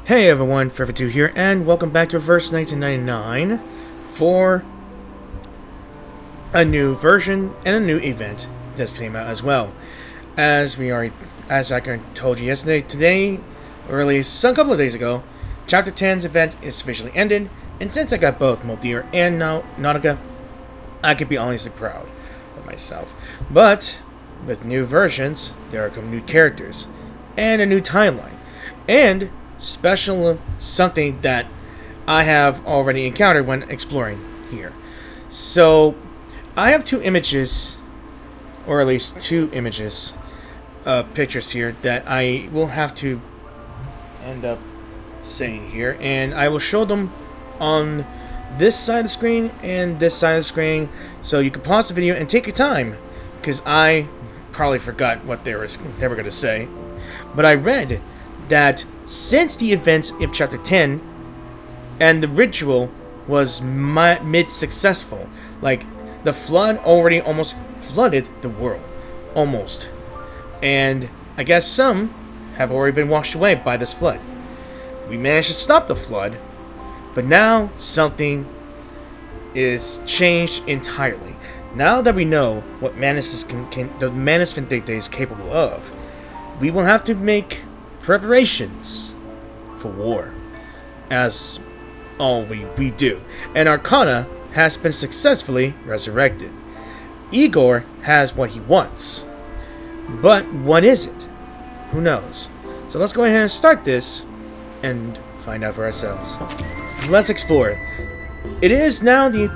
Hey everyone, firsrt here, and welcome back to firsrt 1999 for a new version and a new event that came out as well. As I told you yesterday, today, or at least some couple of days ago, Chapter 10's event is officially ended, and since I got both Moldir and now Nautica, I could be honestly proud of myself. But with new versions, there are new characters and a new timeline, and special something that I have already encountered when exploring here. So I have two images, or at least two images, pictures here that I will have to end up saying here, and I will show them on this side of the screen and this side of the screen, so you can pause the video and take your time, because I probably forgot what they were going to say. But I read that since the events of Chapter 10 and the ritual was mid-successful, like the flood already almost flooded the world, almost, and I guess some have already been washed away by this flood. We managed to stop the flood, but now something is changed entirely. Now that we know what the Manus Vindictae is capable of, we will have to make preparations for war, as all we do. And Arcana has been successfully resurrected. Igor has what he wants, but what is it? Who knows? So let's go ahead and start this and find out for ourselves. Let's explore. It is now the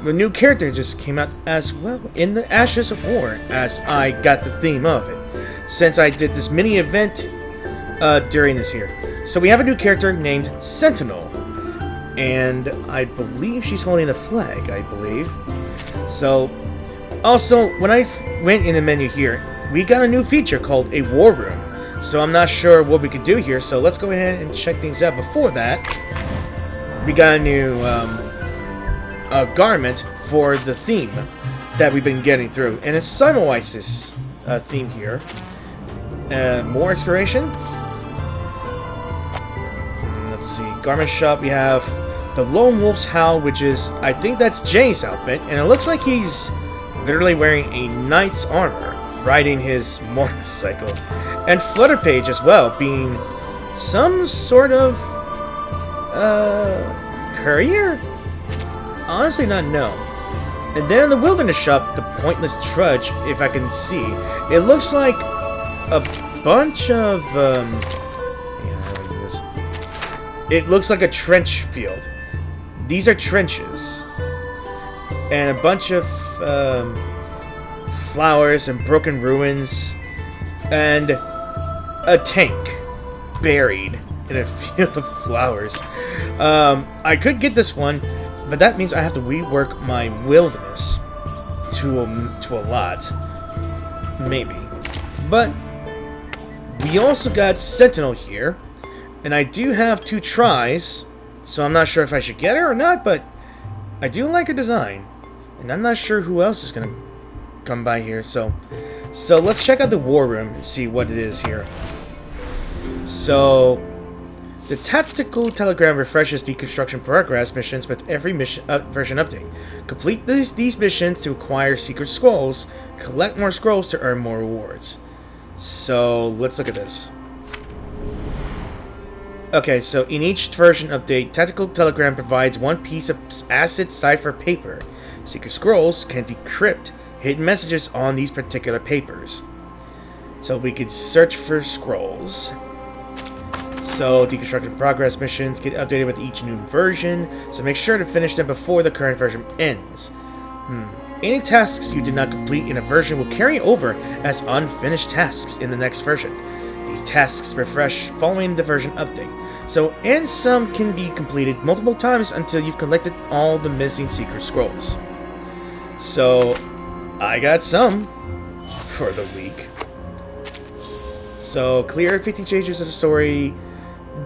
new character just came out as well, In the Ashes of War, as I got the theme of it, since I did this mini event during this here. So we have a new character named Sentinel, and I believe she's holding a flag, I believe. So, also, when I went in the menu here, we got a new feature called a war room. So I'm not sure what we could do here, so let's go ahead and check things out. Before that, we got a new garment for the theme that we've been getting through, and it's Simoisis theme here. More exploration. Let's see, garment shop. We have the Lone Wolf's Howl, which is, I think that's Jay's outfit, and it looks like he's literally wearing a knight's armor, riding his motorcycle. And Flutterpage as well, being some sort of courier? Honestly not know. And then in the Wilderness Shop, the Pointless Trudge, if I can see, it looks like a bunch of it looks like a trench field. These are trenches, and a bunch of flowers and broken ruins, and a tank buried in a field of flowers. I could get this one, but that means I have to rework my wilderness to a lot, maybe. But we also got Sentinel here, and I do have 2 tries, so I'm not sure if I should get her or not, but I do like her design, and I'm not sure who else is gonna come by here. So let's check out the war room and see what it is here. So the tactical telegram refreshes deconstruction progress missions with every mission version update. Complete these missions to acquire secret scrolls. Collect more scrolls to earn more rewards. So let's look at this. Okay, so in each version update, Tactical Telegram provides 1 piece of acid cipher paper. Secret scrolls can decrypt hidden messages on these particular papers. So we could search for scrolls. So deconstruction progress missions get updated with each new version, so make sure to finish them before the current version ends. Any tasks you did not complete in a version will carry over as unfinished tasks in the next version. These tasks refresh following the version update. And some can be completed multiple times until you've collected all the missing secret scrolls. So, I got some for the week. So, clear 50 changes of the story.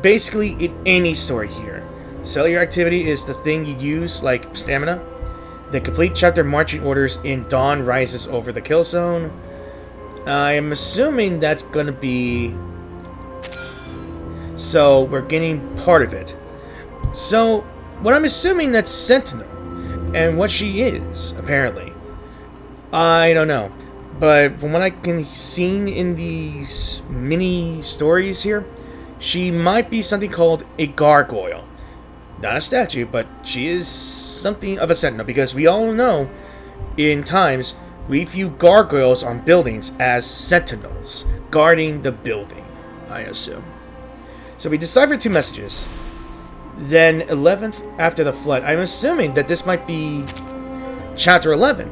Basically, in any story here. Cellular activity is the thing you use, like stamina. The complete chapter marching orders in Dawn rises over the kill zone. I am assuming that's going to be So we're getting part of it. So what I'm assuming that's Sentinel, and what she is, apparently. I don't know. But from what I can see in these mini stories here, she might be something called a gargoyle. Not a statue, but she is something of a sentinel, because we all know in times we view gargoyles on buildings as sentinels, guarding the building, I assume. So we deciphered 2 messages. Then 11th after the flood. I'm assuming that this might be chapter 11.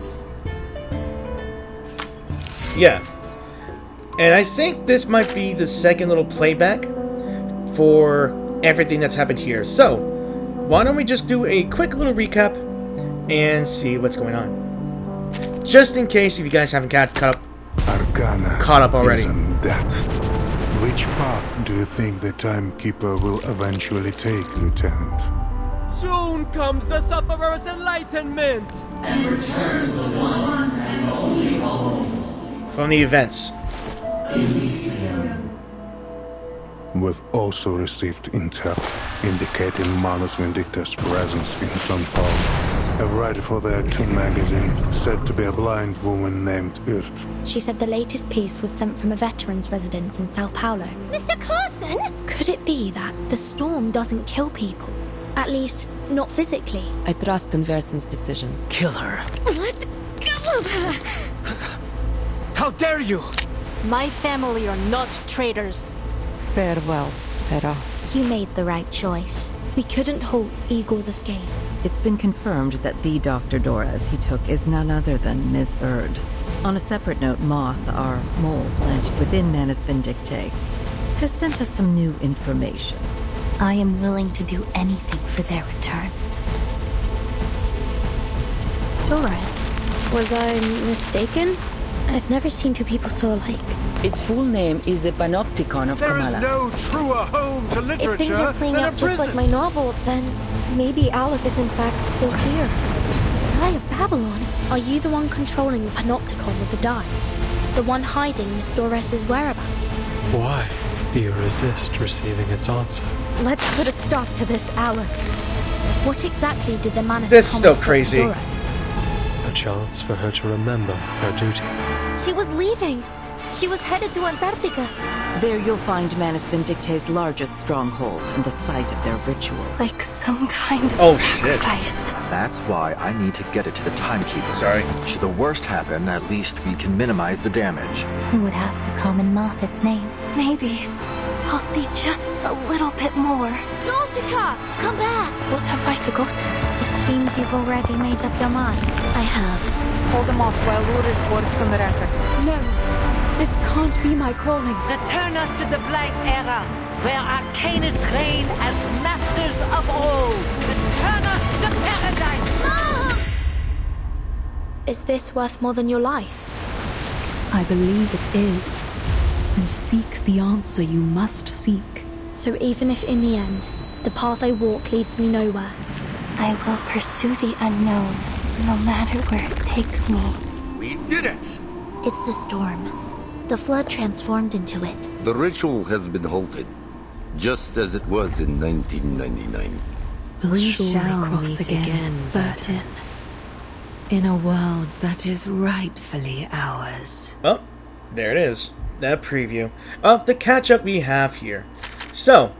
Yeah. And I think this might be the second little playback for everything that's happened here. So, why don't we just do a quick little recap and see what's going on. Just in case if you guys haven't caught up already. Isn't that? Which path do you think the timekeeper will eventually take, Lieutenant? Soon comes the sufferer's enlightenment! And return to the one and only home. From the events. Elysium. We've also received intel indicating Manus Vindictae's presence in St. Paul. A writer for their 2 magazine, said to be a blind woman named Firsrt. She said the latest piece was sent from a veteran's residence in Sao Paulo. Mr. Carson? Could it be that the storm doesn't kill people? At least, not physically. I trust in Vertzen's decision. Kill her. Let go of her! How dare you! My family are not traitors. Farewell, Terra. You made the right choice. We couldn't halt Igor's escape. It's been confirmed that the Dr. Doras he took is none other than Ms. Erd. On a separate note, Moth, our mole planted within Manus Vindictae, has sent us some new information. I am willing to do anything for their return. Doras, was I mistaken? I've never seen 2 people so alike. Its full name is the Panopticon of There is Kamala. no truer home to literature If things are playing than a out just like prison. my novel, then maybe Aleph is in fact still here. The Eye of Babylon. Are you the one controlling the Panopticon with the die? The one hiding Miss Dores's whereabouts? Why do you resist receiving its answer? Let's put a stop to this, Aleph. What exactly did the Manus This is still promise crazy. to Doras? A chance for her to remember her duty. She was leaving. She was headed to Antarctica. There you'll find Manus Vindictae's largest stronghold and the site of their ritual. Like some kind of Oh, shit. sacrifice. That's why I need to get it to the timekeeper. Sorry. Should the worst happen, at least we can minimize the damage. Who would ask a common moth its name? Maybe I'll see just a little bit more. Nautica! Come back! What have I forgotten? It seems you've already made up your mind. I have. Hold them off while Lurid works on the record. No, this can't be my calling. Return us to the blank era, where Arcanus reign as masters of all. Return us to paradise! Mom! Is this worth more than your life? I believe it is. And seek the answer you must seek. So even if in the end, the path I walk leads me nowhere, I will pursue the unknown, no matter where it takes me. We did it! It's the storm. The flood transformed into it. The ritual has been halted, just as it was in 1999. We shall meet again, Burton. In a world that is rightfully ours. Oh, there it is. That preview of the catch-up we have here. So,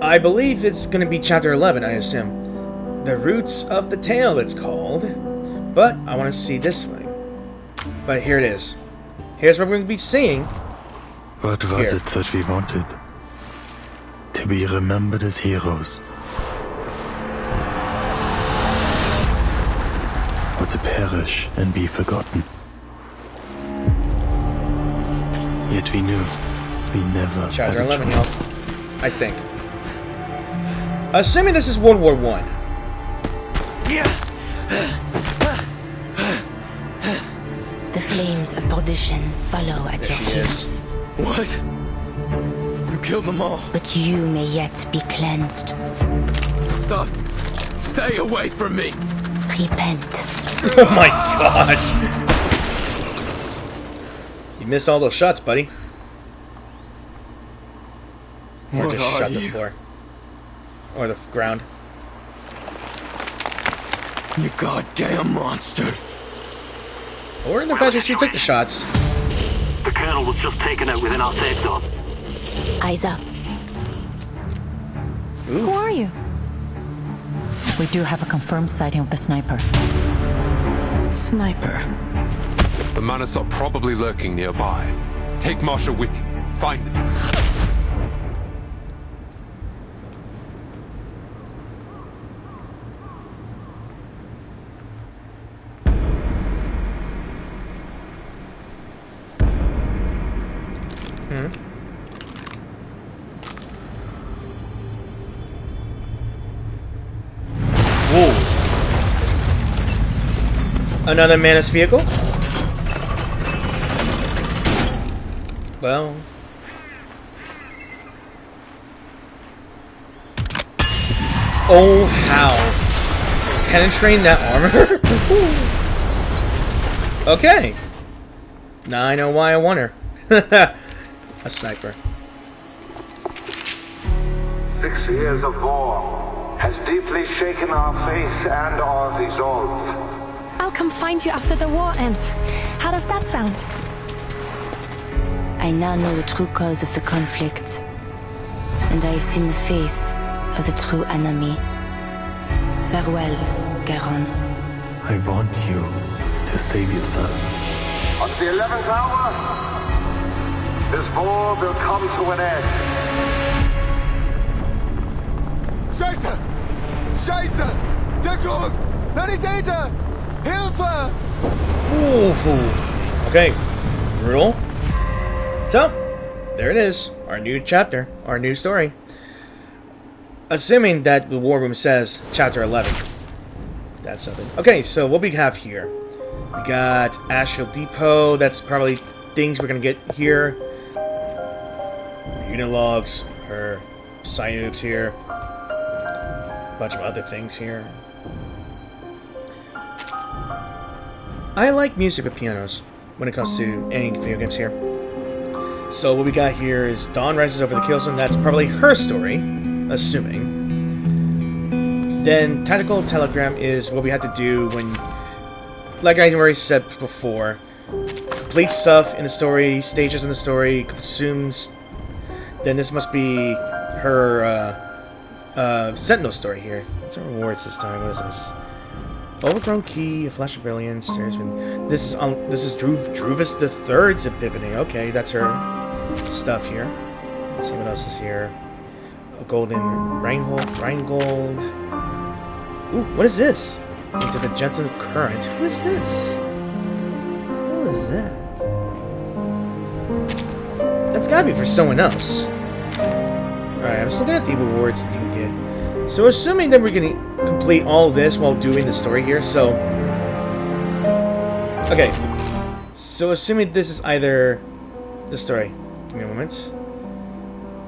I believe it's going to be chapter 11, I assume. The Roots of the Tale, it's called. But I want to see this way. But here it is. Here's what we're going to be seeing. What was it that we wanted? To be remembered as heroes. Or to perish and be forgotten. Yet we knew we never Chapter had a 11, choice. y'all. I think. Assuming this is World War I. The flames of perdition follow at your heels. What? You killed them all. But you may yet be cleansed. Stop. Stay away from me. Repent. Oh my gosh. You missed all those shots, buddy. Or What just are shut the you? floor. Or the ground. You goddamn monster. Or the fact that she took the shots. The Colonel was just taken out within our safe zone. Eyes up. Who are you? We do have a confirmed sighting of the sniper. Sniper. The Manus are probably lurking nearby. Take Marsha with you. Find them. Whoa. Another Manus vehicle? Well. Oh, how? Penetrating that armor? Okay. Now I know why I want her. A sniper. 6 years of war has deeply shaken our faith and our resolve. I'll come find you after the war ends. How does that sound? I now know the true cause of the conflict. And I have seen the face of the true enemy. Farewell, Garon. I want you to save yourself. On the 11th hour, this war will come to an end. Scheiße! Scheiße! Deckung! Sanitäter! Hilfe! Ooh. Okay. Brutal. So, there it is. Our new chapter. Our new story. Assuming that the War Room says Chapter 11. That's something. Okay, so what we have here. We got Ashfield Depot. That's probably things we're going to get here. Her unit logs. Her Cynoops here. A bunch of other things here. I like music with pianos when it comes to any video games here. So what we got here is Dawn rises over the kill zone. That's probably her story, assuming. Then Tactical Telegram is what we have to do when, like I already said before, complete stuff in the story, stages in the story, consumes. Then this must be her Sentinel story here. What's our rewards this time? What is this? Overgrown key, a flash of brilliance. This is Druvis the Third's epiphany. Okay, that's her stuff here. Let's see what else is here. A golden Rheingold. Ooh, what is this? Into the gentle current. Who is this? Who is that? That's gotta be for someone else. Alright, I'm just looking at the rewards that you can get. So assuming that we're gonna complete all of this while doing the story here, so... Okay. So assuming this is either the story. Give me a moment.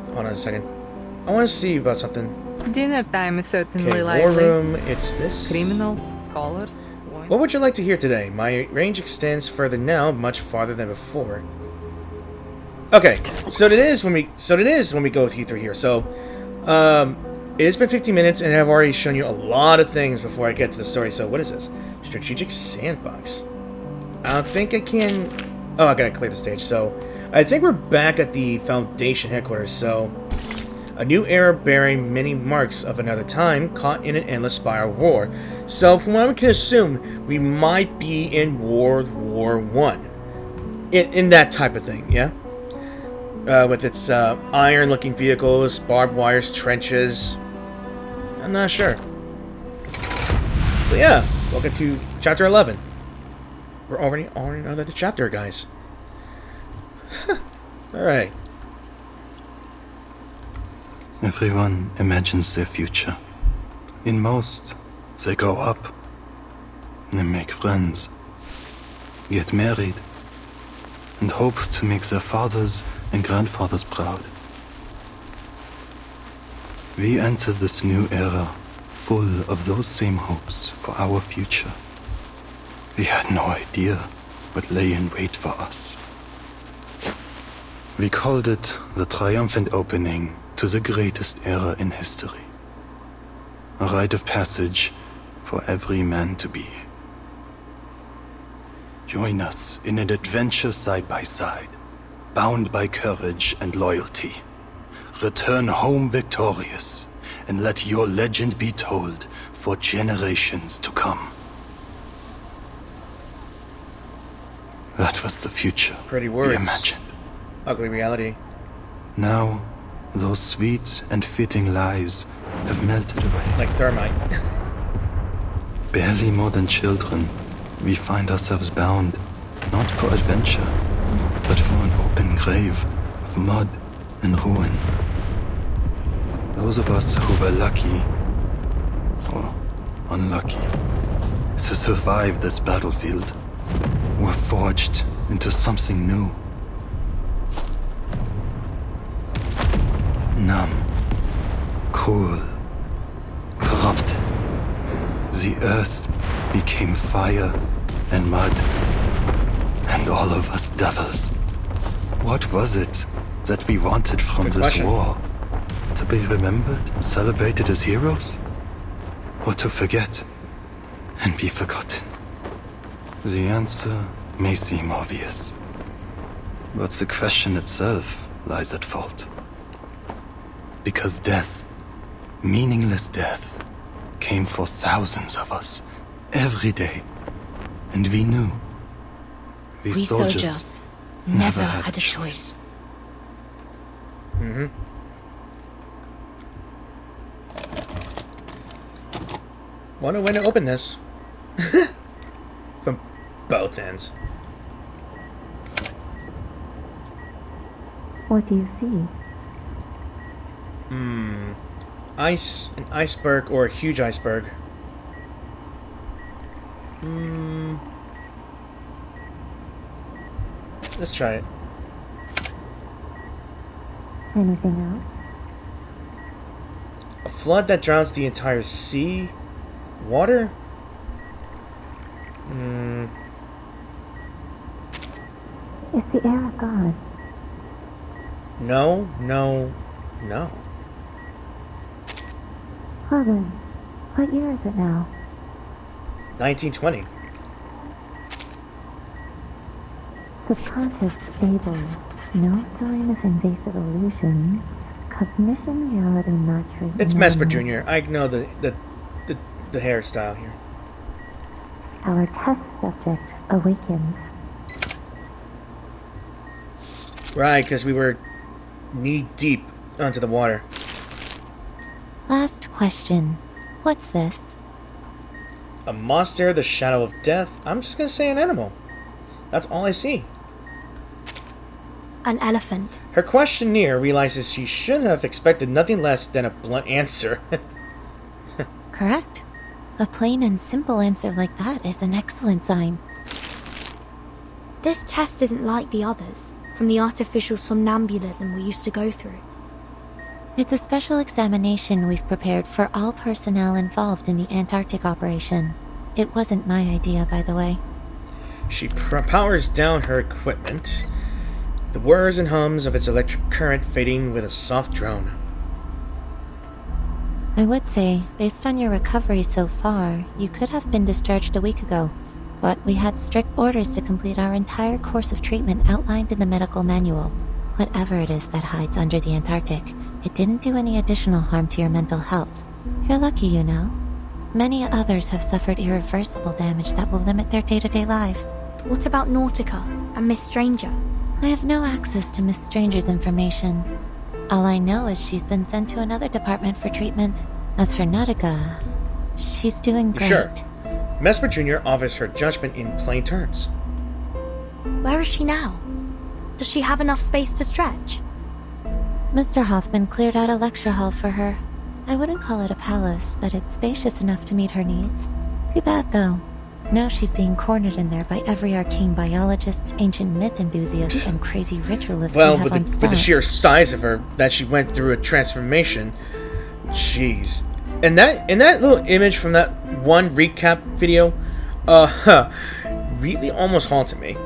Hold on a second. I want to see about something. Dinner time is certainly War lively. room, it's this. Criminals, scholars. What would you like to hear today? My range extends further now, much farther than before. Okay, so it is when we go through here. So, it has been 15 minutes, and I've already shown you a lot of things before I get to the story. So, what is this? Strategic sandbox. I don't think I can... Oh, I gotta clear the stage. So, I think we're back at the Foundation headquarters. So, a new era bearing many marks of another time, caught in an endless spiral war. So, from what we can assume, we might be in World War I. In that type of thing, yeah? With its iron-looking vehicles, barbed wires, trenches. I'm not sure. So yeah, welcome to Chapter 11. We're already on another chapter, guys. Alright. Everyone imagines their future. In most, they grow up. They make friends. Get married. And hope to make their fathers and grandfathers proud. We enter this new era full of those same hopes for our future. We had no idea what lay in wait for us. We called it the triumphant opening to the greatest era in history. A rite of passage for every man to be. Join us in an adventure side by side, bound by courage and loyalty. Return home victorious, and let your legend be told for generations to come. That was the future. Pretty words. We imagined. Ugly reality. Now, those sweet and fitting lies have melted away. Like thermite. Barely more than children, we find ourselves bound, not for adventure, but for an open grave of mud and ruin. Those of us who were lucky, or unlucky, to survive this battlefield were forged into something new. Numb, cruel, corrupted. The earth became fire and mud, and all of us devils. What was it that we wanted from this war? To be remembered and celebrated as heroes? Or to forget and be forgotten? The answer may seem obvious, but the question itself lies at fault. Because death, meaningless death, came for thousands of us every day, and we knew. We soldiers never had a choice. Mm-hmm. Wonder when to open this. From both ends. What do you see? An iceberg or a huge iceberg. Let's try it. Anything else? A flood that drowns the entire sea? Water? Is the era gone? No, no, no. Well then, what year is it now? 1920. Subconscious stable. No sign of invasive illusions. Cognition, reality, matrix. It's Mesper Jr. I know the hairstyle here. Our test subject awakens. Right, because we were knee deep onto the water. Last question. What's this? A monster, the shadow of death. I'm just gonna say an animal. That's all I see. An elephant. Her questionnaire realizes she should have expected nothing less than a blunt answer. Correct. A plain and simple answer like that is an excellent sign. This test isn't like the others, from the artificial somnambulism we used to go through. It's a special examination we've prepared for all personnel involved in the Antarctic operation. It wasn't my idea, by the way. She powers down her equipment, the whirs and hums of its electric current fading with a soft drone. I would say, based on your recovery so far, you could have been discharged a week ago. But we had strict orders to complete our entire course of treatment outlined in the medical manual. Whatever it is that hides under the Antarctic, it didn't do any additional harm to your mental health. You're lucky, you know. Many others have suffered irreversible damage that will limit their day-to-day lives. What about Nautica and Miss Stranger? I have no access to Miss Stranger's information. All I know is she's been sent to another department for treatment. As for Nautica, she's doing great. Sure. Mesper Jr. offers her judgment in plain terms. Where is she now? Does she have enough space to stretch? Mr. Hoffman cleared out a lecture hall for her. I wouldn't call it a palace, but it's spacious enough to meet her needs. Too bad, though. Now she's being cornered in there by every arcane biologist, ancient myth enthusiast, and crazy ritualist well, we have on staff. with the sheer size of her, that she went through a transformation. Jeez. And that little image from that one recap video, really almost haunted me.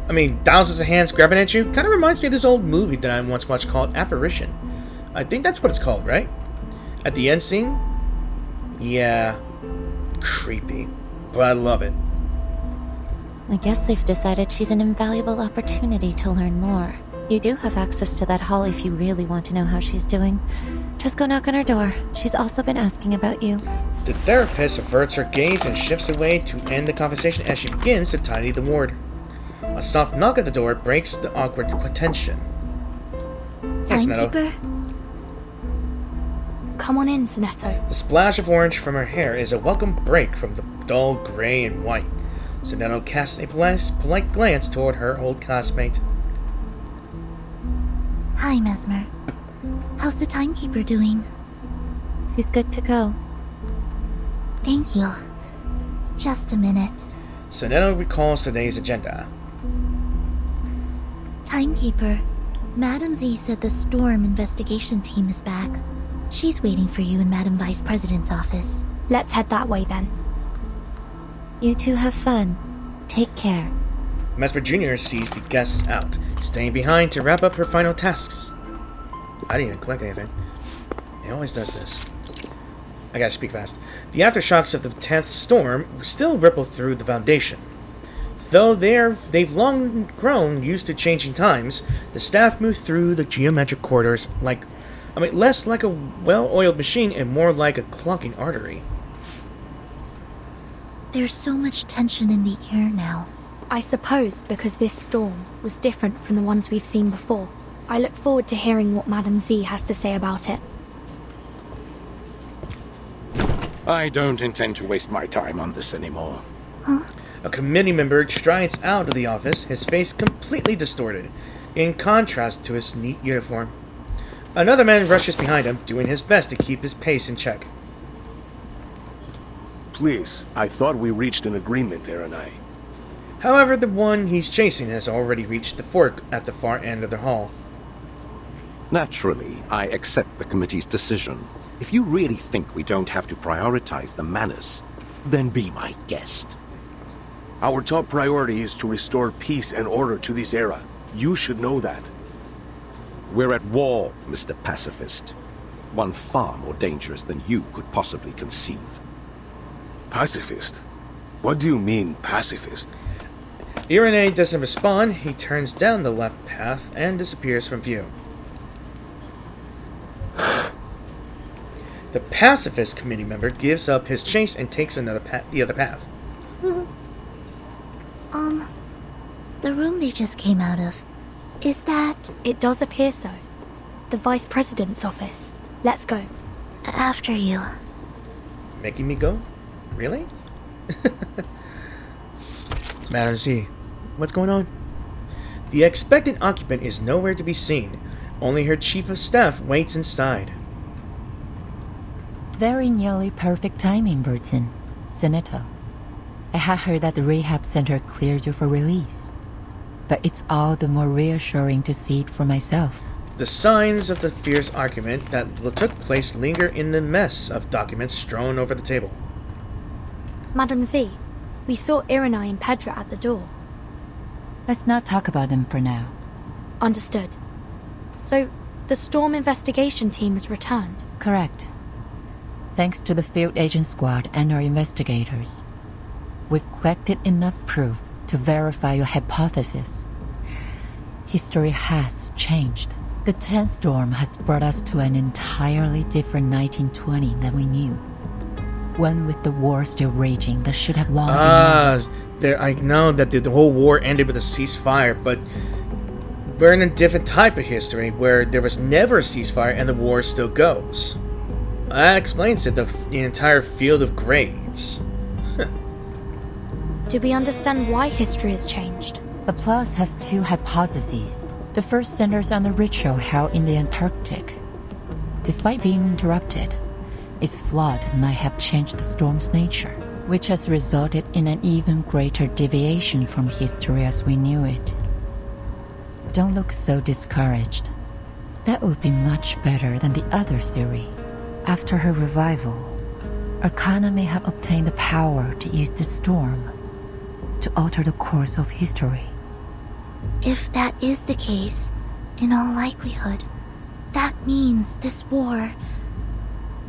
I mean, thousands of hands grabbing at you kind of reminds me of this old movie that I once watched called Apparition. I think that's what it's called, right? At the end scene? Yeah. Creepy. But I love it. I guess they've decided she's an invaluable opportunity to learn more. You do have access to that hall if you really want to know how she's doing. Just go knock on her door. She's also been asking about you. The therapist averts her gaze and shifts away to end the conversation as she begins to tidy the ward. A soft knock at the door breaks the awkward tension. Timekeeper? Come on in, Sonetto. The splash of orange from her hair is a welcome break from the dull gray and white. Sonetto casts a polite glance toward her old classmate. Hi, Mesmer. How's the timekeeper doing? She's good to go. Thank you. Just a minute. Sonetto recalls today's agenda. Timekeeper, Madam Z said the Storm investigation team is back. She's waiting for you in Madam Vice President's office. Let's head that way then. You two have fun. Take care. Mesmer Jr. sees the guests out, staying behind to wrap up her final tasks. I didn't even collect anything. It always does this. I gotta speak fast. The aftershocks of the 10th storm still ripple through the Foundation. Though they've long grown used to changing times, the staff move through the geometric corridors less like a well-oiled machine and more like a clogging artery. There's so much tension in the air now. I suppose because this storm was different from the ones we've seen before. I look forward to hearing what Madam Z has to say about it. I don't intend to waste my time on this anymore. Huh? A committee member strides out of the office, his face completely distorted, in contrast to his neat uniform. Another man rushes behind him, doing his best to keep his pace in check. Please, I thought we reached an agreement there and I. However, the one he's chasing has already reached the fork at the far end of the hall. Naturally, I accept the committee's decision. If you really think we don't have to prioritize the Manus, then be my guest. Our top priority is to restore peace and order to this era. You should know that. We're at war, Mr. Pacifist. One far more dangerous than you could possibly conceive. Pacifist? What do you mean, pacifist? Irene doesn't respond. He turns down the left path and disappears from view. The pacifist committee member gives up his chase and takes the other path. The room they just came out of. Is that... It does appear so. The Vice President's office. Let's go. After you. Making me go? Really? Madam Z, what's going on? The expected occupant is nowhere to be seen. Only her chief of staff waits inside. Very nearly perfect timing, Burton. Senator. I had heard that the rehab center cleared you for release. But it's all the more reassuring to see it for myself. The signs of the fierce argument that took place linger in the mess of documents strewn over the table. Madam Z, we saw Irene and Pedra at the door. Let's not talk about them for now. Understood. So, the Storm investigation team has returned? Correct. Thanks to the field agent squad and our investigators. We've collected enough proof to verify your hypothesis. History has changed. The 10th storm has brought us to an entirely different 1920 than we knew. One with the war still raging that should have long been... I know that the whole war ended with a ceasefire, but we're in a different type of history where there was never a ceasefire and the war still goes. That explains it, the entire field of graves. Do we understand why history has changed? The Plus has two hypotheses. The first centers on the ritual held in the Antarctic. Despite being interrupted, its flood might have changed the storm's nature, which has resulted in an even greater deviation from history as we knew it. Don't look so discouraged. That would be much better than the other theory. After her revival, Arcana may have obtained the power to use the storm to alter the course of history. If that is the case, in all likelihood, That means this war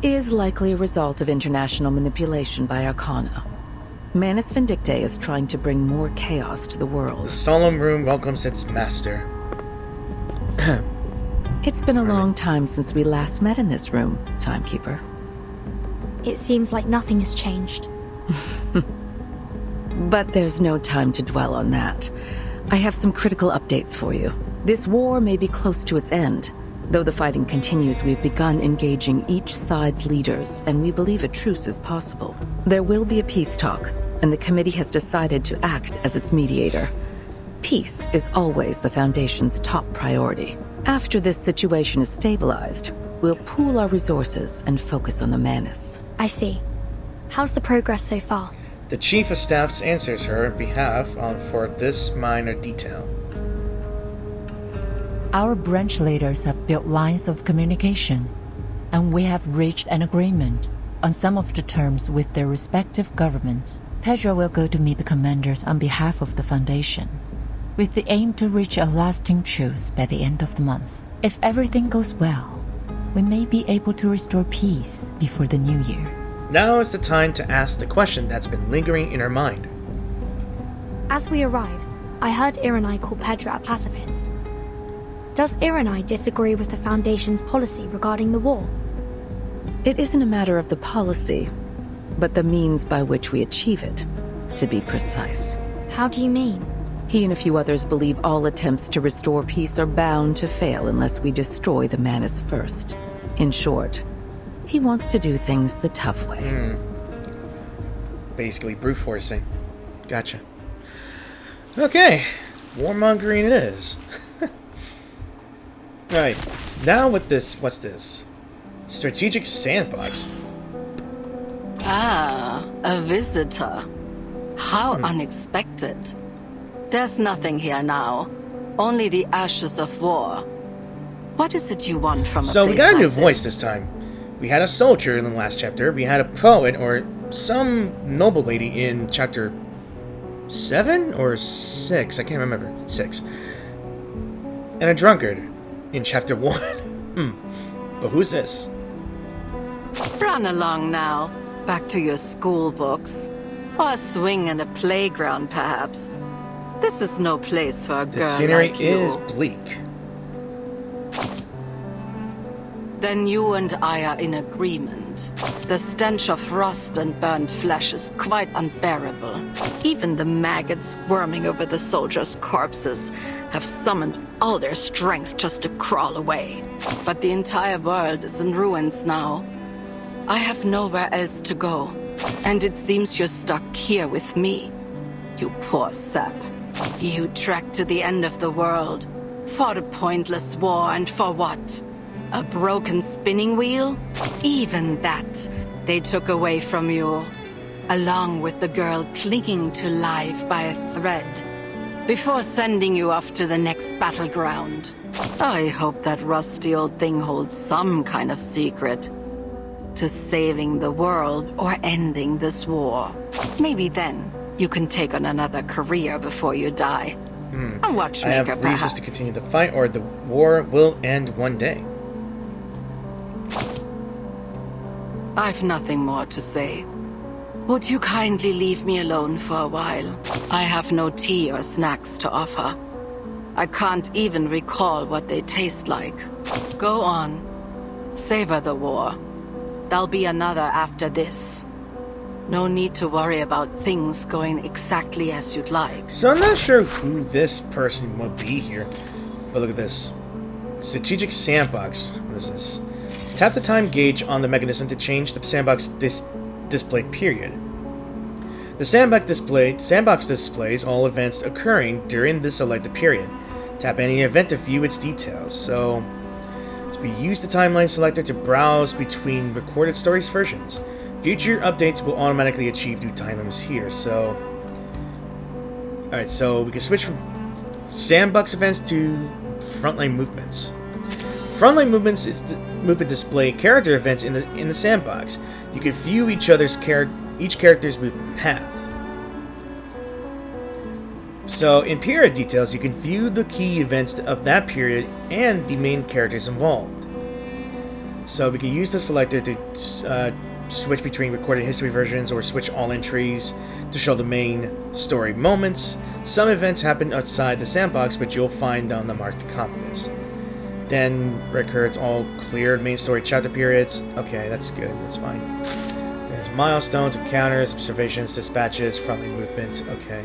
is likely a result of international manipulation by Arcana. Manus Vindictae is trying to bring more chaos to the world. The solemn room welcomes its master. It's been a long time since we last met in this room, Timekeeper. It seems like nothing has changed. But there's no time to dwell on that. I have some critical updates for you. This war may be close to its end. Though the fighting continues, we've begun engaging each side's leaders, and we believe a truce is possible. There will be a peace talk, and the committee has decided to act as its mediator. Peace is always the Foundation's top priority. After this situation is stabilized, we'll pool our resources and focus on the Manus. I see. How's the progress so far? The Chief of Staff answers her behalf for this minor detail. Our branch leaders have built lines of communication, and we have reached an agreement on some of the terms with their respective governments. Pedro will go to meet the commanders on behalf of the Foundation, with the aim to reach a lasting truce by the end of the month. If everything goes well, we may be able to restore peace before the new year. Now is the time to ask the question that's been lingering in her mind. As we arrived, I heard Iranai call Pedro a pacifist. Does Iranai disagree with the Foundation's policy regarding the war? It isn't a matter of the policy, but the means by which we achieve it, to be precise. How do you mean? He and a few others believe all attempts to restore peace are bound to fail unless we destroy the Manus first. In short, he wants to do things the tough way. Basically brute forcing. Gotcha. Okay, warmongering it is. Alright, now with this, what's this? Strategic sandbox. Ah, a visitor. How unexpected. There's nothing here now. Only the ashes of war. What is it you want from a So we place got a like new voice this time. We had a soldier in the last chapter. We had a poet or some noble lady in chapter 7 or 6. I can't remember. 6. And a drunkard in chapter 1. But who's this? Run along now. Back to your school books. Or a swing in a playground, perhaps. This is no place for a girl The scenery like you. is bleak. Then you and I are in agreement. The stench of rust and burned flesh is quite unbearable. Even the maggots squirming over the soldiers' corpses have summoned all their strength just to crawl away. But the entire world is in ruins now. I have nowhere else to go, and it seems you're stuck here with me. You poor sap. You trekked to the end of the world, fought a pointless war, and for what? A broken spinning wheel? Even that they took away from you, along with the girl clinging to life by a thread, before sending you off to the next battleground. I hope that rusty old thing holds some kind of secret to saving the world or ending this war. Maybe then you can take on another career before you die. A watchmaker, I have reasons perhaps. to continue the fight, or the war will end one day. I've nothing more to say. Would you kindly leave me alone for a while? I have no tea or snacks to offer. I can't even recall what they taste like. Go on. Savor the war. There'll be another after this. No need to worry about things going exactly as you'd like. So I'm not sure who this person would be here. But look at this. Strategic sandbox. What is this? Tap the time gauge on the mechanism to change the sandbox display period. The sandbox displays all events occurring during the selected period. Tap any event to view its details. So we use the timeline selector to browse between recorded stories versions. Future updates will automatically achieve new time limits here. So, alright, so we can switch from sandbox events to frontline movements. Frontline movements is the movement display character events in the sandbox. You can view each character's movement path. So in period details, you can view the key events of that period and the main characters involved. So we can use the selector to switch between recorded history versions or switch all entries to show the main story moments. Some events happen outside the sandbox, but you'll find on the marked compass. Then records all cleared main story chapter periods. Okay, that's good. That's fine. There's milestones, encounters, observations, dispatches, friendly movement. Okay.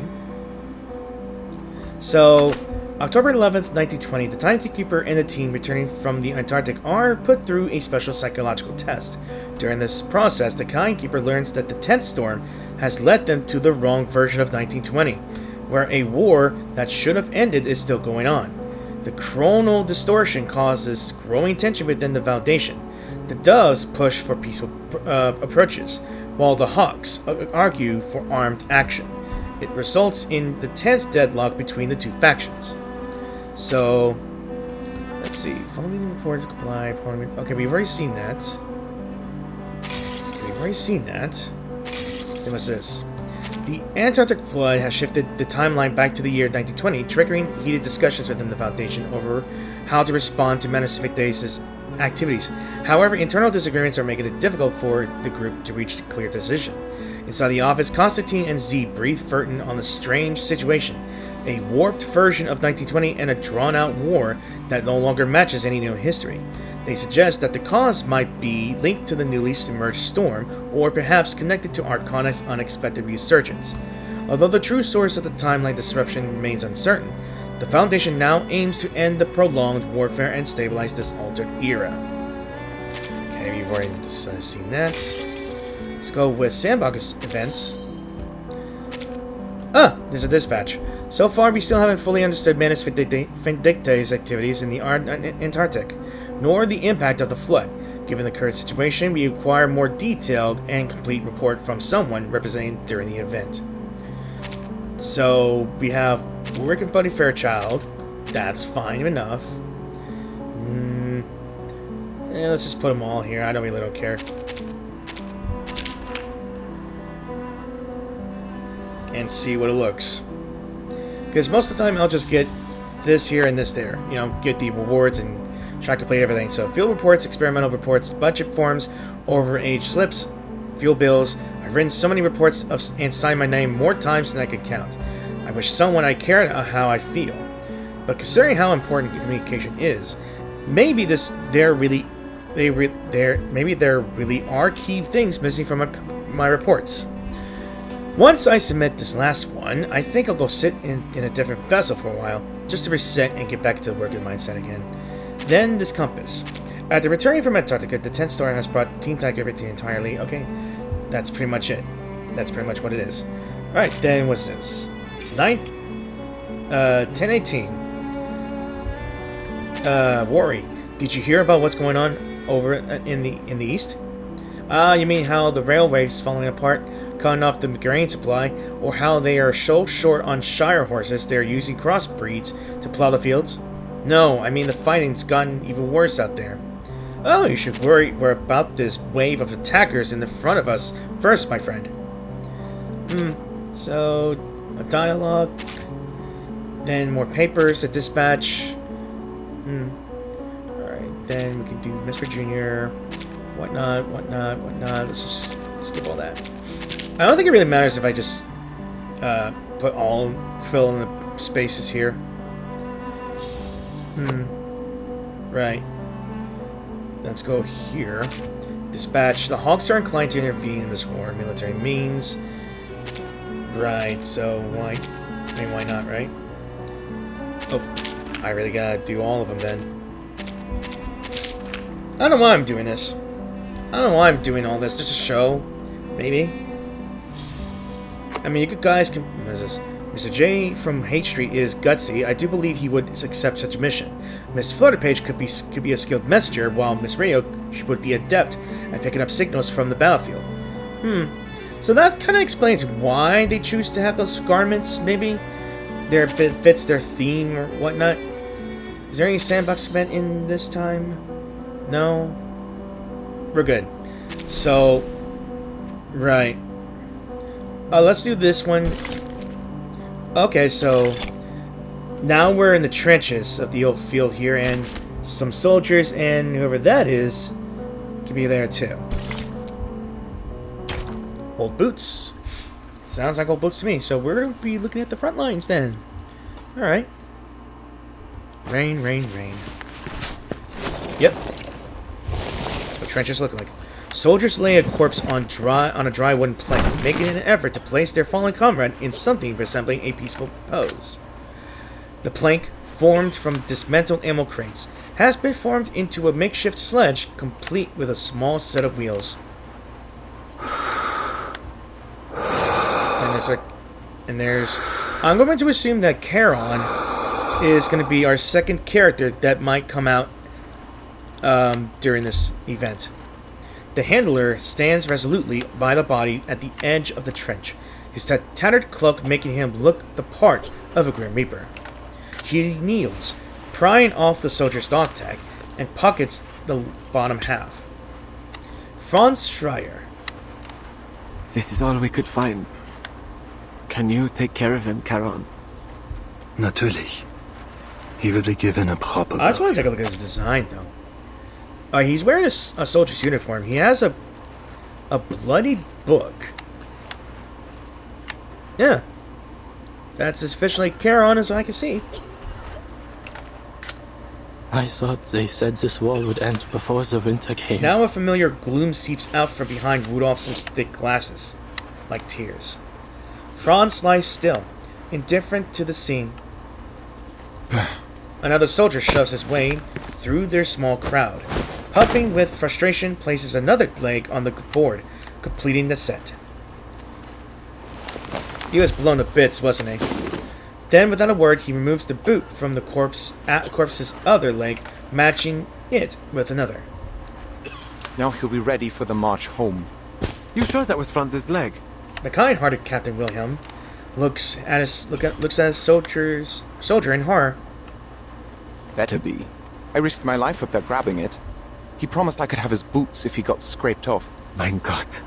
So, October 11th, 1920, the timekeeper and the team returning from the Antarctic are put through a special psychological test. During this process, the timekeeper learns that the 10th storm has led them to the wrong version of 1920, where a war that should have ended is still going on. The chronal distortion causes growing tension within the Foundation. The Doves push for peaceful approaches, while the Hawks argue for armed action. It results in the tense deadlock between the two factions. So, let's see. Following the report to comply. Okay, we've already seen that. Then what's this? The Antarctic flood has shifted the timeline back to the year 1920, triggering heated discussions within the Foundation over how to respond to Manus Vindictae's activities. However, internal disagreements are making it difficult for the group to reach a clear decision. Inside the office, Constantine and Z breathe fervent on the strange situation. A warped version of 1920 and a drawn-out war that no longer matches any known history. They suggest that the cause might be linked to the newly submerged storm, or perhaps connected to Arcana's unexpected resurgence. Although the true source of the timeline disruption remains uncertain, the Foundation now aims to end the prolonged warfare and stabilize this altered era. Okay, we've already seen that. Let's go with Sandbox events. There's a dispatch. So far, we still haven't fully understood Manus Vindictae's activities in the Antarctic, nor the impact of the flood. Given the current situation, we require a more detailed and complete report from someone representing during the event. So, we have working buddy Fairchild. That's fine enough. Let's just put them all here. I really don't care. And see what it looks. Because most of the time I'll just get this here and this there. You know, get the rewards and try to complete everything. So field reports, experimental reports, budget forms, overage slips, fuel bills. I've written so many reports and signed my name more times than I could count. I wish someone I cared how I feel. But considering how important communication is, maybe there really are key things missing from my reports. Once I submit this last one, I think I'll go sit in a different vessel for a while, just to reset and get back to the working mindset again. Then this compass. After returning from Antarctica, the 10th storm has brought Team Tigerity entirely. Okay, that's pretty much it. That's pretty much what it is. Alright, then what's this? 1018. Worry. Did you hear about what's going on over in the east? You mean how the railway's falling apart, cutting off the grain supply, or how they are so short on Shire horses they're using crossbreeds to plow the fields? No, I mean the fighting's gotten even worse out there. Oh, you should worry about this wave of attackers in the front of us first, my friend. So, a dialogue, then more papers, a dispatch. Alright, then we can do Mr. Jr., whatnot. Let's just skip all that. I don't think it really matters if I just fill in the spaces here. Right. Let's go here. Dispatch. The Hawks are inclined to intervene in this war. Military means. Right, so why not, right? Oh, I really gotta do all of them then. I don't know why I'm doing this. I don't know why I'm doing all this. Just a show, maybe. I mean, you guys can. What is this? Mr. J from Hate Street is gutsy. I do believe he would accept such a mission. Miss Flutterpage could be a skilled messenger, while Miss Radio would be adept at picking up signals from the battlefield. So that kind of explains why they choose to have those garments. Maybe it fits their theme or whatnot. Is there any sandbox event in this time? No. We're good. So, right. Let's do this one. Okay, so now we're in the trenches of the old field here, and some soldiers and whoever that is could be there too. Old boots. Sounds like old boots to me. So we're going to be looking at the front lines then. Alright. Rain, rain, rain. Yep. That's what trenches look like. Soldiers lay a corpse on a dry wooden plank, making an effort to place their fallen comrade in something resembling a peaceful pose. The plank, formed from dismantled ammo crates, has been formed into a makeshift sledge, complete with a small set of wheels. And there's I'm going to assume that Charon is going to be our second character that might come out during this event. The handler stands resolutely by the body at the edge of the trench, his tattered cloak making him look the part of a Grim Reaper. He kneels, prying off the soldier's dog tag, and pockets the bottom half. Franz Schreier. This is all we could find. Can you take care of him, Charon? Natürlich. He will be given a proper... I just want to take a look at his design, though. He's wearing a soldier's uniform. He has a bloodied book. Yeah. That's as officially Charon as I can see. I thought they said this war would end before the winter came. Now a familiar gloom seeps out from behind Rudolph's thick glasses, like tears. Franz lies still, indifferent to the scene. Another soldier shoves his way through their small crowd. Puffing with frustration, places another leg on the board, completing the set. He was blown to bits, wasn't he? Then, without a word, he removes the boot from the corpse's other leg, matching it with another. Now he'll be ready for the march home. You sure that was Franz's leg? The kind-hearted Captain Wilhelm looks at his soldier in horror. Better be. I risked my life up there grabbing it. He promised I could have his boots if he got scraped off. Mein Gott.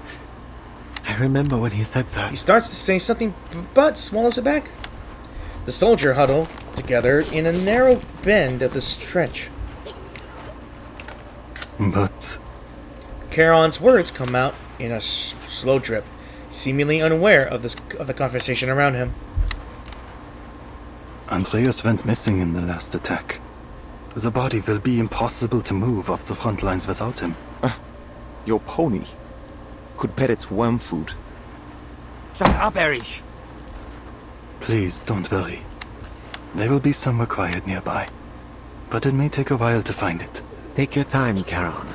I remember when he said that. He starts to say something, but swallows it back. The soldier huddle together in a narrow bend of the trench. But... Charon's words come out in a slow drip, seemingly unaware of the conversation around him. Andreas went missing in the last attack. The body will be impossible to move off the front lines without him. Your pony could bet its worm food. Shut up, Erich! Please, don't worry. There will be somewhere quiet nearby. But it may take a while to find it. Take your time, Charon.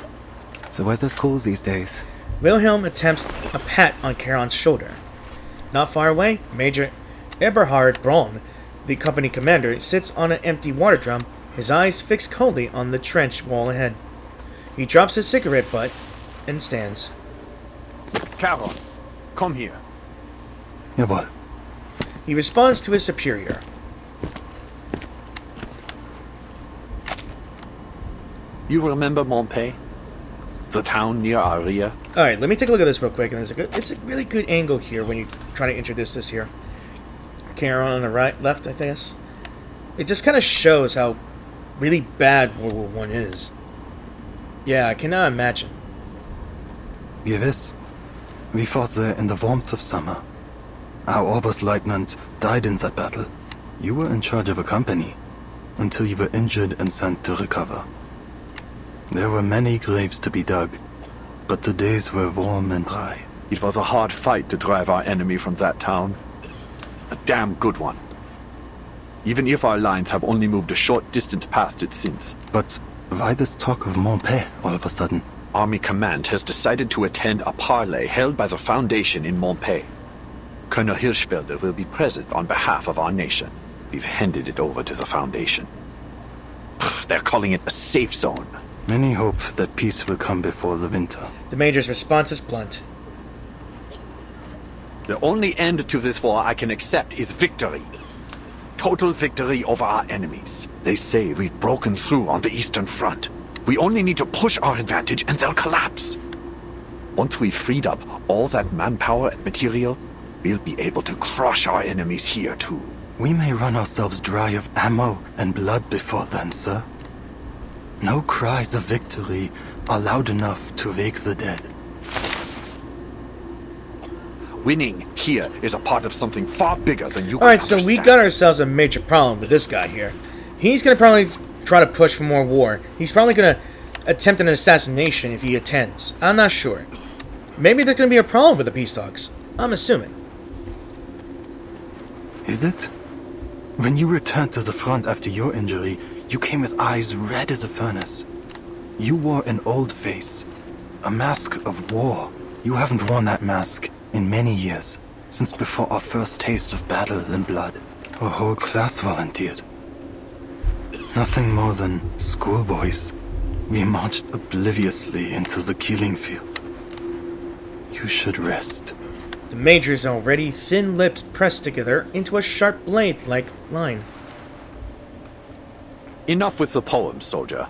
The weather's cool these days. Wilhelm attempts a pat on Charon's shoulder. Not far away, Major Eberhard Braun, the company commander, sits on an empty water drum, his eyes fixed coldly on the trench wall ahead. He drops his cigarette butt and stands. Charon, come here. Jawohl. He responds to his superior. You remember Montpey? The town near Aria? Alright, let me take a look at this real quick. And it's a really good angle here when you try to introduce this here. Charon on the left, I guess. It just kind of shows how really bad World War I is. Yeah, I cannot imagine. Gewiss. We fought there in the warmth of summer. Our Oberstleutnant died in that battle. You were in charge of a company, until you were injured and sent to recover. There were many graves to be dug, but the days were warm and dry. It was a hard fight to drive our enemy from that town. A damn good one. Even if our lines have only moved a short distance past it since. But why this talk of Montpey all of a sudden? Army Command has decided to attend a parley held by the Foundation in Montpey. Colonel Hirschfelder will be present on behalf of our nation. We've handed it over to the Foundation. They're calling it a safe zone. Many hope that peace will come before the winter. The Major's response is blunt. The only end to this war I can accept is victory. Total victory over our enemies. They say we've broken through on the Eastern Front. We only need to push our advantage and they'll collapse. Once we've freed up all that manpower and material, we'll be able to crush our enemies here too. We may run ourselves dry of ammo and blood before then, sir. No cries of victory are loud enough to wake the dead. Winning here is a part of something far bigger than you Alright, can so we understand. got ourselves a major problem with this guy here. He's going to probably try to push for more war. He's probably going to attempt an assassination if he attends. I'm not sure. Maybe there's going to be a problem with the peace talks. I'm assuming. Is it? When you returned to the front after your injury, you came with eyes red as a furnace. You wore an old face, a mask of war. You haven't worn that mask in many years, since before our first taste of battle and blood. A whole class volunteered. Nothing more than schoolboys. We marched obliviously into the killing field. You should rest. The Major's already thin lips pressed together into a sharp blade-like line. Enough with the poem, soldier.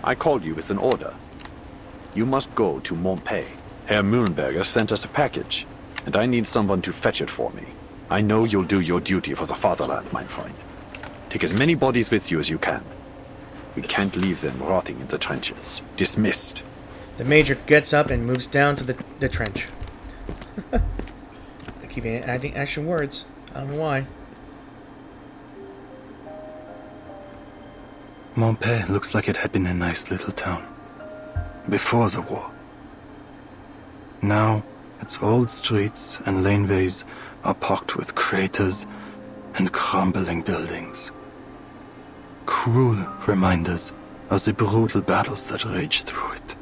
I called you with an order. You must go to Montpellier. Herr Mühlenberger sent us a package, and I need someone to fetch it for me. I know you'll do your duty for the fatherland, my friend. Take as many bodies with you as you can. We can't leave them rotting in the trenches. Dismissed. The Major gets up and moves down to the trench. I keep adding action words. I don't know why. Montpellier looks like it had been a nice little town. Before the war. Now, its old streets and laneways are pocked with craters and crumbling buildings. Cruel reminders of the brutal battles that raged through it.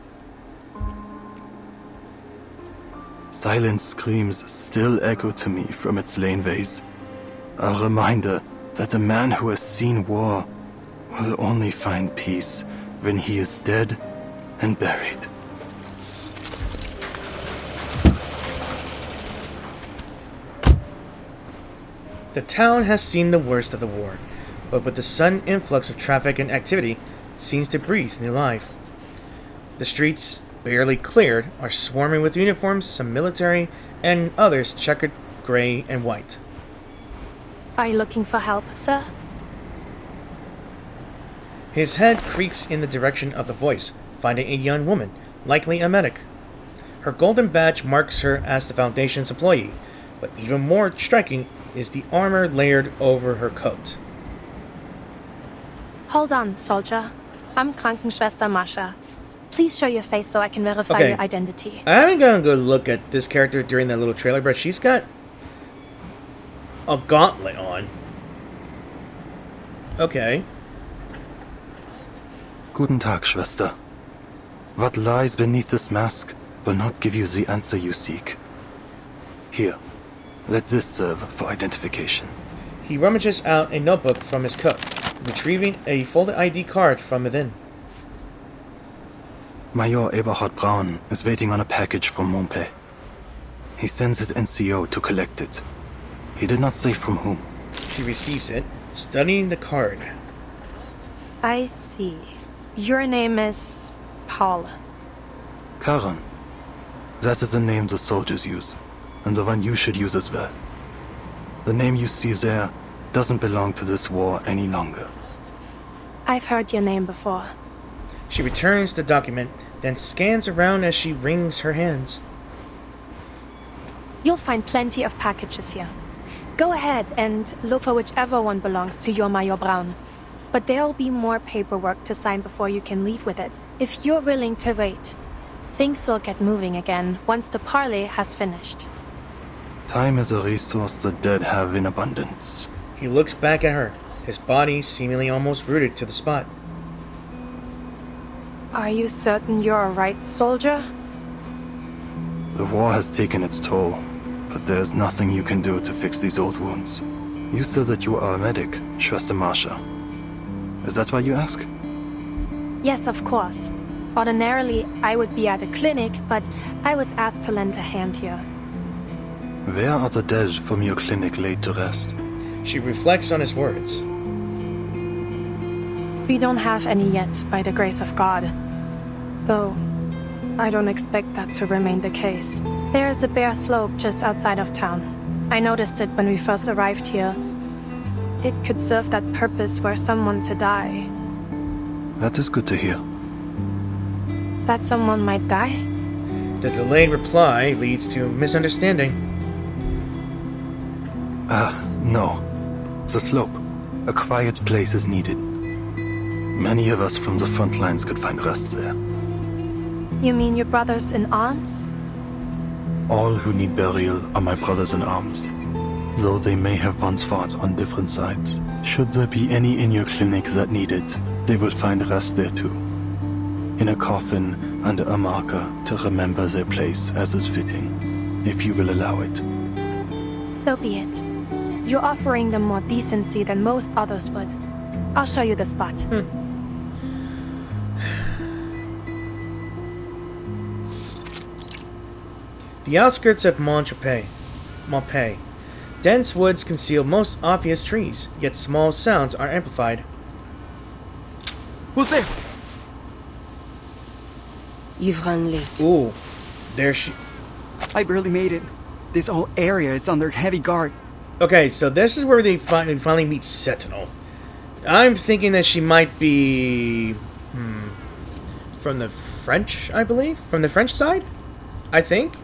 Silent screams still echo to me from its laneways. A reminder that a man who has seen war will only find peace when he is dead and buried. The town has seen the worst of the war, but with the sudden influx of traffic and activity, it seems to breathe new life. The streets, barely cleared, are swarming with uniforms, some military, and others checkered gray and white. Are you looking for help, sir? His head creaks in the direction of the voice, finding a young woman, likely a medic. Her golden badge marks her as the Foundation's employee, but even more striking is the armor layered over her coat. Hold on, soldier. I'm Krankenschwester Masha. Please show your face so I can verify your identity. I haven't gotten a good look at this character during that little trailer, but she's got a gauntlet on. Okay. Guten Tag, Schwester. What lies beneath this mask will not give you the answer you seek. Here, let this serve for identification. He rummages out a notebook from his coat, retrieving a folded ID card from within. Major Eberhard Braun is waiting on a package from Montpellier. He sends his NCO to collect it. He did not say from whom. She receives it, studying the card. I see. Your name is Paul. Karen. That is the name the soldiers use, and the one you should use as well. The name you see there doesn't belong to this war any longer. I've heard your name before. She returns the document, then scans around as she wrings her hands. You'll find plenty of packages here. Go ahead and look for whichever one belongs to your Major Braun. But there'll be more paperwork to sign before you can leave with it. If you're willing to wait, things will get moving again once the parley has finished. Time is a resource the dead have in abundance. He looks back at her, his body seemingly almost rooted to the spot. Are you certain you're a right soldier? The war has taken its toll, but there's nothing you can do to fix these old wounds. You said that you are a medic, Schwester Marsha. Is that why you ask? Yes, of course. Ordinarily, I would be at a clinic, but I was asked to lend a hand here. Where are the dead from your clinic laid to rest? She reflects on his words. We don't have any yet, by the grace of God. Though, I don't expect that to remain the case. There's a bare slope just outside of town. I noticed it when we first arrived here. It could serve that purpose for someone to die. That is good to hear. That someone might die? The delayed reply leads to misunderstanding. No. The slope. A quiet place is needed. Many of us from the front lines could find rest there. You mean your brothers in arms? All who need burial are my brothers in arms, though they may have once fought on different sides. Should there be any in your clinic that need it, they will find rest there too. In a coffin under a marker to remember their place as is fitting, if you will allow it. So be it. You're offering them more decency than most others would. I'll show you the spot. The outskirts of Montpellier. Dense woods conceal most obvious trees, yet small sounds are amplified. Who's there? You've run late. Ooh, there she... I barely made it. This whole area is under heavy guard. Okay, so this is where they finally meet Sentinel. I'm thinking that she might be... from the French, I believe? From the French side? I think?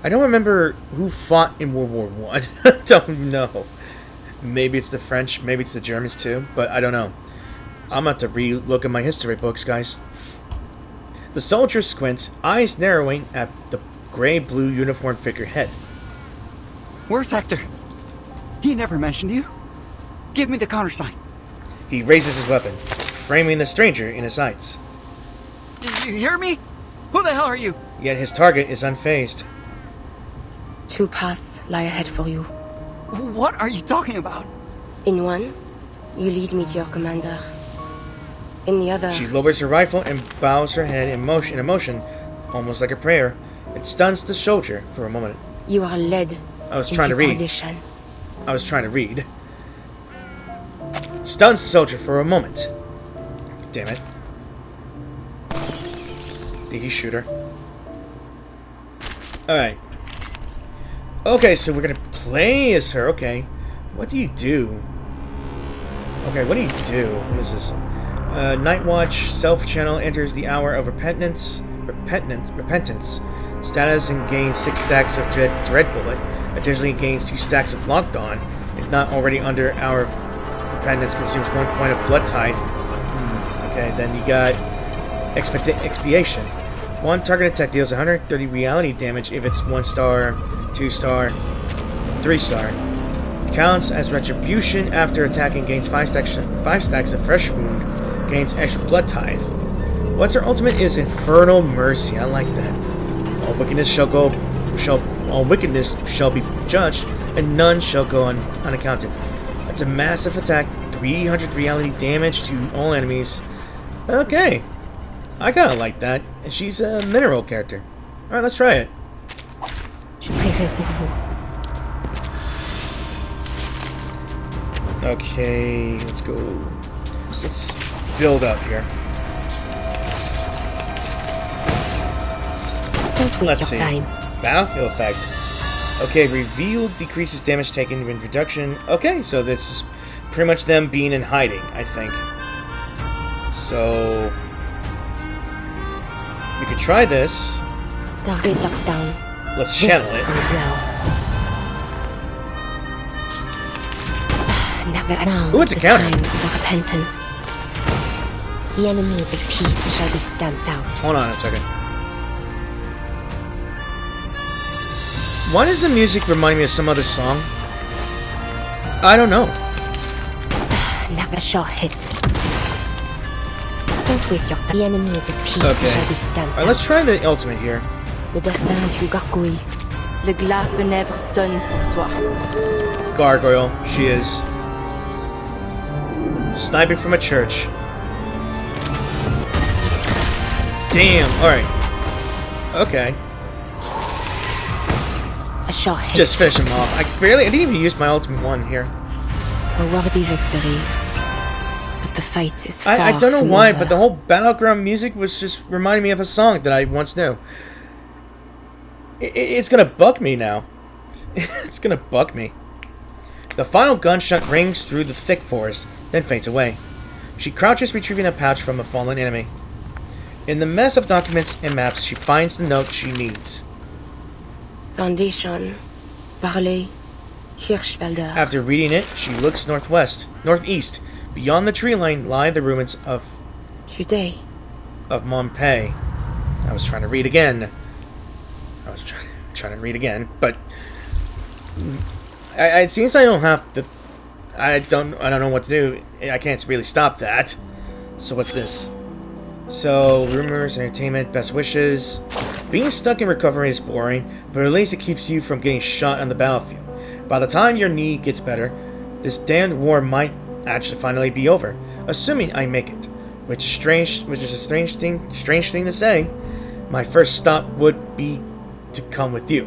I don't remember who fought in World War I. I don't know. Maybe it's the French, maybe it's the Germans too, but I don't know. I'm about to re-look at my history books, guys. The soldier squints, eyes narrowing at the gray-blue uniformed figurehead. Where's Hector? He never mentioned you. Give me the countersign. He raises his weapon, framing the stranger in his sights. You hear me? Who the hell are you? Yet his target is unfazed. 2 paths lie ahead for you. What are you talking about? In one, you lead me to your commander. In the other... She lowers her rifle and bows her head in motion, almost like a prayer. It stuns the soldier for a moment. You are led. I was trying to read. Perdition. I was trying to read. Stuns the soldier for a moment. Damn it. Did he shoot her? Alright. Okay, so we're gonna play as her. Okay. What do you do? Okay, what do you do? What is this? Night Watch self-channel enters the hour of repentance. Status and gains 6 stacks of dread bullet. Additionally gains 2 stacks of locked on. If not already under hour of repentance, consumes 1 point of blood tithe. Okay, then you got expiation. 1 target attack deals 130 reality damage if it's 1 star, 2 star, 3 star. Counts as retribution after attacking. Gains 5 stacks of fresh wound. Gains extra blood tithe. What's her ultimate is Infernal Mercy. I like that. All wickedness shall be judged, and none shall go unaccounted. That's a massive attack. 300 reality damage to all enemies. Okay. I kinda like that. And she's a mineral character. Alright, let's try it. Okay, let's go. Let's build up here. Let's see. Battlefield effect. Okay, reveal decreases damage taken in reduction. Okay, so this is pretty much them being in hiding, I think. So we could try this. Let's channel it. Ooh, it's a counter. Repentance. The enemies of peace shall be stamped out. Hold on a second. Why does the music remind me of some other song? I don't know. Never shall hit. Don't waste your time. The enemies of peace shall be stamped out. Alright, let's try the ultimate here. Le destin du gargoyle. Le glas funèbre sonne pour toi. Gargoyle, she is. Sniping from a church. Damn, alright. Okay. Just finish him off. I didn't even use my ultimate one here. A worthy victory. But the fight is far I don't know from why, over. but the whole battleground music was just reminding me of a song that I once knew. It's gonna bug me now. It's gonna bug me. The final gunshot rings through the thick forest, then fades away. She crouches, retrieving a pouch from a fallen enemy. In the mess of documents and maps, she finds the note she needs. Foundation. Parley. Hirschfelder. After reading it, she looks northeast. Beyond the tree line lie the ruins of Today. Of Montpay. I was trying to read again. But it seems I don't have to. I don't know what to do. I can't really stop that. So what's this? So rumors, entertainment, best wishes. Being stuck in recovery is boring, but at least it keeps you from getting shot on the battlefield. By the time your knee gets better, this damned war might actually finally be over, assuming I make it. Which is a strange thing to say. My first stop would be to come with you.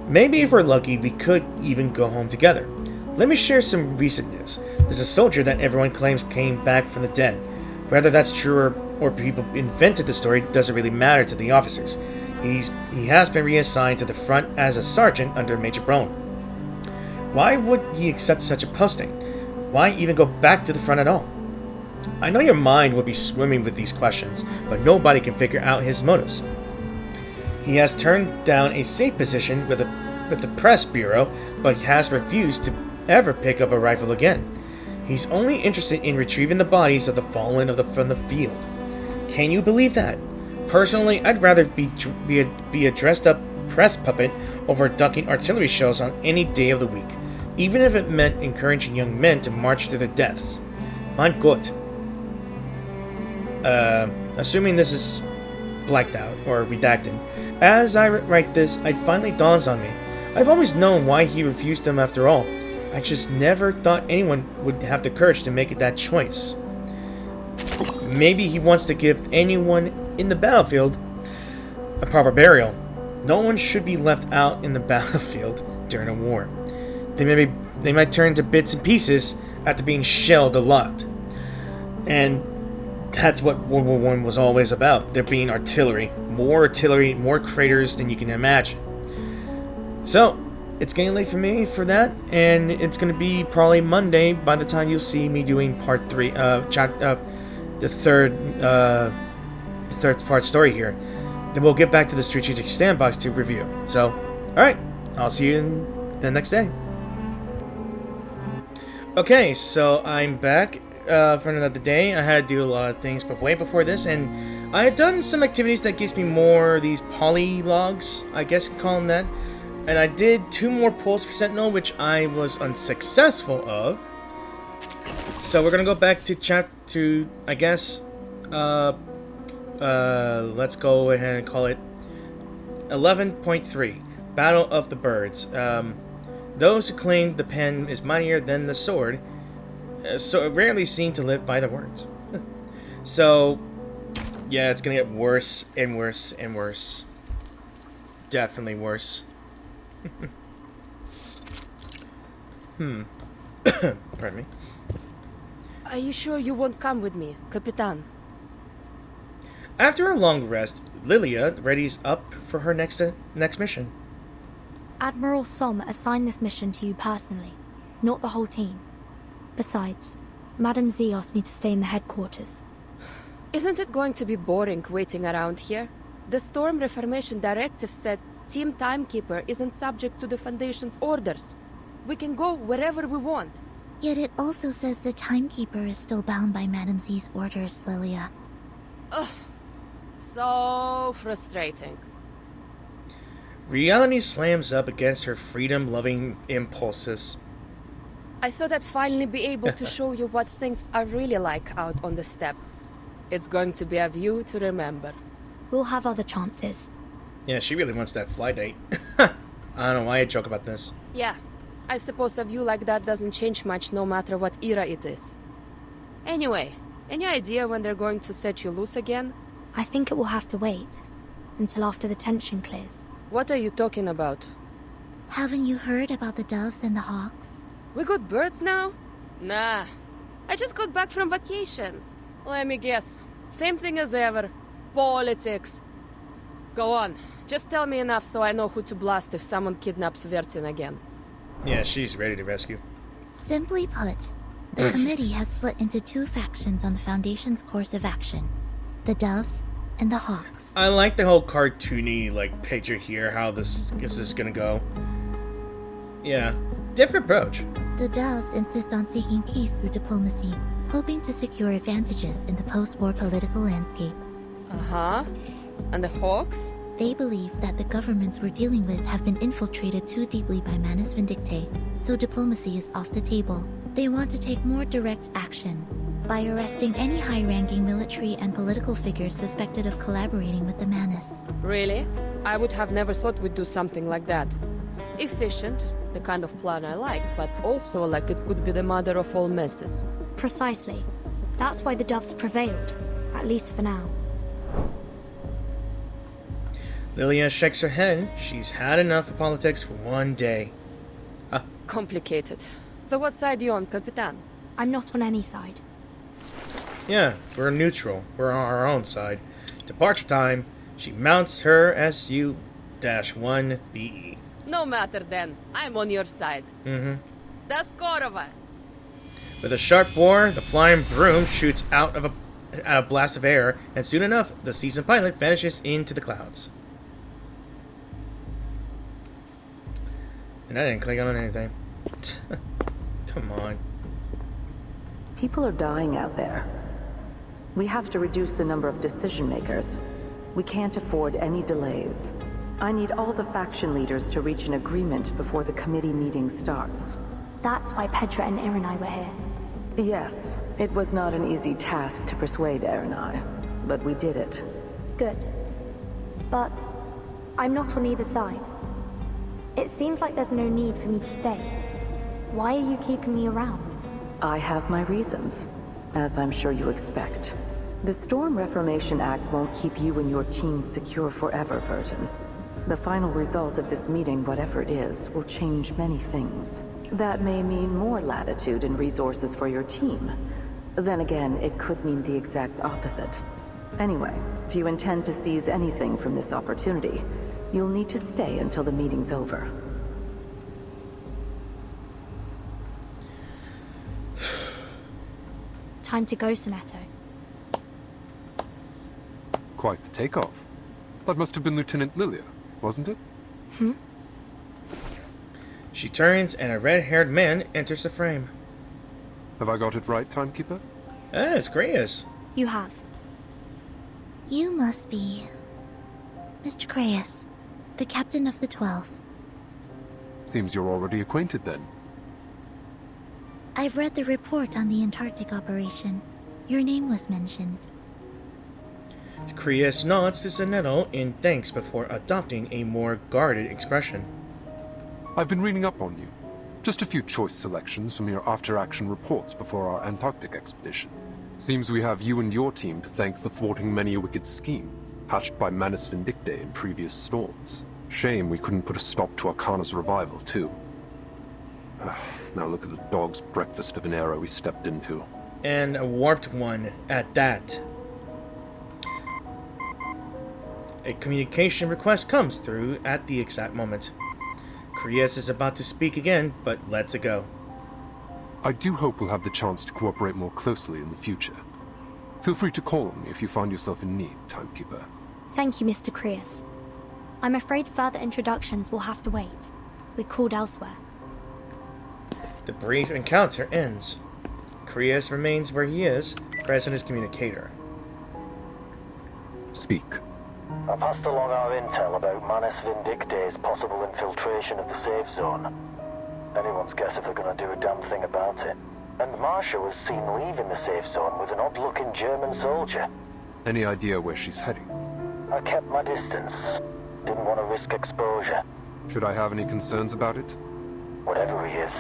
Maybe if we're lucky, we could even go home together. Let me share some recent news. There's a soldier that everyone claims came back from the dead. Whether that's true or people invented the story doesn't really matter to the officers. He has been reassigned to the front as a sergeant under Major Brown. Why would he accept such a posting? Why even go back to the front at all? I know your mind would be swimming with these questions, but nobody can figure out his motives. He has turned down a safe position with the press bureau, but has refused to ever pick up a rifle again. He's only interested in retrieving the bodies of the fallen from the field. Can you believe that? Personally, I'd rather be a dressed-up press puppet over ducking artillery shells on any day of the week, even if it meant encouraging young men to march to their deaths. Mein Gott. Assuming this is blacked out or redacted. As I write this, it finally dawns on me. I've always known why he refused them after all. I just never thought anyone would have the courage to make that choice. Maybe he wants to give anyone in the battlefield a proper burial. No one should be left out in the battlefield during a war. They might turn to bits and pieces after being shelled a lot. And that's what World War I was always about. There being artillery, more craters than you can imagine. So, it's getting late for me for that, and it's going to be probably Monday by the time you'll see me doing part 3, the third part story here. Then we'll get back to the strategic sandbox to review. So, alright, I'll see you the next day. Okay, so I'm back for another day. I had to do a lot of things but way before this, and I had done some activities that gives me more of these polylogs, I guess you could call them that. And I did 2 more pulls for Sentinel, which I was unsuccessful of. So we're gonna go back to I guess, let's go ahead and call it 11.3, Battle of the Birds. Those who claim the pen is mightier than the sword, so rarely seem to live by the words. So, yeah, it's gonna get worse and worse and worse. Definitely worse. Pardon me. Are you sure you won't come with me, Capitan? After a long rest, Lilia readies up for her next mission. Admiral Som assigned this mission to you personally, not the whole team. Besides, Madame Z asked me to stay in the headquarters. Isn't it going to be boring waiting around here? The Storm Reformation Directive said Team Timekeeper isn't subject to the Foundation's orders. We can go wherever we want. Yet it also says the Timekeeper is still bound by Madame Z's orders, Lilia. Ugh. So frustrating. Reality slams up against her freedom-loving impulses. I thought I'd finally be able to show you what things are really like out on the steppe. It's going to be a view to remember. We'll have other chances. Yeah, she really wants that fly date. I don't know why I joke about this. Yeah, I suppose a view like that doesn't change much no matter what era it is. Anyway, any idea when they're going to set you loose again? I think it will have to wait until after the tension clears. What are you talking about? Haven't you heard about the doves and the hawks? We got birds now? Nah, I just got back from vacation. Let me guess. Same thing as ever. Politics. Go on. Just tell me enough so I know who to blast if someone kidnaps Vertin again. Yeah, she's ready to rescue. Simply put, the committee has split into 2 factions on the Foundation's course of action. The Doves and the hawks. I like the whole cartoony like picture here, how this is gonna go. Yeah, different approach. The doves insist on seeking peace through diplomacy, hoping to secure advantages in the post-war political landscape. Uh-huh. And the hawks? They believe that the governments we're dealing with have been infiltrated too deeply by Manus Vindictae, so diplomacy is off the table. They want to take more direct action by arresting any high-ranking military and political figures suspected of collaborating with the Manus. Really? I would have never thought we'd do something like that. Efficient, the kind of plan I like, but also like it could be the mother of all messes. Precisely. That's why the doves prevailed, at least for now. Lilia shakes her head. She's had enough of politics for one day. Complicated. So what side are you on, Capitan? I'm not on any side. Yeah, we're neutral. We're on our own side. Departure time. She mounts her SU-1BE. No matter then. I'm on your side. Das Korova. With a sharp bore, the flying broom shoots out of a blast of air, and soon enough, the seasoned pilot vanishes into the clouds. And I didn't click on anything. Come on. People are dying out there. We have to reduce the number of decision makers. We can't afford any delays. I need all the faction leaders to reach an agreement before the committee meeting starts. That's why Petra and Irenai were here. Yes, it was not an easy task to persuade Irenai, but we did it. Good. But I'm not on either side. It seems like there's no need for me to stay. Why are you keeping me around? I have my reasons, as I'm sure you expect. The Storm Reformation Act won't keep you and your team secure forever, Vertin. The final result of this meeting, whatever it is, will change many things. That may mean more latitude and resources for your team. Then again, it could mean the exact opposite. Anyway, if you intend to seize anything from this opportunity, you'll need to stay until the meeting's over. Time to go, Sonato. Quite the takeoff. That must have been Lieutenant Lilia, wasn't it? She turns and a red-haired man enters the frame. Have I got it right, Timekeeper? It's Creius. You have. You must be Mr. Creius, the captain of the 12. Seems you're already acquainted then. I've read the report on the Antarctic operation. Your name was mentioned. Creius nods to Zanetto in thanks before adopting a more guarded expression. I've been reading up on you. Just a few choice selections from your after-action reports before our Antarctic expedition. Seems we have you and your team to thank for thwarting many a wicked scheme, hatched by Manus Vindictae in previous storms. Shame we couldn't put a stop to Arcana's revival, too. Now look at the dog's breakfast of an era we stepped into. And a warped one at that. A communication request comes through at the exact moment. Creius is about to speak again, but lets it go. I do hope we'll have the chance to cooperate more closely in the future. Feel free to call on me if you find yourself in need, Timekeeper. Thank you, Mr. Creius. I'm afraid further introductions will have to wait. We're called elsewhere. The brief encounter ends. Creius remains where he is, present as communicator. Speak. I passed along our intel about Manus Vindictae's possible infiltration of the safe zone. Anyone's guess if they're gonna do a damn thing about it. And Marcia was seen leaving the safe zone with an odd-looking German soldier. Any idea where she's heading? I kept my distance. Didn't want to risk exposure. Should I have any concerns about it? Whatever he is,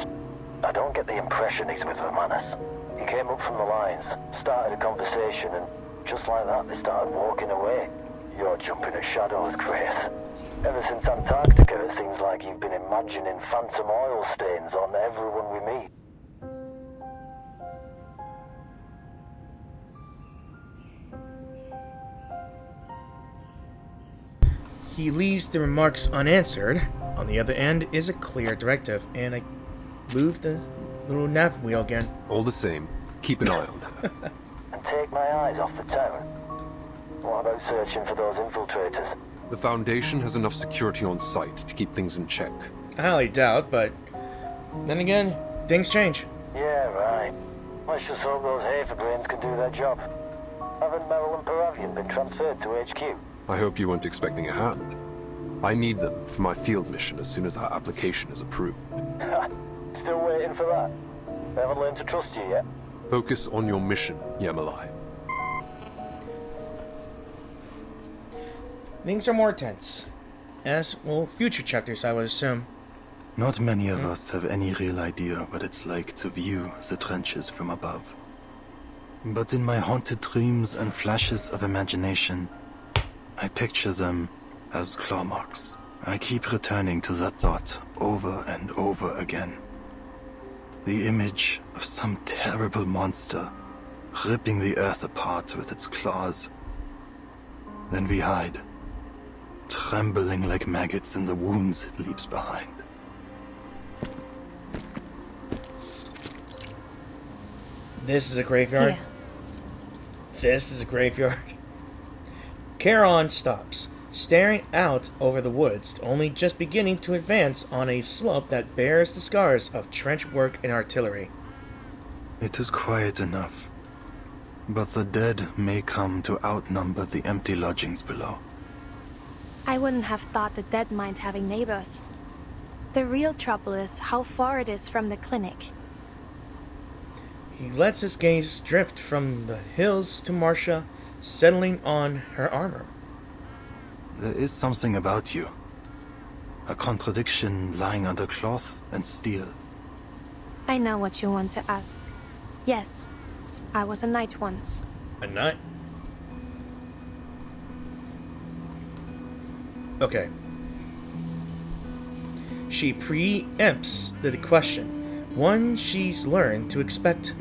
I don't get the impression he's with the Manus. He came up from the lines, started a conversation, and just like that they started walking away. You're jumping at shadows, Creius. Ever since Antarctica, it seems like you've been imagining phantom oil stains on everyone we meet. He leaves the remarks unanswered. On the other end is a clear directive, and I move the little nav wheel again. All the same, keep an eye on her. And take my eyes off the town. What about searching for those infiltrators? The Foundation has enough security on site to keep things in check. I highly doubt, but then again, things change. Yeah, right. Let's just hope those Haferbrains can do their job. Haven't Merrill and Paravian been transferred to HQ? I hope you weren't expecting a hand. I need them for my field mission as soon as our application is approved. Still waiting for that? They haven't learned to trust you yet? Focus on your mission, Yamalai. Things are more tense. As will future chapters, I would assume. Not many of us have any real idea what it's like to view the trenches from above. But in my haunted dreams and flashes of imagination, I picture them as claw marks. I keep returning to that thought over and over again. The image of some terrible monster ripping the earth apart with its claws. Then we hide, trembling like maggots in the wounds it leaves behind. This is a graveyard. Yeah. This is a graveyard. Charon stops, staring out over the woods, only just beginning to advance on a slope that bears the scars of trench work and artillery. It is quiet enough, but the dead may come to outnumber the empty lodgings below. I wouldn't have thought the dead mind having neighbors. The real trouble is how far it is from the clinic. He lets his gaze drift from the hills to Marcia, settling on her armor. There is something about you. A contradiction lying under cloth and steel. I know what you want to ask. Yes, I was a knight once. A knight? Okay. She preempts the question, one she's learned to expect.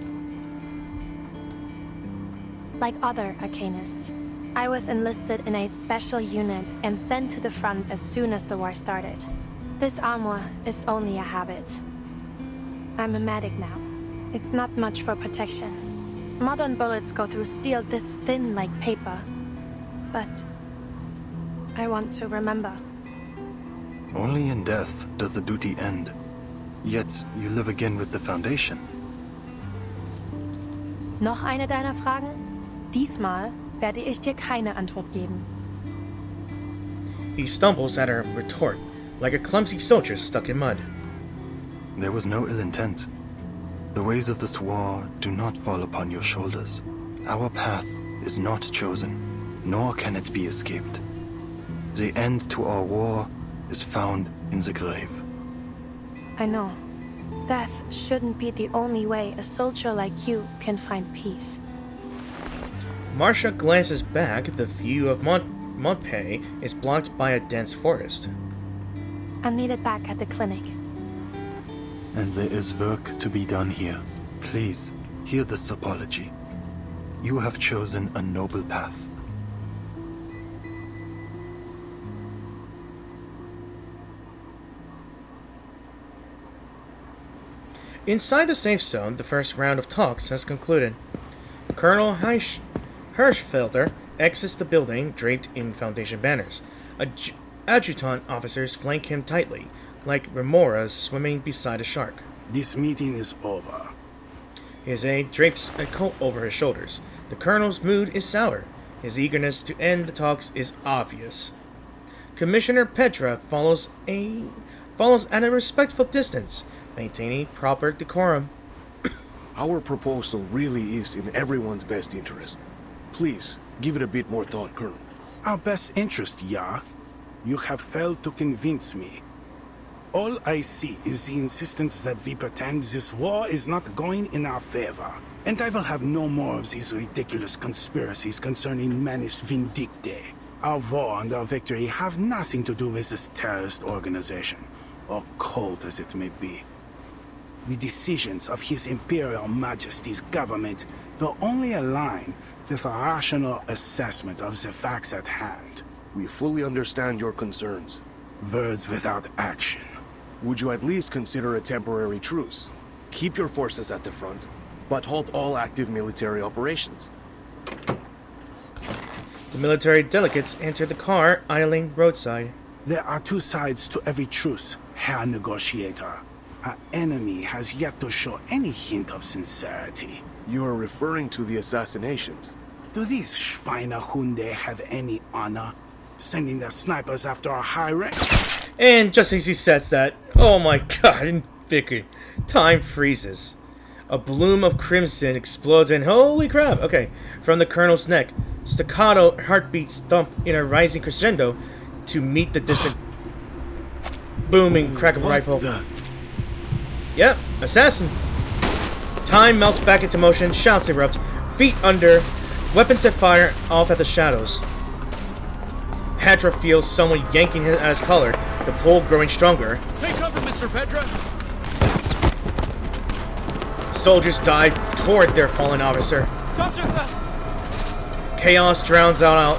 Like other Arcanists, I was enlisted in a special unit and sent to the front as soon as the war started. This armor is only a habit. I'm a medic now. It's not much for protection. Modern bullets go through steel this thin like paper. But I want to remember. Only in death does the duty end. Yet you live again with the Foundation. Noch eine deiner Fragen? Diesmal werde ich dir keine Antwort geben. He stumbles at her retort, like a clumsy soldier stuck in mud. There was no ill intent. The ways of this war do not fall upon your shoulders. Our path is not chosen, nor can it be escaped. The end to our war is found in the grave. I know. Death shouldn't be the only way a soldier like you can find peace. Marcia glances back. The view of Montpay is blocked by a dense forest. I'm needed back at the clinic. And there is work to be done here. Please, hear this apology. You have chosen a noble path. Inside the safe zone, the first round of talks has concluded. Colonel Hirschfelder exits the building draped in Foundation banners. Adjutant officers flank him tightly, like remoras swimming beside a shark. This meeting is over. His aide drapes a coat over his shoulders. The colonel's mood is sour. His eagerness to end the talks is obvious. Commissioner Petra follows at a respectful distance, maintaining proper decorum. Our proposal really is in everyone's best interest. Please, give it a bit more thought, Colonel. Our best interest, yeah? You have failed to convince me. All I see is the insistence that we pretend this war is not going in our favor. And I will have no more of these ridiculous conspiracies concerning Manus Vindictae. Our war and our victory have nothing to do with this terrorist organization, or cult as it may be. The decisions of His Imperial Majesty's government will only align with a rational assessment of the facts at hand. We fully understand your concerns. Words without action. Would you at least consider a temporary truce? Keep your forces at the front, but halt all active military operations. The military delegates enter the car, idling roadside. There are two sides to every truce, Herr Negotiator. Our enemy has yet to show any hint of sincerity. You are referring to the assassinations. Do these Schweinehunde have any honor? Sending their snipers after our high rank? And just as he says that, oh my god, Vicky, time freezes. A bloom of crimson explodes and holy crap, okay, from the colonel's neck. Staccato heartbeats thump in a rising crescendo to meet the distant booming crack of a rifle. Yep, assassin. Time melts back into motion, shouts erupt, feet under, weapons set fire off at the shadows. Petra feels someone yanking him at his collar, the pull growing stronger. Take cover, Mr. Petra! Soldiers dive toward their fallen officer. Chaos drowns out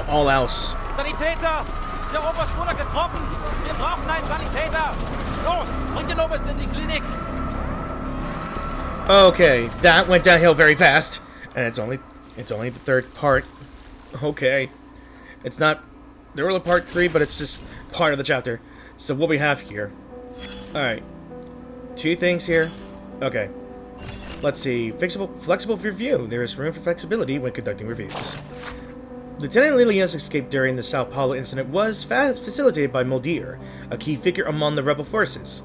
all else. Sanitäter! Der Oberst wurde getroffen! Wir brauchen einen Sanitäter! Los, bring den Oberst in die Klinik! Okay, that went downhill very fast. And it's only the third part. Okay. It's not the early part 3, but it's just part of the chapter. So what we have here. Alright. 2 things here. Okay. Let's see. Flexible review. There is room for flexibility when conducting reviews. Lieutenant Lilia's escape during the Sao Paulo incident was facilitated by Muldir, a key figure among the rebel forces.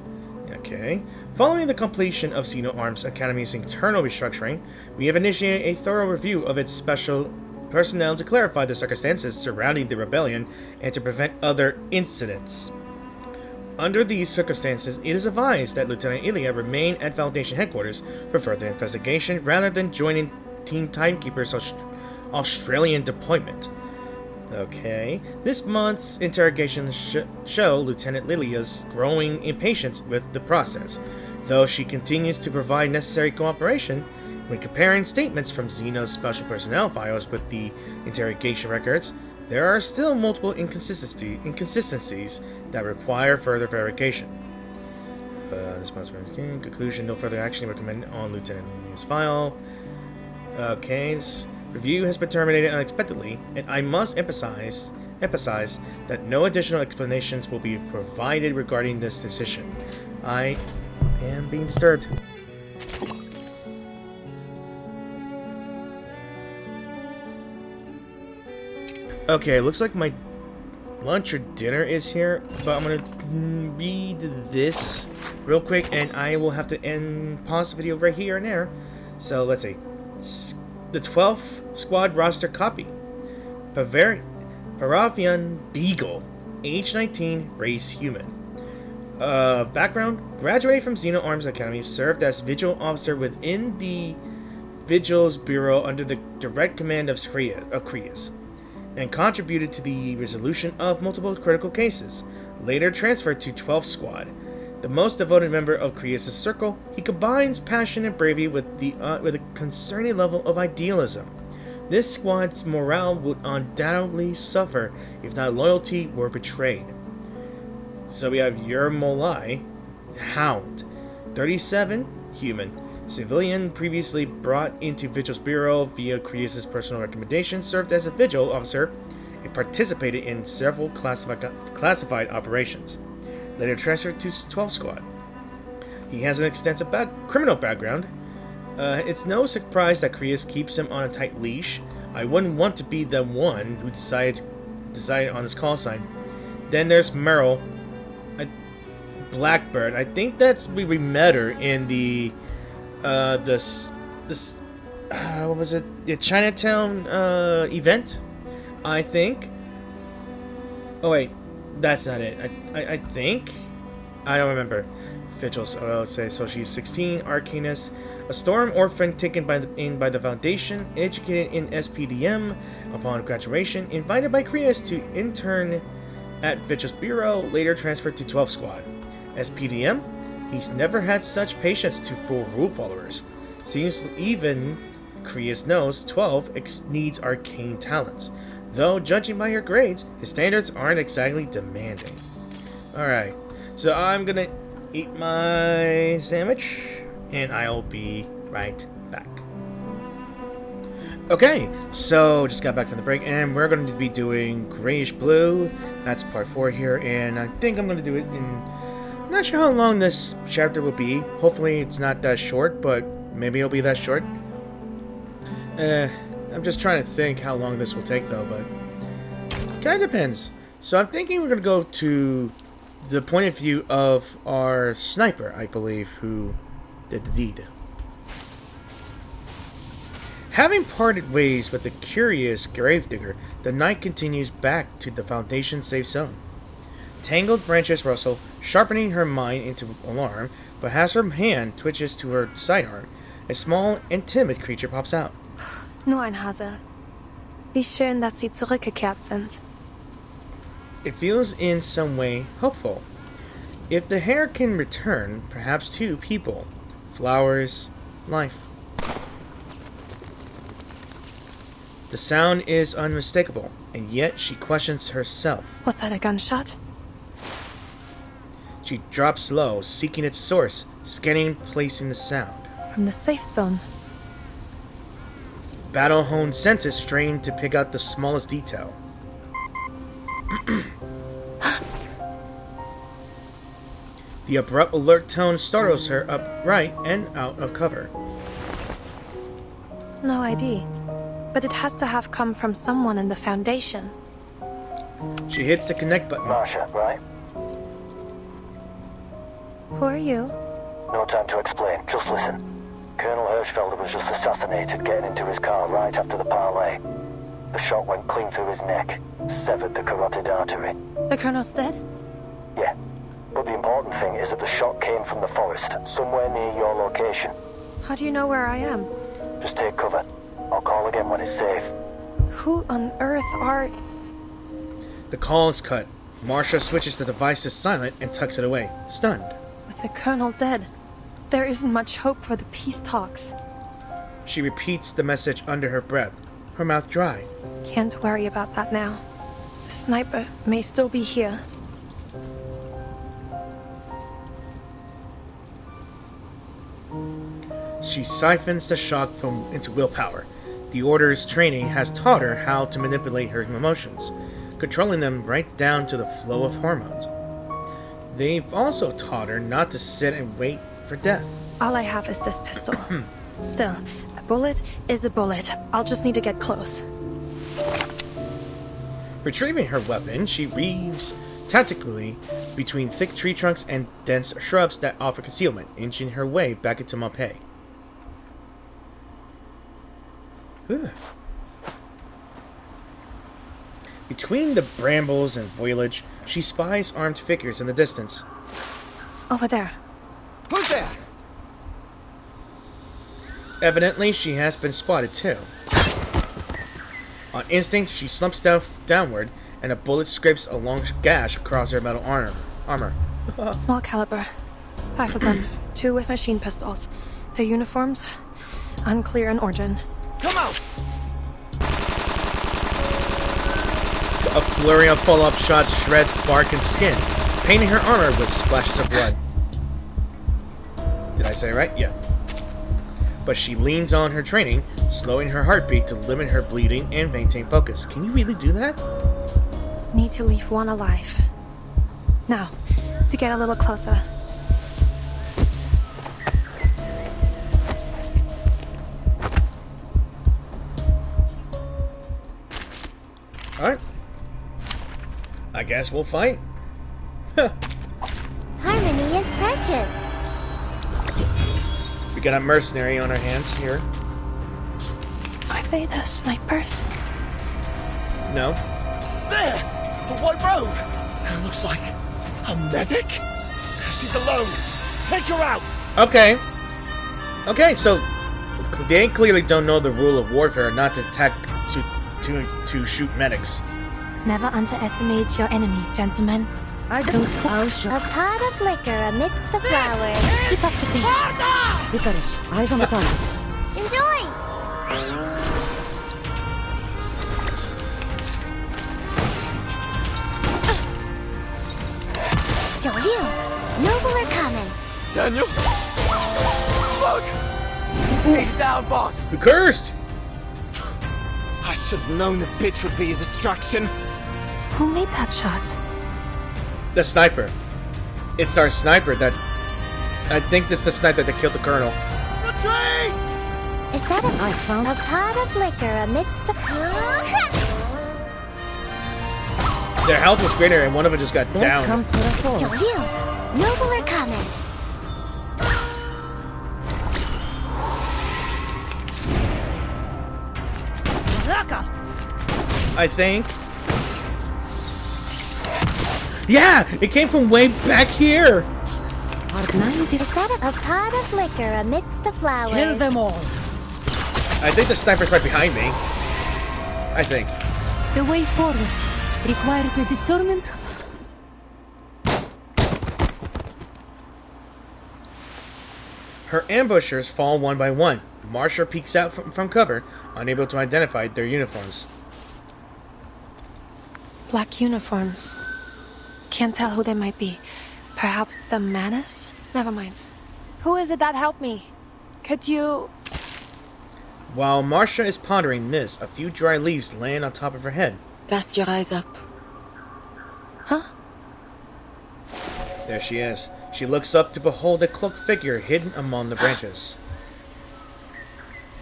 Okay. Following the completion of Xeno Arms Academy's internal restructuring, we have initiated a thorough review of its special personnel to clarify the circumstances surrounding the rebellion and to prevent other incidents. Under these circumstances, it is advised that Lieutenant Ilia remain at Foundation headquarters for further investigation rather than joining Team Timekeeper's Australian deployment. Okay. This month's interrogations show Lieutenant Lilia's growing impatience with the process. Though she continues to provide necessary cooperation, when comparing statements from Xeno's special personnel files with the interrogation records, there are still multiple inconsistencies that require further verification. This must be conclusion. No further action recommended on Lieutenant Lilia's file. Okay, this review has been terminated unexpectedly, and I must emphasize that no additional explanations will be provided regarding this decision. I am being disturbed. Okay, looks like my lunch or dinner is here, but I'm gonna read this real quick, and I will have to pause the video right here and there. So let's see. The 12th squad roster copy. Paravian Beagle, age 19, race human. Background: graduated from Xeno Arms Academy, served as vigil officer within the Vigils Bureau under the direct command of Creius, and contributed to the resolution of multiple critical cases. Later transferred to 12th Squad, the most devoted member of Creius' circle, he combines passion and bravery with a concerning level of idealism. This squad's morale would undoubtedly suffer if that loyalty were betrayed. So we have Yermolai, Hound, 37, human, civilian, previously brought into Vigil's Bureau via Creius' personal recommendation, served as a Vigil officer and participated in several classified operations. Later transferred to 12th Squad. He has an extensive criminal background. It's no surprise that Creius keeps him on a tight leash. I wouldn't want to be the one who decided on his call sign. Then there's Merrill, Blackbird. I think that's we met her in the what was it? The Chinatown event, I think. Oh wait, that's not it. I think I don't remember. Vigils. Let's say so. She's 16, Arcanist, a storm orphan taken by the Foundation, educated in SPDM upon graduation, invited by Creius to intern at Vigil's Bureau, later transferred to 12th Squad. SPDM. He's never had such patience to fool rule followers. Seems even Creius knows 12 needs arcane talents, though judging by her grades, his standards aren't exactly demanding. Alright, so I'm gonna eat my sandwich, and I'll be right back. Okay, so just got back from the break, and we're going to be doing Grayish Blue. That's part 4 here, and I think I'm going to do it in... Not sure how long this chapter will be. Hopefully it's not that short, but maybe it'll be that short. I'm just trying to think how long this will take, though, but... Kind of depends. So I'm thinking we're going to go to the point of view of our sniper, I believe, who did the deed. Having parted ways with the curious gravedigger, the knight continues back to the Foundation safe zone. Tangled branches rustle, sharpening her mind into alarm, but as her hand twitches to her sidearm, a small and timid creature pops out. Nur ein Hase. Wie schön, dass Sie zurückgekehrt sind. It feels in some way hopeful. If the hare can return, perhaps two people, flowers, life. The sound is unmistakable, and yet she questions herself. Was that a gunshot? She drops low, seeking its source, scanning, placing the sound. From the safe zone. Battle-honed senses strain to pick out the smallest detail. The abrupt alert tone startles her upright and out of cover. No ID. But it has to have come from someone in the Foundation. She hits the connect button. Marsha, right? Who are you? No time to explain, just listen. Colonel Hirschfelder was just assassinated getting into his car right after the parley. The shot went clean through his neck, severed the carotid artery. The Colonel's dead? Yeah. But the important thing is that the shot came from the forest, somewhere near your location. How do you know where I am? Just take cover. I'll call again when it's safe. Who on earth are... The call is cut. Marsha switches the device to silent and tucks it away, stunned. With the Colonel dead, there isn't much hope for the peace talks. She repeats the message under her breath, her mouth dry. Can't worry about that now. The sniper may still be here. She siphons the shock into willpower. The Order's training has taught her how to manipulate her emotions, controlling them right down to the flow of hormones. They've also taught her not to sit and wait for death. All I have is this pistol. Still, a bullet is a bullet. I'll just need to get close. Retrieving her weapon, she weaves tactically between thick tree trunks and dense shrubs that offer concealment, inching her way back into Mopay. Between the brambles and foliage, she spies armed figures in the distance. Over there. Who's there? Evidently, she has been spotted too. On instinct, she slumps downward, and a bullet scrapes a long gash across her metal armor. Small caliber. 5 of them. 2 with machine pistols. Their uniforms, unclear in origin. Come out! A flurry of follow-up shots shreds bark and skin, painting her armor with splashes of blood. Did I say right? Yeah. But she leans on her training, slowing her heartbeat to limit her bleeding and maintain focus. Can you really do that? Need to leave one alive. Now, to get a little closer. Alright. I guess we'll fight. Harmony is precious. We got a mercenary on our hands here. Are they the snipers? No. There! The white robe! It looks like a medic? She's alone. Take her out! Okay. Okay, so they clearly don't know the rule of warfare not to attack to shoot medics. Never underestimate your enemy, gentlemen. Those clouds A pot of liquor amidst the flowers. Keep up the pace. Licorice, eyes on the target. Enjoy! Yo, you! Noble are coming. Daniel! Look! He's down, boss! The cursed! I should have known the bitch would be a distraction. Who made that shot? The sniper. It's our sniper that... I think this is the sniper that killed the colonel. Retreat! Is that a pot of liquor amidst the... Their health was greater and one of them just got down. comes for the sword. You! Noble are coming! I think. Yeah! It came from way back here! Is that a pot of liquor amidst the flowers? Kill them all. I think the sniper's right behind me. I think. The way forward requires a determined... Her ambushers fall one by one. Marcia peeks out from cover, unable to identify their uniforms. Black uniforms. Can't tell who they might be. Perhaps the Manus? Never mind. Who is it that helped me? Could you... While Marcia is pondering this, a few dry leaves land on top of her head. Cast your eyes up. Huh? There she is. She looks up to behold a cloaked figure hidden among the branches.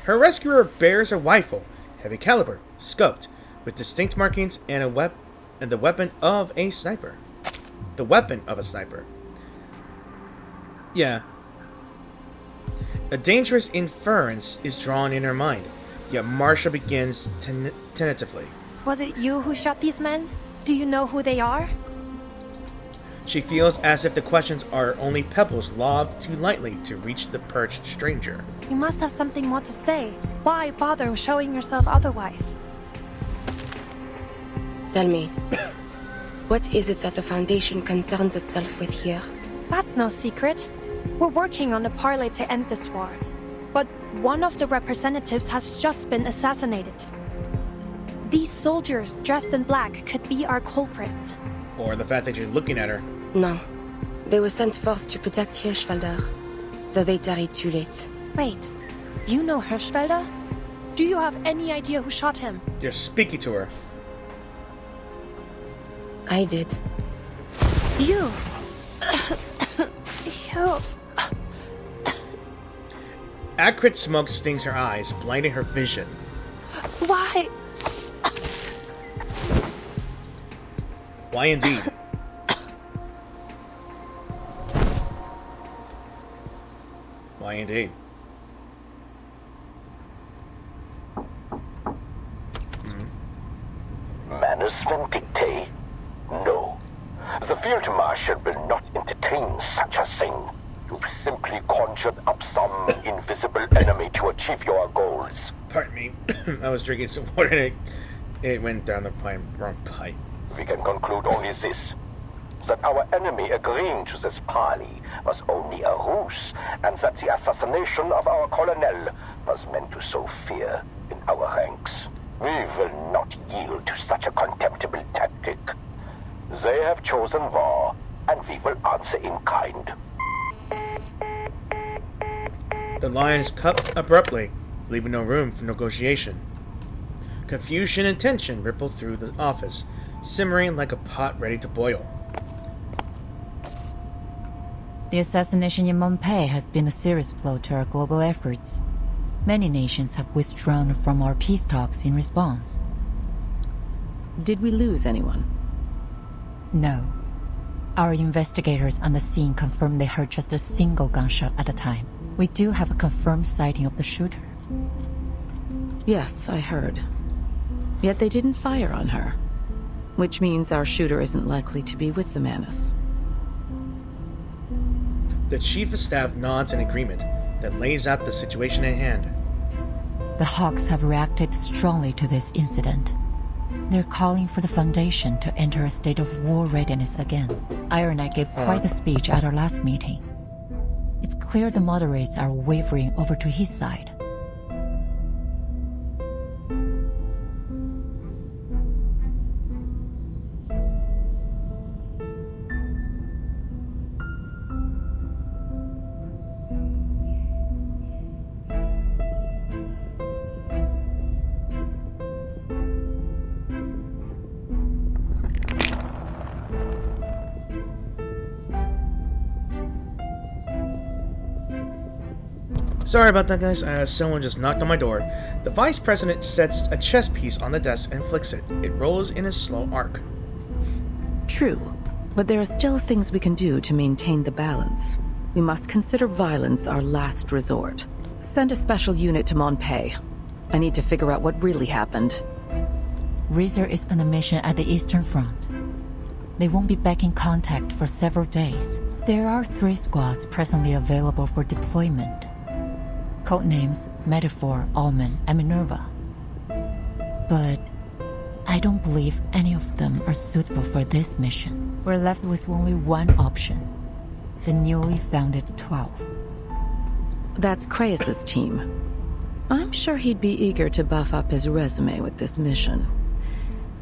Her rescuer bears a rifle, heavy caliber, scoped, with distinct markings and the weapon of a sniper. The weapon of a sniper. Yeah. A dangerous inference is drawn in her mind, yet Marcia begins tentatively. Was it you who shot these men? Do you know who they are? She feels as if the questions are only pebbles lobbed too lightly to reach the perched stranger. You must have something more to say. Why bother showing yourself otherwise? Tell me, what is it that the Foundation concerns itself with here? That's no secret. We're working on a parley to end this war. But one of the representatives has just been assassinated. These soldiers dressed in black could be our culprits. Or the fact that you're looking at her. No. They were sent forth to protect Hirschfelder, though they tarried too late. Wait, you know Hirschfelder? Do you have any idea who shot him? You're speaking to her. I did. You... you... Acrid smoke stings her eyes, blinding her vision. Why? Why indeed? Why indeed? Manus Vindictae? No. The Field Marshal will not entertain such a thing. You've simply conjured up some invisible enemy to achieve your goals. Pardon me. I was drinking some water and it went down the wrong pipe. We can conclude only this. That our enemy agreeing to this parley was only a ruse, and that the assassination of our colonel was meant to sow fear in our ranks. We will not yield to such a contemptible tactic. They have chosen war, and we will answer in kind. The line is cut abruptly, leaving no room for negotiation. Confusion and tension rippled through the office, simmering like a pot ready to boil. The assassination in Pompeii has been a serious blow to our global efforts. Many nations have withdrawn from our peace talks in response. Did we lose anyone? No. Our investigators on the scene confirmed they heard just a single gunshot at a time. We do have a confirmed sighting of the shooter. Yes, I heard. Yet they didn't fire on her. Which means our shooter isn't likely to be with the Manus. The Chief of Staff nods in agreement, then lays out the situation at hand. The Hawks have reacted strongly to this incident. They're calling for the Foundation to enter a state of war readiness again. Iron Knight gave quite the speech at our last meeting. It's clear the moderates are wavering over to his side. Sorry about that, guys. Someone just knocked on my door. The vice president sets a chess piece on the desk and flicks it. It rolls in a slow arc. True, but there are still things we can do to maintain the balance. We must consider violence our last resort. Send a special unit to Montpey. I need to figure out what really happened. Razor is on a mission at the Eastern Front. They won't be back in contact for several days. There are 3 squads presently available for deployment. Codenames Metaphor, Almond, and Minerva. But I don't believe any of them are suitable for this mission. We're left with only one option. The newly founded 12. That's Creius' team. I'm sure he'd be eager to buff up his resume with this mission.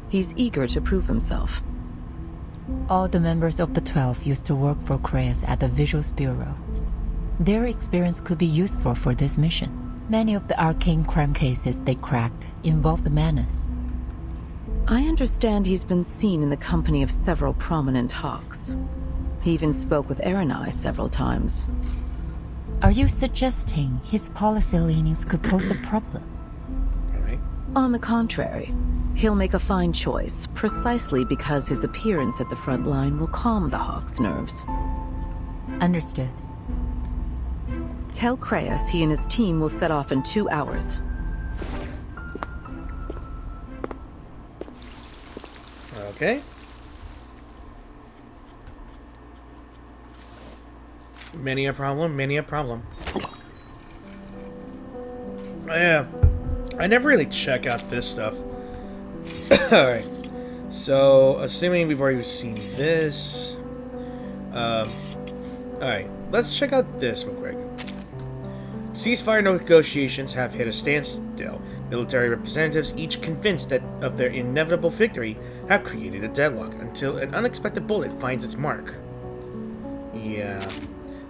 He's eager to prove himself. All the members of the 12 used to work for Creius at the Visuals Bureau. Their experience could be useful for this mission. Many of the arcane crime cases they cracked involved the Manus. I understand he's been seen in the company of several prominent hawks. He even spoke with Erenai several times. Are you suggesting his policy leanings could pose a problem? On the contrary, he'll make a fine choice, precisely because his appearance at the front line will calm the hawk's nerves. Understood. Tell Creius he and his team will set off in 2 hours. Okay. Many a problem, many a problem. Yeah, I never really check out this stuff. Alright. So, assuming we've already seen this. Alright, let's check out this real quick. Ceasefire negotiations have hit a standstill. Military representatives, each convinced of their inevitable victory, have created a deadlock until an unexpected bullet finds its mark. Yeah.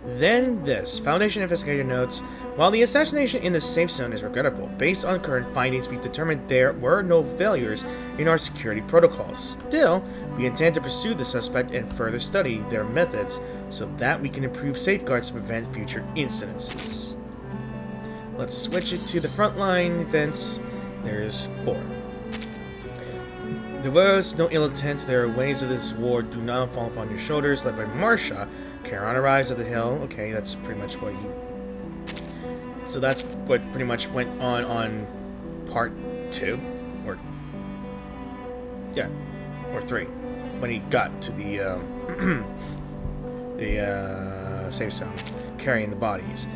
Then this. Foundation investigator notes, while the assassination in the safe zone is regrettable, based on current findings we've determined there were no failures in our security protocols. Still, we intend to pursue the suspect and further study their methods so that we can improve safeguards to prevent future incidences. Let's switch it to the frontline events. There's 4. There was no ill intent. There are ways of this war do not fall upon your shoulders, led by Marsha. Charon arrives at the hill. Okay, that's pretty much what he... So that's what pretty much went on part 2. Or... Yeah. Or 3. When he got to the, safe zone. Carrying the bodies.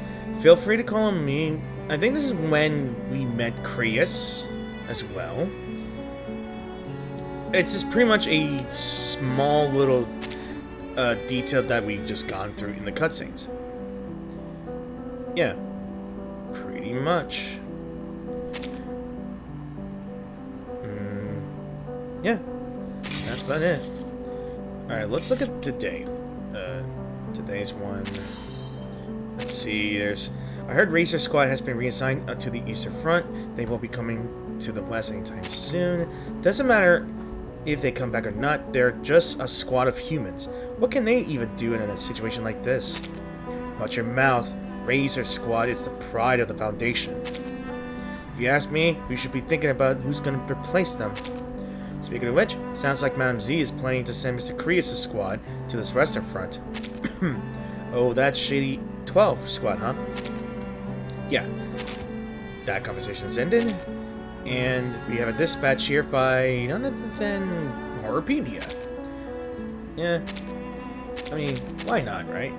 Feel free to call him me. I think this is when we met Creius as well. It's just pretty much a small little detail that we've just gone through in the cutscenes. Yeah. Pretty much. Yeah. That's about it. Alright, let's look at today. Today's one. Let's see, there's... I heard Razor Squad has been reassigned to the Eastern Front. They will be coming to the West anytime soon. Doesn't matter if they come back or not, they're just a squad of humans. What can they even do in a situation like this? Watch your mouth. Razor Squad is the pride of the Foundation. If you ask me, we should be thinking about who's going to replace them. Speaking of which, sounds like Madame Z is planning to send Mr. Creius' squad to this Western Front. Oh, that shady 12 squad, huh? Yeah. That conversation's ended. And we have a dispatch here by none other than Horrorpedia. Yeah. I mean, why not, right?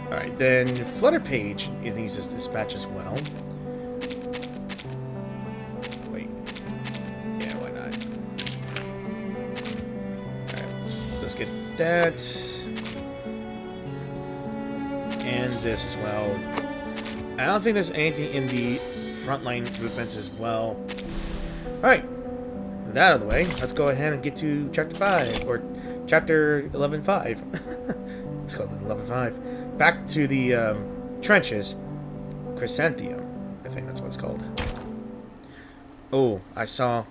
Alright, then Flutterpage needs this dispatch as well. Wait. Yeah, why not? Alright, let's get that. And this as well. I don't think there's anything in the frontline movements as well. Alright, with that out of the way, let's go ahead and get to Chapter 5, or Chapter 11.5. Let's call it 11.5. Back to the trenches. Chrysanthemum, I think that's what it's called. Oh, I saw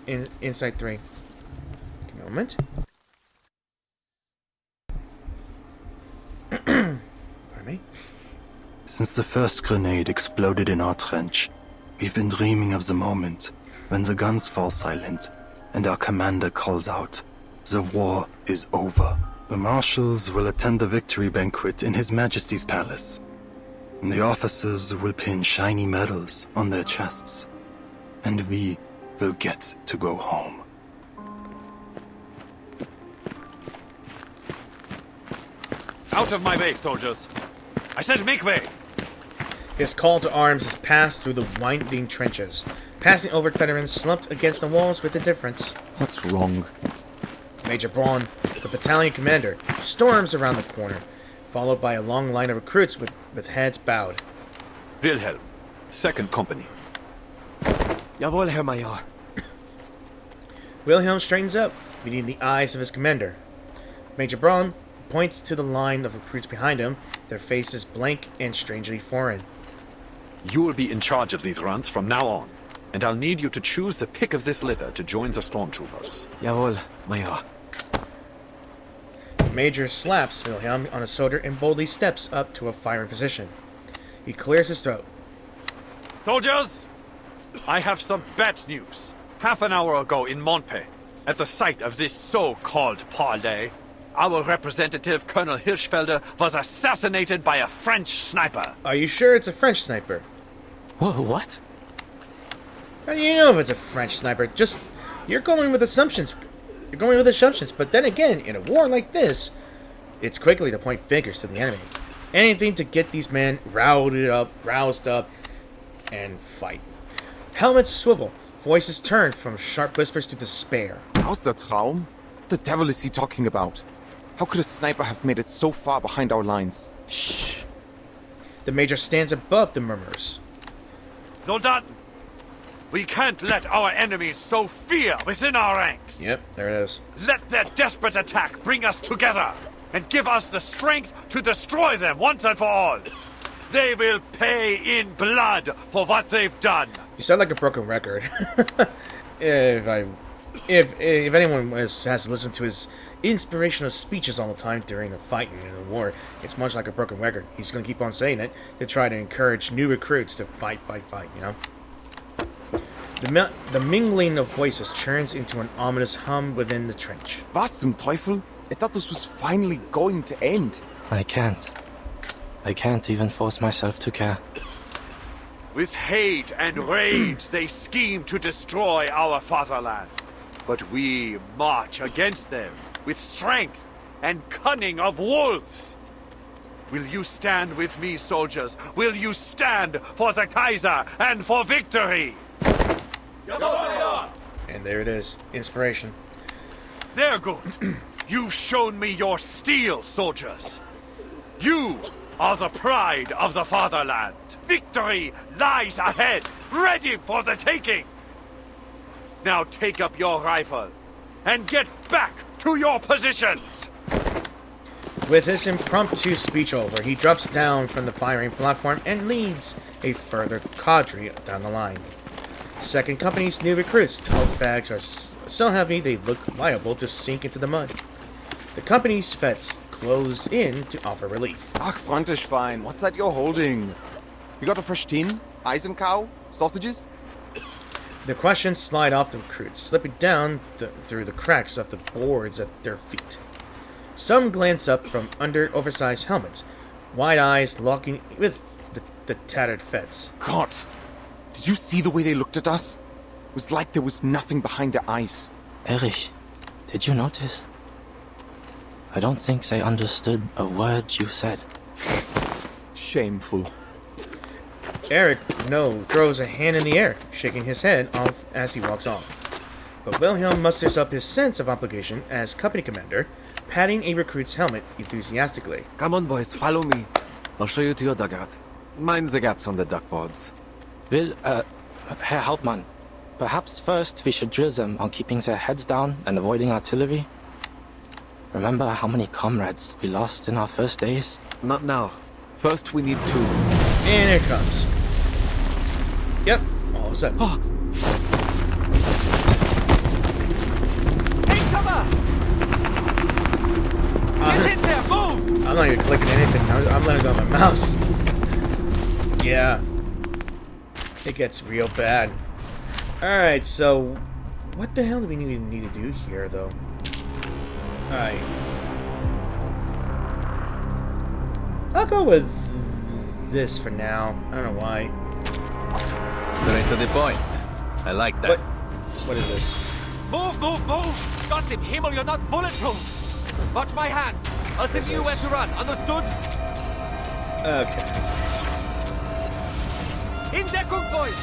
Insight 3. Give me a moment. enemy. Since the first grenade exploded in our trench, we've been dreaming of the moment when the guns fall silent and our commander calls out, "The war is over." The marshals will attend the victory banquet in His Majesty's palace. And the officers will pin shiny medals on their chests. And we will get to go home. Out of my way, soldiers! I said make way! His call to arms is passed through the winding trenches, passing over veterans slumped against the walls with indifference. What's wrong? Major Braun, the battalion commander, storms around the corner, followed by a long line of recruits with heads bowed. Wilhelm, 2nd Company. Jawohl, Herr Major. Wilhelm straightens up, meeting the eyes of his commander. Major Braun points to the line of recruits behind him, their faces blank and strangely foreign. You will be in charge of these runs from now on, and I'll need you to choose the pick of this litter to join the stormtroopers. Jawohl, Major. The Major slaps Wilhelm on his shoulder and boldly steps up to a firing position. He clears his throat. Soldiers! I have some bad news. Half an hour ago in Montpe, at the site of this so-called parley, our representative, Colonel Hirschfelder, was assassinated by a French sniper. Are you sure it's a French sniper? What? How do you know if it's a French sniper? You're going with assumptions. You're going with assumptions, but then again, in a war like this, it's quickly to point fingers to the enemy. Anything to get these men roused up, and fight. Helmets swivel, voices turn from sharp whispers to despair. How's the Traum? The devil is he talking about? How could a sniper have made it so far behind our lines? Shh. The Major stands above the murmurs. Soldaten, we can't let our enemies sow fear within our ranks. Yep, there it is. Let their desperate attack bring us together and give us the strength to destroy them once and for all. They will pay in blood for what they've done. You sound like a broken record. If anyone has listened to his inspirational speeches all the time during the fighting in the war, it's much like a broken record. He's going to keep on saying it to try to encourage new recruits to fight, you know? The mingling of voices churns into an ominous hum within the trench. Was zum Teufel? I thought this was finally going to end. I can't even force myself to care. With hate and rage, they scheme to destroy our fatherland. But we march against them with strength and cunning of wolves. Will you stand with me, soldiers? Will you stand for the Kaiser and for victory? And there it is. Inspiration. They're good. You've shown me your steel, soldiers. You are the pride of the fatherland. Victory lies ahead, ready for the taking. Now take up your rifle and get back to your positions. With his impromptu speech over, he drops down from the firing platform and leads a further cadre down the line. 2nd Company's new recruits' tote bags are so heavy they look liable to sink into the mud. The company's vets close in to offer relief. Ach, Frontischwein, what's that you're holding? You got a fresh tin? Eisencow? Sausages? The questions slide off the recruits, slipping down through the cracks of the boards at their feet. Some glance up from under oversized helmets, wide eyes locking with the tattered vets. God, did you see the way they looked at us? It was like there was nothing behind their eyes. Erich, did you notice? I don't think they understood a word you said. Shameful. Eric, no, throws a hand in the air, shaking his head off as he walks off. But Wilhelm musters up his sense of obligation as company commander, patting a recruit's helmet enthusiastically. Come on, boys, follow me. I'll show you to your dugout. Mind the gaps on the duckboards. Herr Hauptmann, perhaps first we should drill them on keeping their heads down and avoiding artillery? Remember how many comrades we lost in our first days? Not now. First we need to... And it comes. Yep, all of a sudden. Oh. Hey, cover! Get in there, move! I'm not even clicking anything. I'm let go of my mouse. Yeah. It gets real bad. Alright, so what the hell do we need to do here, though? Alright. I'll go with this for now. I don't know why. Straight to the point. I like that. What is this? Move, move, move! God im Himmel, you're not bulletproof! Watch my hand. I'll tell you where to run, understood? Okay. In Deckung, boys!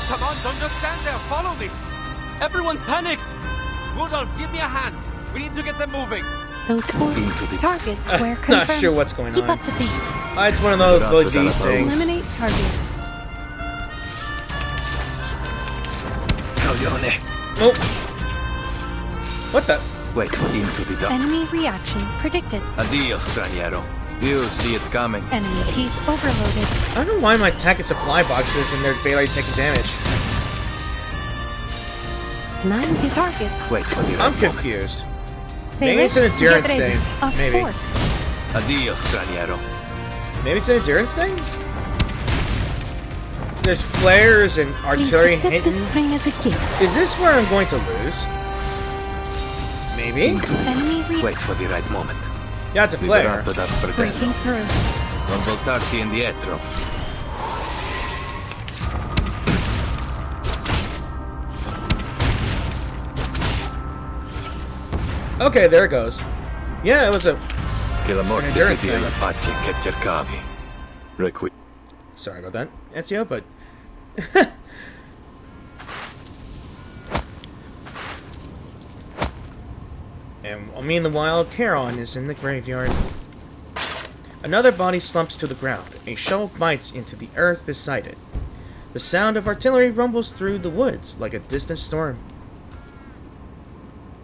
Come on, don't just stand there, follow me! Everyone's panicked! Rudolph, give me a hand. We need to get them moving. Those four targets were confirmed. Not sure what's going Keep on. up the pace. It's one of those these things. Eliminate target. Nope. What the? Wait for him to be done. Enemy reaction predicted. Adios, straniero. You'll see it coming. Enemy piece overloaded. I don't know why my attack and supply boxes and they're barely taking damage. 9 targets. Wait for the right I'm moment. confused. Maybe it's an endurance thing. Maybe. Adios, straniero. Maybe it's an endurance thing? There's flares and artillery hitting. Is this where I'm going to lose? Maybe? Wait for the right moment. Yeah, it's a flare. Breaking through. Non voltarti indietro. Okay, there it goes. Yeah, it was an endurance thing. Sorry about that, Ezio, but... And meanwhile, Charon is in the graveyard. Another body slumps to the ground. A shovel bites into the earth beside it. The sound of artillery rumbles through the woods like a distant storm.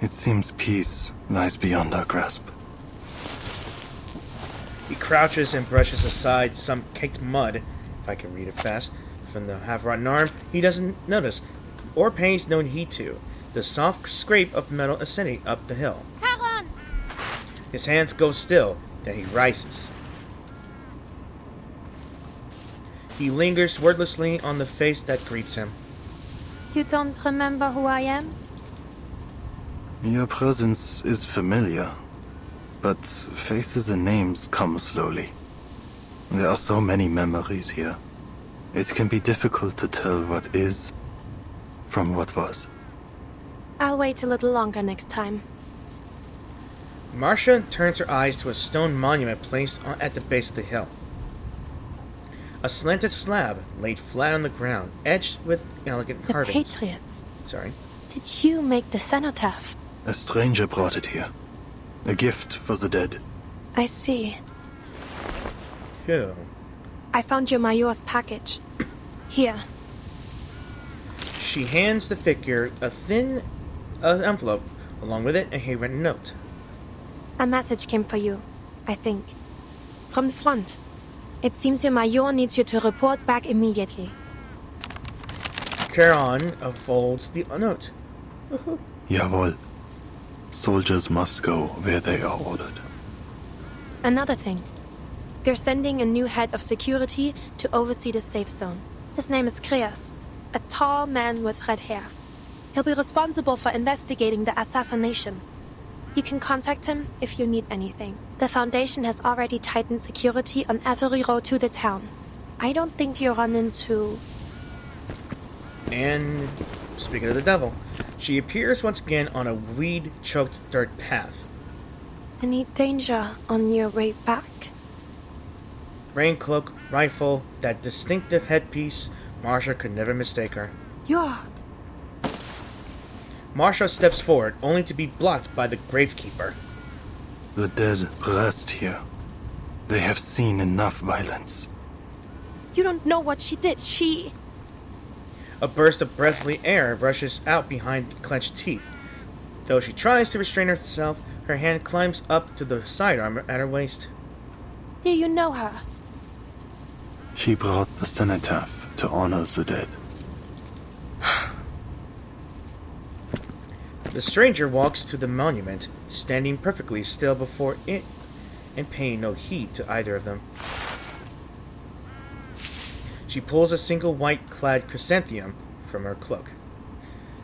It seems peace lies beyond our grasp. He crouches and brushes aside some caked mud, if I can read it fast, from the half-rotten arm. He doesn't notice, or pays no heed to, the soft scrape of metal ascending up the hill. Charon! His hands go still, then he rises. He lingers wordlessly on the face that greets him. You don't remember who I am? Your presence is familiar, but faces and names come slowly. There are so many memories here. It can be difficult to tell what is from what was. I'll wait a little longer next time. Marcia turns her eyes to a stone monument placed at the base of the hill. A slanted slab laid flat on the ground, edged with elegant The carvings. Patriots. Sorry. Did you make the cenotaph? A stranger brought it here. A gift for the dead. I see. Who? I found your Major's package. Here. She hands the figure a thin envelope, along with it a handwritten note. A message came for you, I think. From the front. It seems your Major needs you to report back immediately. Charon unfolds the note. Jawohl. Soldiers must go where they are ordered. Another thing. They're sending a new head of security to oversee the safe zone. His name is Creius, a tall man with red hair. He'll be responsible for investigating the assassination. You can contact him if you need anything. The Foundation has already tightened security on every road to the town. I don't think you'll run into... And speaking of the devil, she appears once again on a weed-choked dirt path. Any danger on your way back? Rain cloak, rifle, that distinctive headpiece, Marcia could never mistake her. You're... Marcia steps forward, only to be blocked by the gravekeeper. The dead rest here. They have seen enough violence. You don't know what she did. A burst of breathly air rushes out behind clenched teeth. Though she tries to restrain herself, her hand climbs up to the sidearm at her waist. Do you know her? She brought the cenotaph to honor the dead. The stranger walks to the monument, standing perfectly still before it. and paying no heed to either of them. She pulls a single white-clad chrysanthemum from her cloak.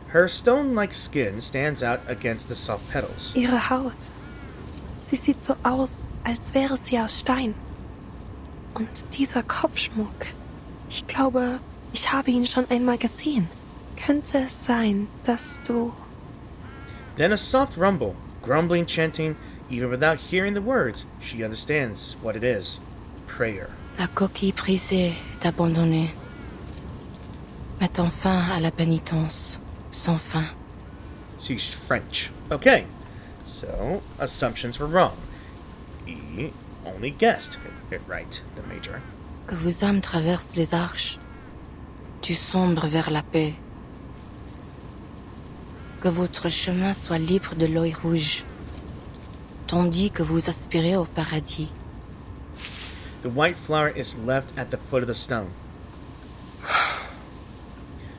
Her stone-like skin stands out against the soft petals. Ihre Haut. Sie sieht so aus, als wäre sie aus Stein. Und dieser Kopfschmuck. Ich glaube, ich habe ihn schon einmal gesehen. Könnte es sein, dass du... Then a soft rumble, grumbling, chanting. Even without hearing the words, she understands what it is. Prayer. La coquille brisée est abandonnée, mettant fin à la pénitence, sans fin. She's French. Okay, so assumptions were wrong. He only guessed it right, the Major. Que vos âmes traversent les arches, du sombre vers la paix. Que votre chemin soit libre de l'œil rouge, tandis que vous aspirez au paradis. The white flower is left at the foot of the stone.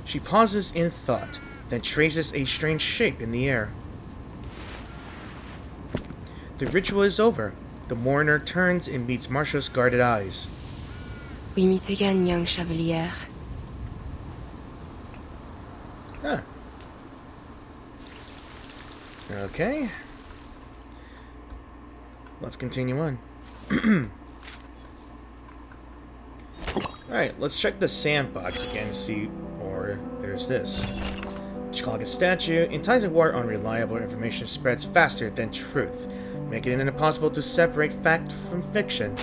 She pauses in thought, then traces a strange shape in the air. The ritual is over. The mourner turns and meets Marcia's guarded eyes. Oui, meet again, young chevalier. Huh. Okay. Let's continue on. Alright, let's check the sandbox again to see, or there's this. Chicago statue. In times of war, unreliable information spreads faster than truth, making it impossible to separate fact from fiction.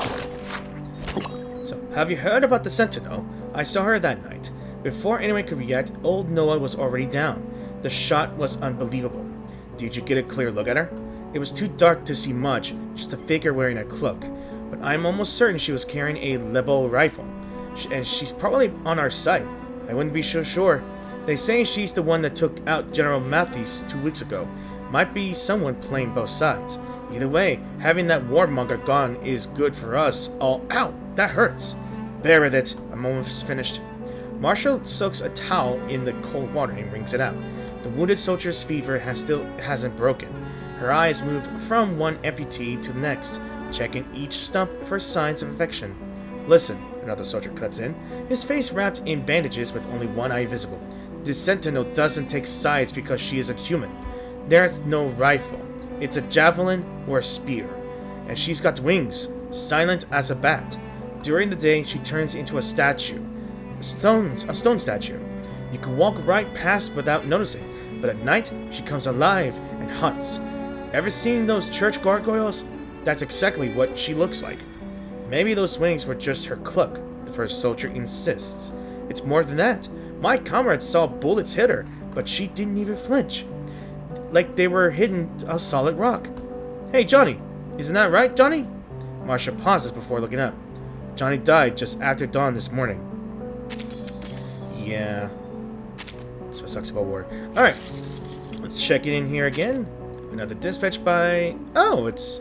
So, have you heard about the Sentinel? I saw her that night. Before anyone could react, old Noah was already down. The shot was unbelievable. Did you get a clear look at her? It was too dark to see much, just a figure wearing a cloak. But I'm almost certain she was carrying a Lebel rifle. And she's probably on our side. I wouldn't be so sure. They say she's the one that took out General Mathis 2 weeks ago. Might be someone playing both sides. Either way, having that warmonger gone is good for us all. Ow! That hurts! Bear with it. I'm almost finished. Marshall soaks a towel in the cold water and wrings it out. The wounded soldier's fever hasn't broken. Her eyes move from one amputee to the next, checking each stump for signs of infection. Listen, another soldier cuts in, his face wrapped in bandages with only one eye visible. This sentinel doesn't take sides because she is a human. There's no rifle. It's a javelin or a spear. And she's got wings, silent as a bat. During the day, she turns into a statue. A stone statue. You can walk right past without noticing, but at night, she comes alive and hunts. Ever seen those church gargoyles? That's exactly what she looks like. Maybe those wings were just her cloak, the first soldier insists. It's more than that. My comrades saw bullets hit her, but she didn't even flinch. Like they were hitting a solid rock. Hey, Johnny, isn't that right, Johnny? Marcia pauses before looking up. Johnny died just after dawn this morning. Yeah. That's what sucks about war. Alright, let's check it in here again. Another dispatch by... Oh, it's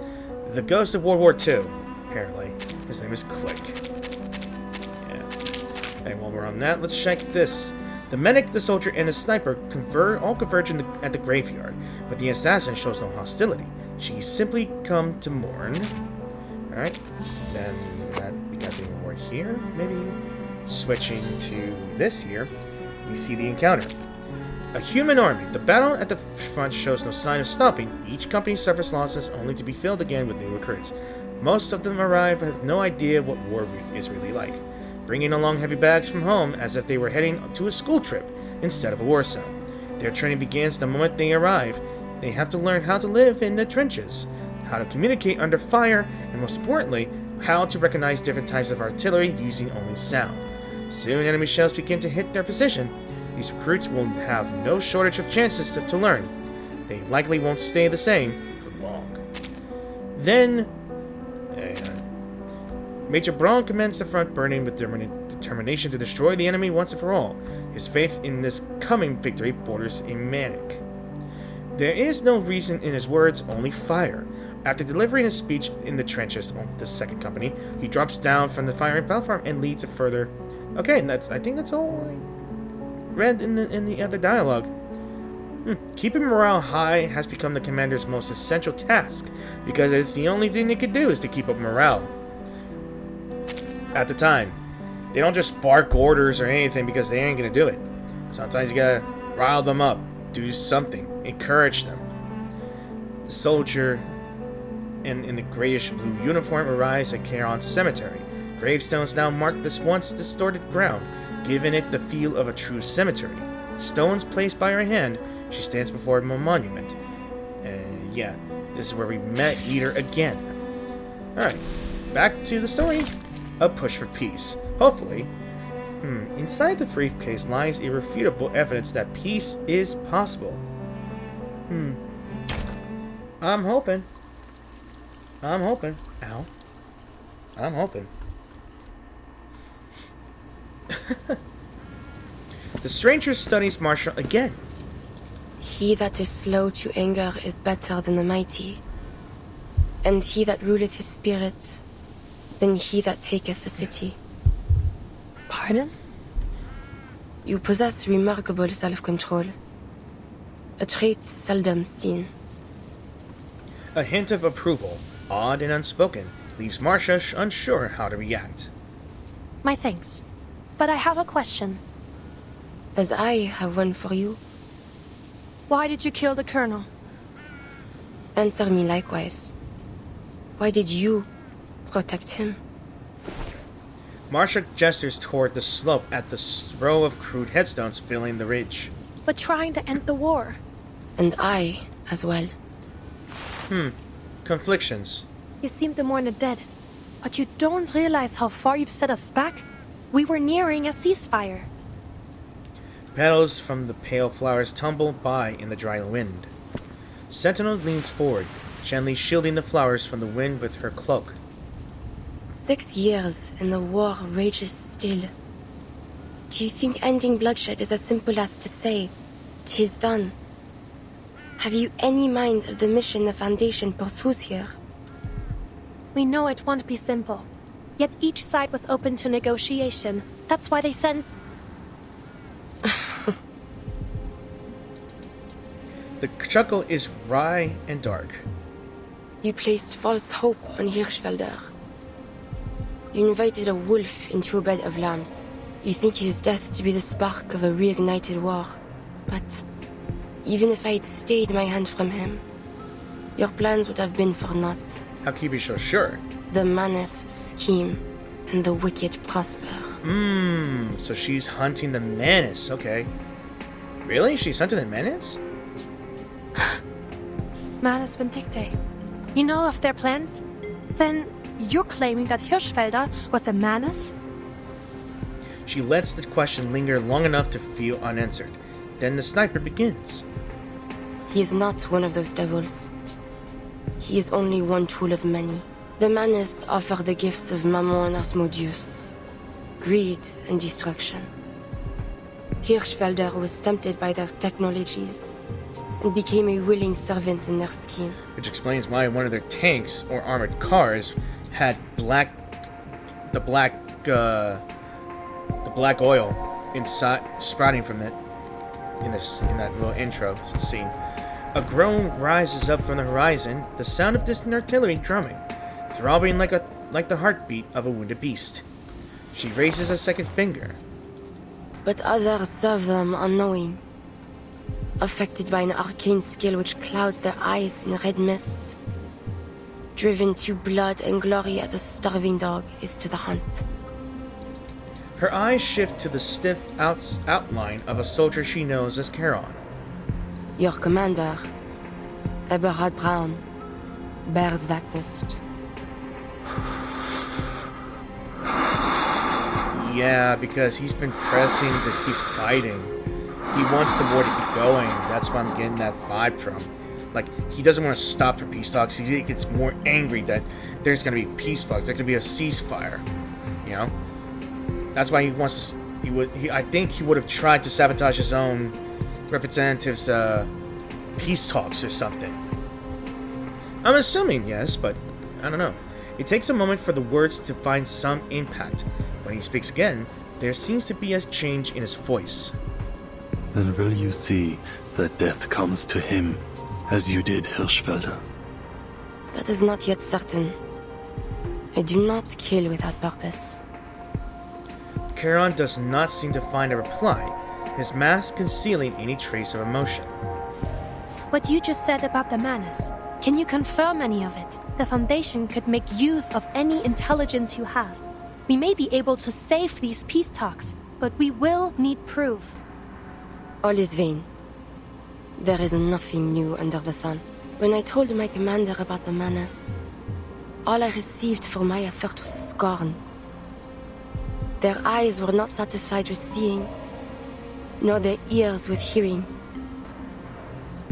the ghost of World War II, apparently. His name is Click. Yeah. And while we're on that, let's check this. The medic, the soldier, and the sniper all converge at the graveyard, but the assassin shows no hostility. She simply come to mourn. Alright, then we got the reward here. Maybe switching to this here, we see the encounter. A human army. The battle at the front shows no sign of stopping. Each company suffers losses only to be filled again with new recruits. Most of them arrive with no idea what war is really like, bringing along heavy bags from home as if they were heading to a school trip instead of a war zone. Their training begins the moment they arrive. They have to learn how to live in the trenches, how to communicate under fire, and most importantly, how to recognize different types of artillery using only sound. Soon enemy shells begin to hit their position. These recruits will have no shortage of chances to learn. They likely won't stay the same for long. Then, Major Braun commands the front, burning with determination to destroy the enemy once and for all. His faith in this coming victory borders in manic. There is no reason in his words, only fire. After delivering his speech in the trenches of the 2nd Company, he drops down from the firing platform and leads a further... Okay, and I think that's all I read in the other dialogue. Keeping morale high has become the commander's most essential task, because it's the only thing they could do is to keep up morale. At the time, they don't just bark orders or anything because they ain't gonna do it. Sometimes you gotta rile them up, do something, encourage them. The soldier in the grayish-blue uniform arrives at Charon's cemetery. Gravestones now mark this once distorted ground, giving it the feel of a true cemetery. Stones placed by her hand, she stands before a monument. And yeah, this is where we met Eater again. Alright, back to the story. A push for peace. Hopefully. Inside the briefcase lies irrefutable evidence that peace is possible. I'm hoping. Ow. I'm hoping. The stranger studies Marshall again. He that is slow to anger is better than the mighty, and he that ruleth his spirit than he that taketh a city. Pardon? You possess remarkable self-control, a trait seldom seen. A hint of approval, odd and unspoken, leaves Marcia unsure how to react. My thanks. But I have a question. As I have one for you. Why did you kill the colonel? Answer me likewise. Why did you protect him? Marcia gestures toward the slope at the row of crude headstones filling the ridge. But trying to end the war. And I as well. Conflictions. You seem to mourn the dead, but you don't realize how far you've set us back. We were nearing a ceasefire. Petals from the pale flowers tumble by in the dry wind. Sentinel leans forward, gently shielding the flowers from the wind with her cloak. 6 years and the war rages still. Do you think ending bloodshed is as simple as to say, "'Tis done"? Have you any mind of the mission the Foundation pursues here? We know it won't be simple. Yet each side was open to negotiation. That's why they sent... The chuckle is wry and dark. You placed false hope on Hirschfelder. You invited a wolf into a bed of lambs. You think his death to be the spark of a reignited war. But even if I had stayed my hand from him, your plans would have been for naught. How can you be so sure? The Manus scheme, and the wicked prosper. So she's hunting the Manus, okay. Really? She's hunting the Manus? Manus Vindictae. You know of their plans? Then you're claiming that Hirschfelder was a Manus? She lets the question linger long enough to feel unanswered. Then the sniper begins. He is not one of those devils. He is only one tool of many. The Manus offer the gifts of Mammon and Asmodeus, greed and destruction. Hirschfelder was tempted by their technologies and became a willing servant in their schemes. Which explains why one of their tanks or armored cars had the black oil inside, sprouting from it in that little intro scene. A groan rises up from the horizon, the sound of distant artillery drumming, throbbing like the heartbeat of a wounded beast. She raises a second finger. But others serve them unknowing, affected by an arcane skill which clouds their eyes in red mists, driven to blood and glory as a starving dog is to the hunt. Her eyes shift to the stiff outline of a soldier she knows as Charon. Your commander, Eberhard Braun, bears that list. Yeah, because he's been pressing to keep fighting. He wants the war to keep going. That's why I'm getting that vibe from. Like, he doesn't want to stop the peace talks. He gets more angry that there's going to be peace talks. There's going to be a ceasefire. You know? That's why he wants to... I think he would have tried to sabotage his own representatives' peace talks or something. I'm assuming, yes, but I don't know. It takes a moment for the words to find some impact. When he speaks again, there seems to be a change in his voice. Then will you see that death comes to him, as you did, Hirschfelder. That is not yet certain. I do not kill without purpose. Charon does not seem to find a reply, his mask concealing any trace of emotion. What you just said about the Manus, can you confirm any of it? The Foundation could make use of any intelligence you have. We may be able to save these peace talks, but we will need proof. All is vain. There is nothing new under the sun. When I told my commander about the Manus, all I received for my effort was scorn. Their eyes were not satisfied with seeing, nor their ears with hearing.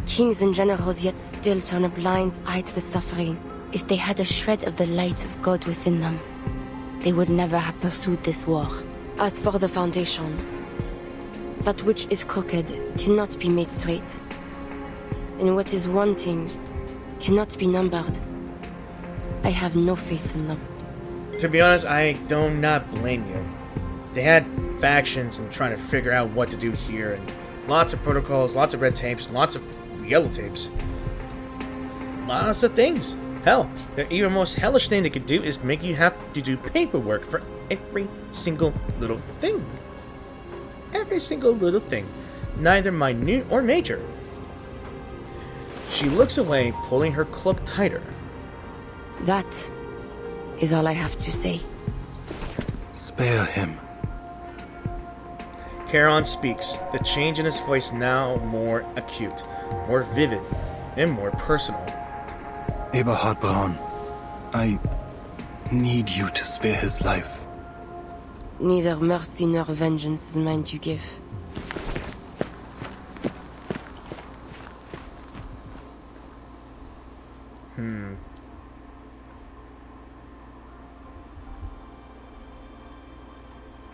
Kings and generals yet still turn a blind eye to the suffering. If they had a shred of the light of God within them, they would never have pursued this war. As for the Foundation, that which is crooked cannot be made straight, and what is wanting cannot be numbered. I have no faith in them. To be honest, I do not blame you. They had factions and trying to figure out what to do here, and lots of protocols, lots of red tapes, lots of yellow tapes. Lots of things. Hell, the even most hellish thing they could do is make you have to do paperwork for every single little thing. Every single little thing. Neither minute or major. She looks away, pulling her cloak tighter. That is all I have to say. Spare him. Charon speaks, the change in his voice now more acute, more vivid, and more personal. Eberhard Braun, I need you to spare his life. Neither mercy nor vengeance is mine to give.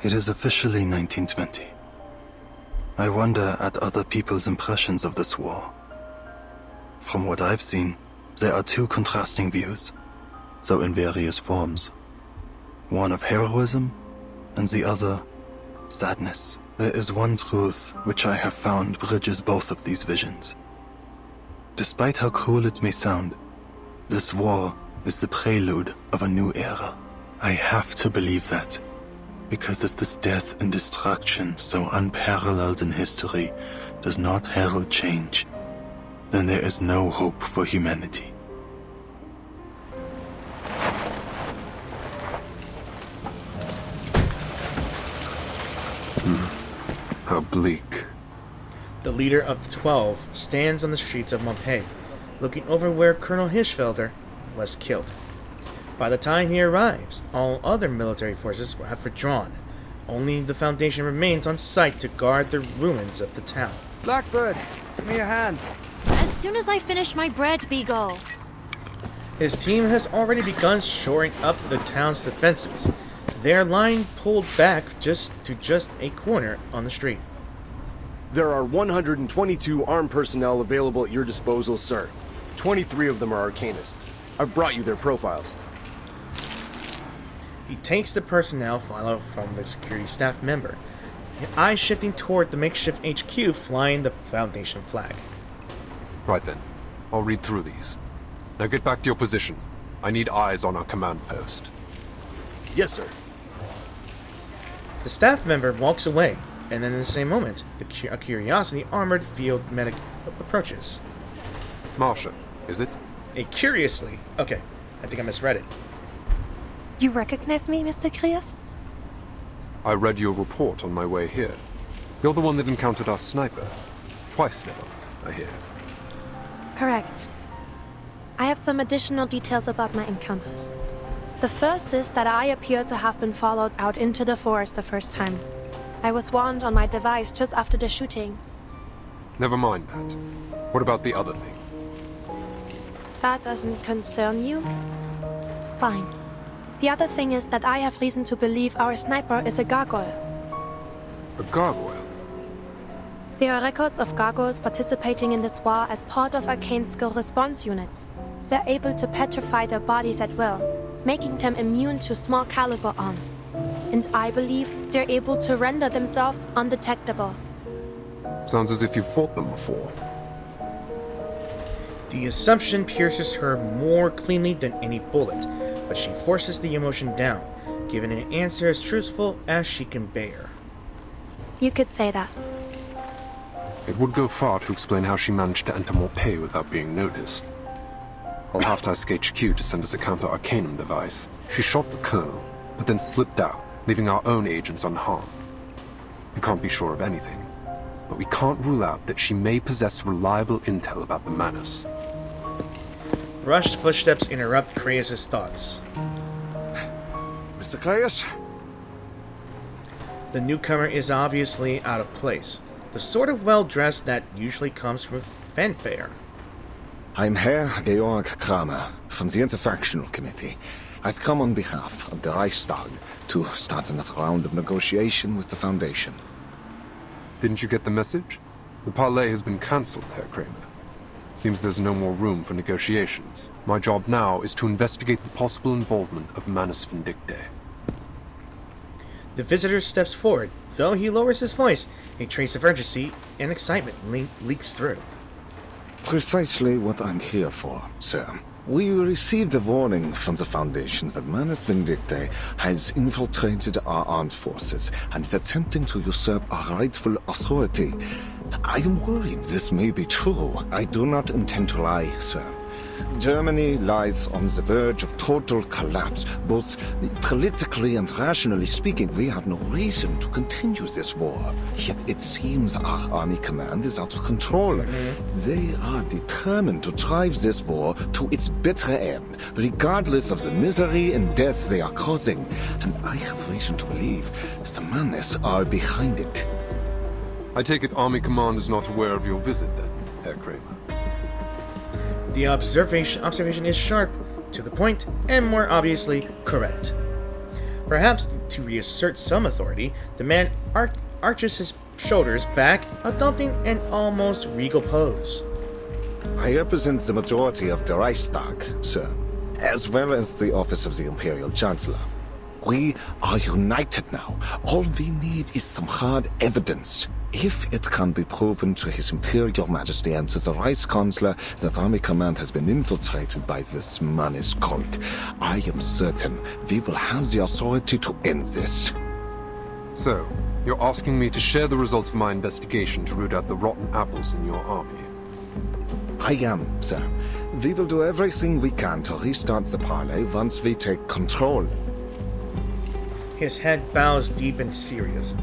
It is officially 1920. I wonder at other people's impressions of this war. From what I've seen, there are two contrasting views, though in various forms. One of heroism, and the other, sadness. There is one truth which I have found bridges both of these visions. Despite how cruel it may sound, this war is the prelude of a new era. I have to believe that, because if this death and destruction, so unparalleled in history, does not herald change, then there is no hope for humanity. How bleak. The leader of the 12 stands on the streets of Pompeii, looking over where Colonel Hirschfelder was killed. By the time he arrives, all other military forces have withdrawn. Only the Foundation remains on site to guard the ruins of the town. Blackbird, give me a hand. As soon as I finish my bread, Beagle. His team has already begun shoring up the town's defenses, their line pulled back just a corner on the street. There are 122 armed personnel available at your disposal, sir. 23 of them are Arcanists. I've brought you their profiles. He takes the personnel file from the security staff member, his eyes shifting toward the makeshift HQ flying the Foundation flag. Right then. I'll read through these. Now get back to your position. I need eyes on our command post. Yes, sir. The staff member walks away, and then in the same moment, a Curiosity armored field medic approaches. Marsha, is it? A Curiously. Okay, I think I misread it. You recognize me, Mr. Creius? I read your report on my way here. You're the one that encountered our sniper. Twice now, I hear. Correct. I have some additional details about my encounters. The first is that I appear to have been followed out into the forest the first time. I was warned on my device just after the shooting. Never mind that. What about the other thing? That doesn't concern you? Fine. The other thing is that I have reason to believe our sniper is a gargoyle. A gargoyle? There are records of gargoyles participating in this war as part of arcane skill response units. They're able to petrify their bodies at will, making them immune to small caliber arms. And I believe they're able to render themselves undetectable. Sounds as if you've fought them before. The assumption pierces her more cleanly than any bullet, but she forces the emotion down, giving an answer as truthful as she can bear. You could say that. It would go far to explain how she managed to enter Morpay without being noticed. I'll have to ask HQ to send us a counter-arcanum device. She shot the colonel, but then slipped out, leaving our own agents unharmed. We can't be sure of anything, but we can't rule out that she may possess reliable intel about the Manus. Rushed footsteps interrupt Creius' thoughts. Mr. Creius? The newcomer is obviously out of place, the sort of well-dressed that usually comes with fanfare. I'm Herr Georg Kramer from the Interfactional Committee. I've come on behalf of the Reichstag to start another round of negotiation with the Foundation. Didn't you get the message? The parley has been cancelled, Herr Kramer. Seems there's no more room for negotiations. My job now is to investigate the possible involvement of Manus Vindictae. The visitor steps forward. Though he lowers his voice, a trace of urgency and excitement leaks through. Precisely what I'm here for, sir. We received a warning from the Foundations that Manus Vindictae has infiltrated our armed forces and is attempting to usurp our rightful authority. I am worried this may be true. I do not intend to lie, sir. Germany lies on the verge of total collapse. Both politically and rationally speaking, we have no reason to continue this war. Yet it seems our army command is out of control. They are determined to drive this war to its bitter end, regardless of the misery and death they are causing. And I have reason to believe the Manus are behind it. I take it Army Command is not aware of your visit, then, Herr Kramer. The observation is sharp, to the point, and more obviously correct. Perhaps to reassert some authority, the man arches his shoulders back, adopting an almost regal pose. I represent the majority of the Reichstag, sir, as well as the office of the Imperial Chancellor. We are united now. All we need is some hard evidence. If it can be proven to His Imperial Majesty and to the Reichskanzler that Army Command has been infiltrated by this Manus cult, I am certain we will have the authority to end this. So, you're asking me to share the results of my investigation to root out the rotten apples in your army? I am, sir. We will do everything we can to restart the parley once we take control. His head bows deep and serious,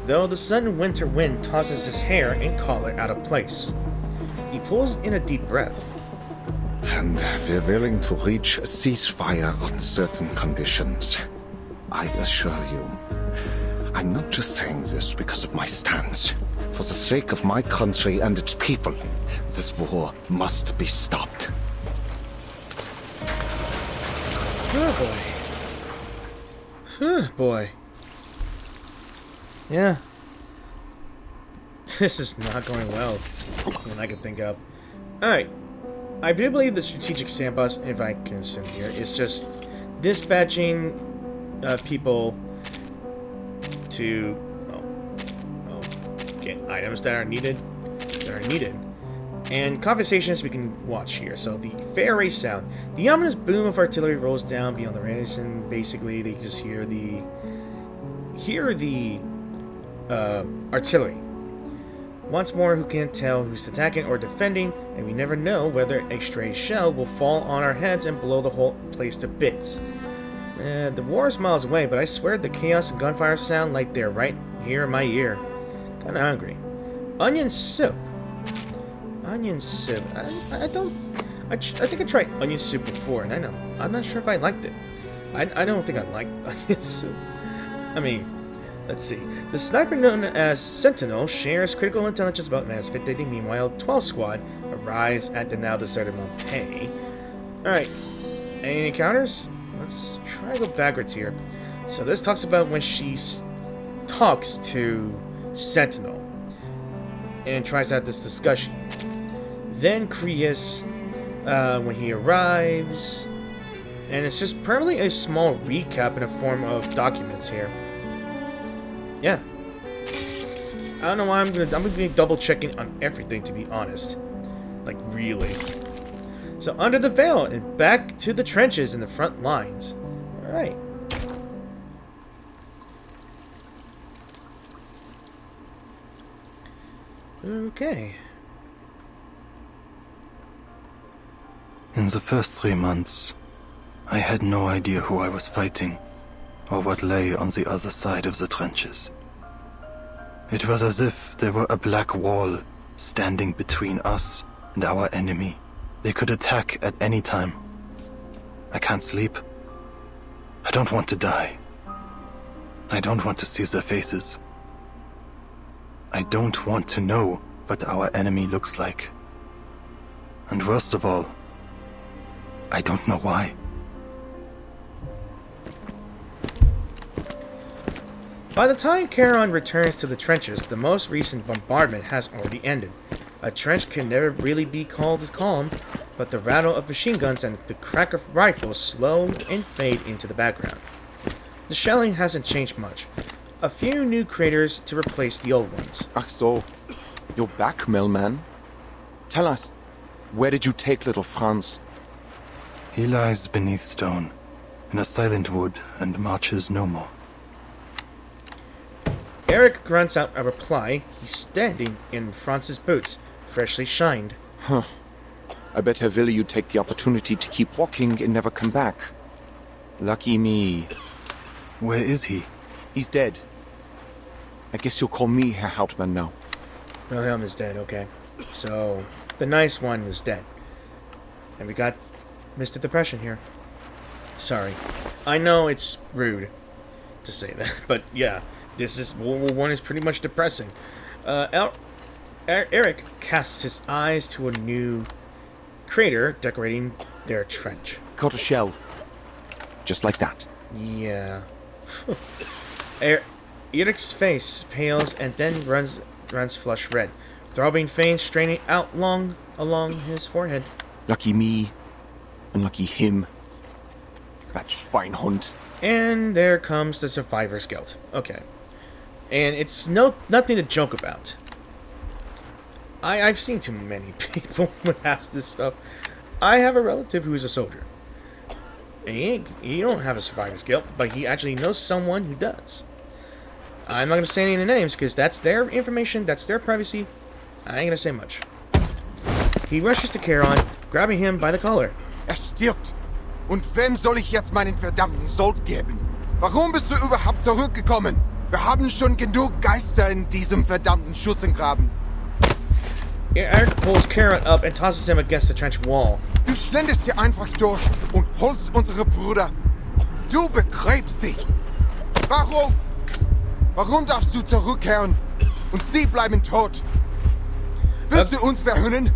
though the sudden winter wind tosses his hair and collar out of place. He pulls in a deep breath. And we're willing to reach a ceasefire on certain conditions. I assure you, I'm not just saying this because of my stance. For the sake of my country and its people, this war must be stopped. Oh boy. Boy. Yeah. This is not going well, than I can think of. Alright. I do believe the strategic sandbox, if I can assume here, is just dispatching people to get items that are needed. And conversations we can watch here. So the fair sound. The ominous boom of artillery rolls down beyond the horizon. Basically, they just hear the artillery. Once more, who can't tell who's attacking or defending, and we never know whether a stray shell will fall on our heads and blow the whole place to bits. The war is miles away, but I swear the chaos and gunfire sound like they're right here in my ear. Kinda hungry. Onion soup. Onion soup. I think I tried onion soup before, and I'm not sure if I liked it. I don't think I like onion soup. I mean, let's see. The sniper known as Sentinel shares critical intelligence about Manus Vindictae. Meanwhile, 12 Squad arrives at the now deserted Pompeii. Alright. Any encounters? Let's try to go backwards here. So this talks about when she talks to Sentinel and tries out this discussion. Then Creius, when he arrives, and it's just primarily a small recap in the form of documents here. Yeah. I don't know why I'm gonna be double checking on everything, to be honest. Like, really. So under the veil and back to the trenches in the front lines. Alright. Okay. In the first 3 months, I had no idea who I was fighting, or what lay on the other side of the trenches. It was as if there were a black wall standing between us and our enemy. They could attack at any time. I can't sleep. I don't want to die. I don't want to see their faces. I don't want to know what our enemy looks like. And worst of all, I don't know why. By the time Charon returns to the trenches, the most recent bombardment has already ended. A trench can never really be called calm, but the rattle of machine guns and the crack of rifles slow and fade into the background. The shelling hasn't changed much. A few new craters to replace the old ones. Ach so, you're back, Millman. Tell us, where did you take little Franz? He lies beneath stone, in a silent wood, and marches no more. Eric grunts out a reply. He's standing in Franz's boots, freshly shined. Huh. I bet Herr Wille you take the opportunity to keep walking and never come back. Lucky me. Where is he? He's dead. I guess you'll call me Herr Hauptmann now. Wilhelm is dead, okay. So, the nice one is dead. And we got Mr. Depression here. Sorry. I know it's rude to say that, but yeah. This is, World War I is pretty much depressing. Eric casts his eyes to a new crater decorating their trench. Caught a shell. Just like that. Yeah. Eric's face pales and then runs flush red. Throbbing veins straining out along his forehead. Lucky me. Unlucky him. That Schweinhund. And there comes the survivor's guilt. Okay. And it's nothing to joke about. I've seen too many people ask this stuff. I have a relative who is a soldier. And he don't have a survivor's guilt, but he actually knows someone who does. I'm not going to say any of the names, because that's their information, that's their privacy. I ain't going to say much. He rushes to Charon, grabbing him by the collar. Stirbt. Und wem soll ich jetzt meinen verdammten Sold geben? Warum bist du überhaupt zurückgekommen? Wir haben schon genug Geister in diesem verdammten Schützengraben. Eric pulls Charon up and tosses him against the trench wall. Du schlenderst hier einfach durch und holst unsere Brüder. Du begräbst sie. Warum? Warum darfst du zurückkehren? Und sie bleiben tot. Willst du uns verhöhnen?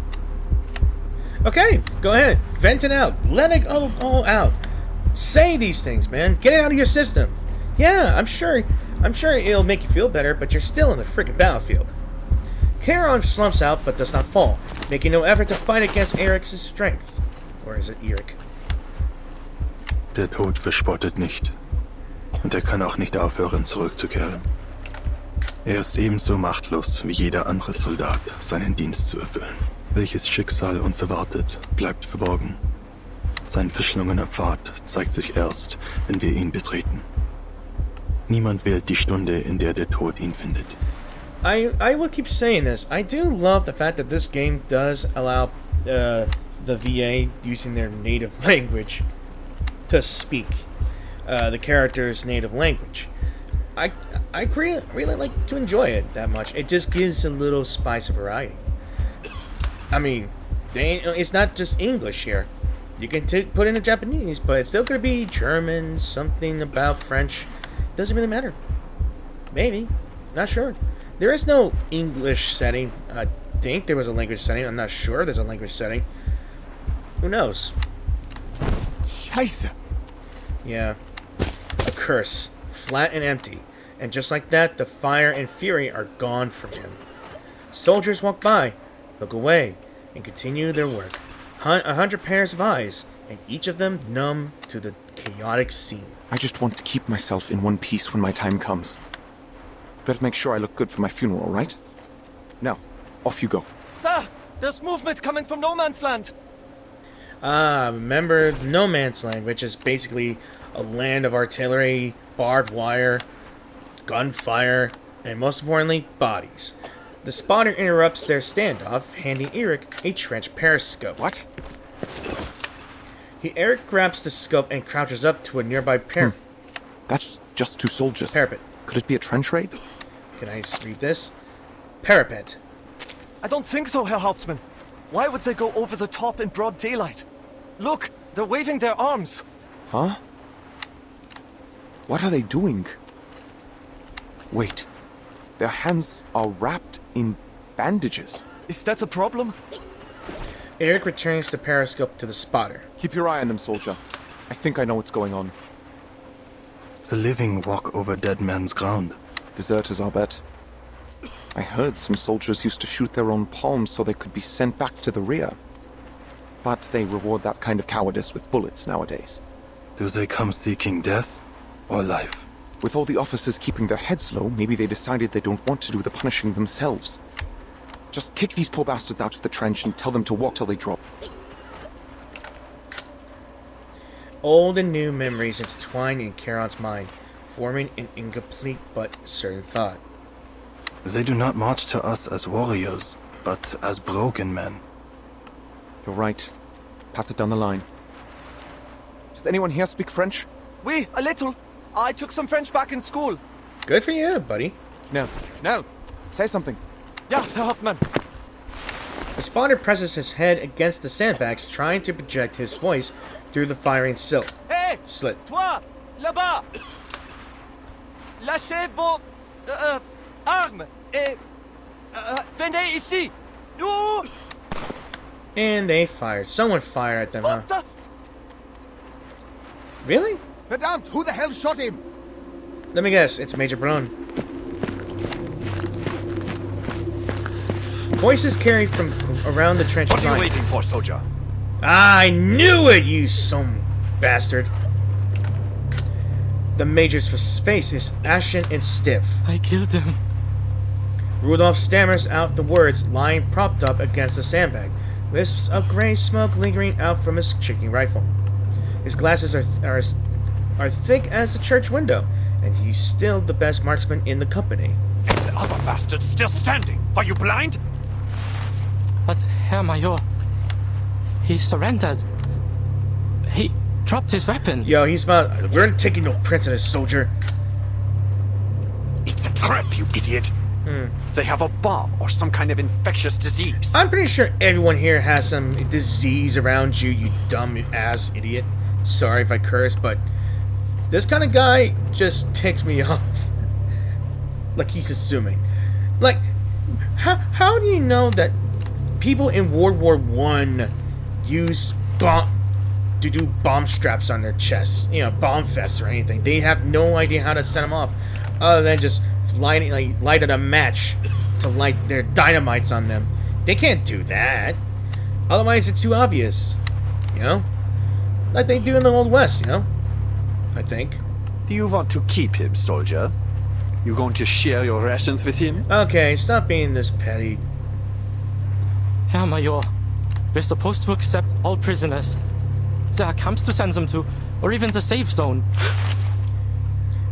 Okay, go ahead. Vent it out. Let it all out. Say these things, man. Get it out of your system. Yeah, I'm sure it'll make you feel better, but you're still in the freaking battlefield. Charon slumps out, but does not fall, making no effort to fight against Eric's strength. Or is it Eric? Der Tod verspottet nicht. Und er kann auch nicht aufhören, zurückzukehren. Er ist ebenso machtlos wie jeder andere Soldat, seinen Dienst zu erfüllen. Welches Schicksal uns erwartet, bleibt verborgen. Sein verschlungener Pfad zeigt sich erst, wenn wir ihn betreten. Niemand wählt die Stunde, in der der Tod ihn findet. I will keep saying this. I do love the fact that this game does allow the VA using their native language to speak the character's native language. I really like to enjoy it that much. It just gives a little spice of variety. I mean, it's not just English here. You can put in a Japanese, but it's still going to be German, something about French. Doesn't really matter. Maybe. Not sure. There is no English setting. I think there was a language setting. I'm not sure there's a language setting. Who knows? Scheiße. Yeah. A curse. Flat and empty. And just like that, the fire and fury are gone from him. Soldiers walk by, look away, and continue their work. 100 pairs of eyes, and each of them numb to the chaotic scene. I just want to keep myself in one piece when my time comes. Better make sure I look good for my funeral, right? Now, off you go. Sir, there's movement coming from No Man's Land. Remember No Man's Land, which is basically a land of artillery, barbed wire, gunfire, and most importantly, bodies. The spotter interrupts their standoff, handing Eric a trench periscope. What? Eric grabs the scope and crouches up to a nearby parapet. That's just 2 soldiers. Parapet. Could it be a trench raid? Can I read this? Parapet. I don't think so, Herr Hauptmann. Why would they go over the top in broad daylight? Look, they're waving their arms. Huh? What are they doing? Wait. Their hands are wrapped in bandages. Is that a problem? Eric returns the periscope to the spotter. Keep your eye on them, soldier. I think I know what's going on. The living walk over dead men's ground. Deserters, I'll bet. I heard some soldiers used to shoot their own palms so they could be sent back to the rear. But they reward that kind of cowardice with bullets nowadays. Do they come seeking death or life? With all the officers keeping their heads low, maybe they decided they don't want to do the punishing themselves. Just kick these poor bastards out of the trench and tell them to walk till they drop. Old and new memories intertwine in Charon's mind, forming an incomplete but certain thought. They do not march to us as warriors, but as broken men. You're right. Pass it down the line. Does anyone here speak French? Oui, a little. I took some French back in school. Good for you, buddy. No, say something. Yeah, Herr Hauptmann. The spotter presses his head against the sandbags, trying to project his voice through the firing slit. Hey! Slit. Toi, là-bas! Lâchez vos armes et venez ici. Nous! And they fired. Someone fired at them, huh? Really? Verdammt, who the hell shot him? Let me guess, it's Major Braun. Voices carried from around the trench. What are you waiting for, soldier? I knew it, you some bastard. The Major's face is ashen and stiff. I killed him. Rudolph stammers out the words, lying propped up against the sandbag. Wisps of gray smoke lingering out from his shaking rifle. His glasses are thick as a church window, and he's still the best marksman in the company. And the other bastard's still standing. Are you blind? But, Herr Major, he surrendered. He dropped his weapon. Yo, he's about... We're not taking no prisoners, soldier. It's a trap, you idiot. They have a bomb or some kind of infectious disease. I'm pretty sure everyone here has some disease around you, you dumb ass idiot. Sorry if I curse, but this kind of guy just ticks me off. Like he's assuming. Like, how do you know that people in World War I use to do bomb straps on their chests? You know, bomb fests or anything. They have no idea how to set them off, other than just lighted a match to light their dynamites on them. They can't do that. Otherwise, it's too obvious. You know? Like they do in the Old West, you know? I think. Do you want to keep him, soldier? You going to share your rations with him? Okay, stop being this petty. Herr Major, we're supposed to accept all prisoners. There are camps to send them to, or even the safe zone.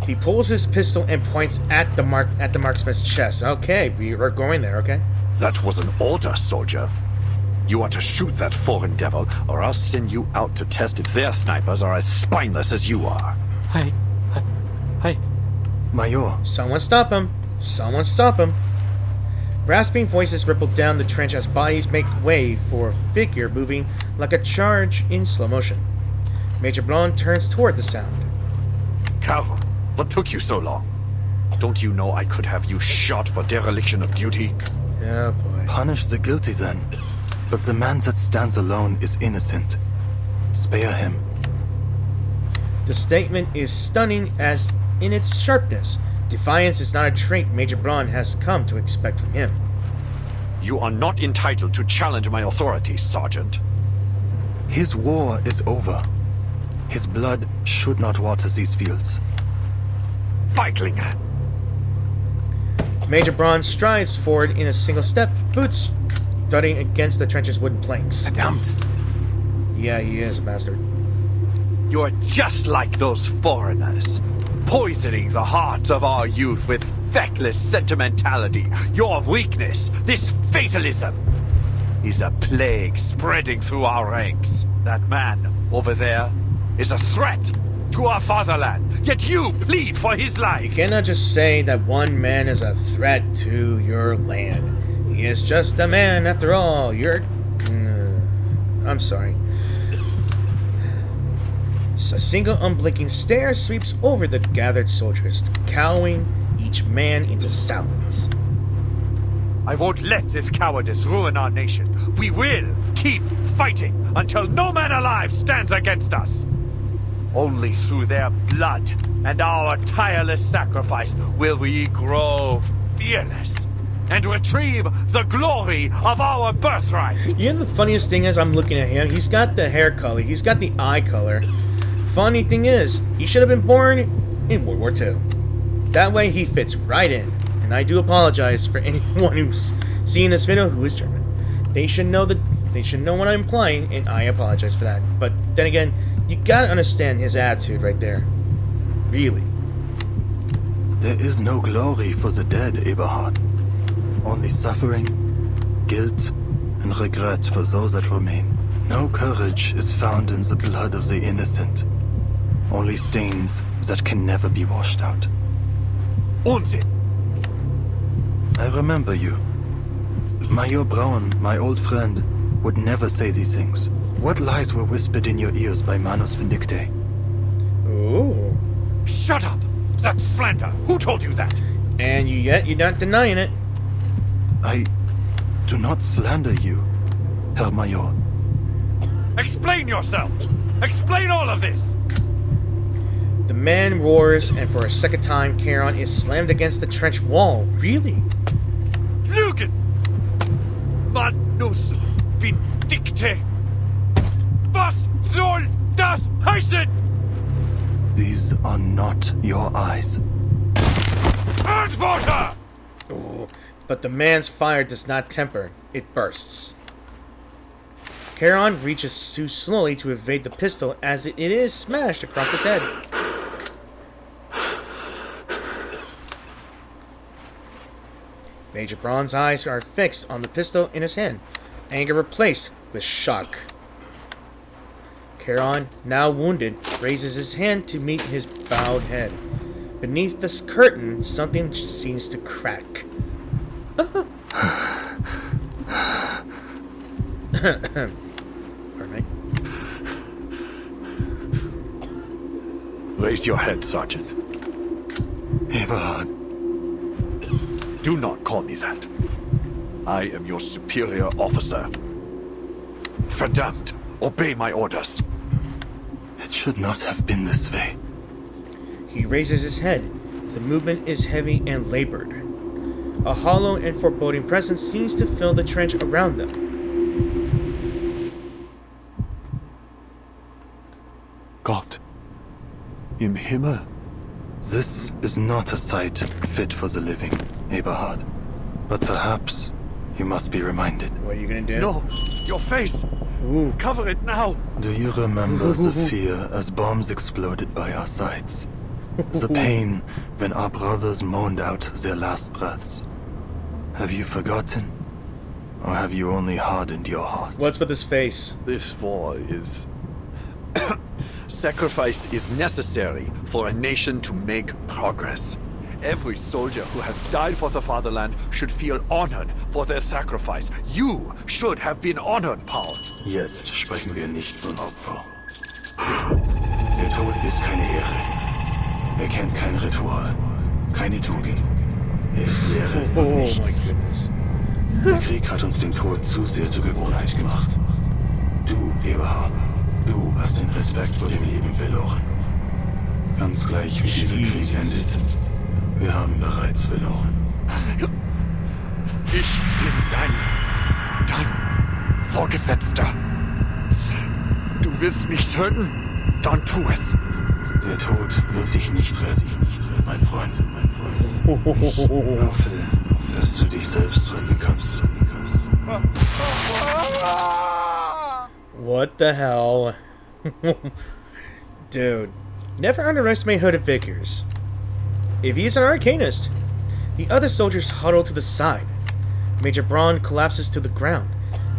He pulls his pistol and points at the marksman's chest. Okay, we're going there, okay? That was an order, soldier. You are to shoot that foreign devil, or I'll send you out to test if their snipers are as spineless as you are. Hey. Major. Someone stop him. Someone stop him. Rasping voices ripple down the trench as bodies make way for a figure moving like a charge in slow motion. Major Braun turns toward the sound. Carl, what took you so long? Don't you know I could have you shot for dereliction of duty? Oh boy. Punish the guilty then. But the man that stands alone is innocent. Spare him. The statement is stunning as in its sharpness. Defiance is not a trait Major Braun has come to expect from him. You are not entitled to challenge my authority, Sergeant. His war is over. His blood should not water these fields. Feigling! Major Braun strides forward in a single step, boots thudding against the trench's wooden planks. Verdammt! Yeah, he is a bastard. You're just like those foreigners, poisoning the hearts of our youth with feckless sentimentality. Your weakness, this fatalism, is a plague spreading through our ranks. That man over there is a threat to our fatherland, yet you plead for his life. You cannot just say that one man is a threat to your land. He is just a man after all. I'm sorry. A single unblinking stare sweeps over the gathered soldiers, cowing each man into silence. I won't let this cowardice ruin our nation. We will keep fighting until no man alive stands against us. Only through their blood and our tireless sacrifice will we grow fearless and retrieve the glory of our birthright. You know the funniest thing is, I'm looking at him, he's got the hair color, he's got the eye color. Funny thing is, he should have been born in World War II. That way he fits right in. And I do apologize for anyone who's seeing this video who is German. They should know what I'm implying, and I apologize for that. But then again, you gotta understand his attitude right there. Really. There is no glory for the dead, Eberhard. Only suffering, guilt, and regret for those that remain. No courage is found in the blood of the innocent. Only stains that can never be washed out. Unsinn! I remember you. Major Braun, my old friend, would never say these things. What lies were whispered in your ears by Manus Vindictae? Ooh. Shut up! That's slander! Who told you that? And you're not denying it. I do not slander you, Herr Major. Explain yourself! Explain all of this! The man roars, and for a second time, Charon is slammed against the trench wall. Really? Lügen! Manus Vindictae! Was soll das heißen? These are not your eyes. Antworter! Ooh, but the man's fire does not temper. It bursts. Charon reaches too slowly to evade the pistol as it is smashed across his head. Major Braun's eyes are fixed on the pistol in his hand, anger replaced with shock. Charon, now wounded, raises his hand to meet his bowed head. Beneath this curtain, something seems to crack. Pardon me. Raise your head, Sergeant. Eberhard. Do not call me that. I am your superior officer. Verdammt! Obey my orders. It should not have been this way. He raises his head. The movement is heavy and labored. A hollow and foreboding presence seems to fill the trench around them. Gott. Im Himmel. This is not a sight fit for the living, Eberhard. But perhaps you must be reminded. What are you gonna do? No! Your face! Ooh. Cover it now! Do you remember the fear as bombs exploded by our sides? The pain when our brothers moaned out their last breaths? Have you forgotten? Or have you only hardened your heart? What's with his face? This war is... Sacrifice is necessary for a nation to make progress. Every soldier who has died for the fatherland should feel honored for their sacrifice. You should have been honored, Paul. Jetzt sprechen wir nicht von Opfer. Der Tod ist keine Ehre. Er kennt kein Ritual, keine Tugend. Er ist Leere und nichts. Der Krieg hat uns den Tod zu sehr zur Gewohnheit gemacht. Du, Eberhard, du hast den Respekt vor dem Leben verloren. Ganz gleich wie dieser Krieg endet. Wir haben bereits verloren. Ich bin dein Vorgesetzter. Du willst mich töten? Dann tu es. Ihr Tod wird dich nicht retten, mein Freund. Ich hoffe, dass du dich selbst retten kannst. What the hell? Dude, never underestimate hooded figures. If he's an arcanist. The other soldiers huddle to the side. Major Braun collapses to the ground.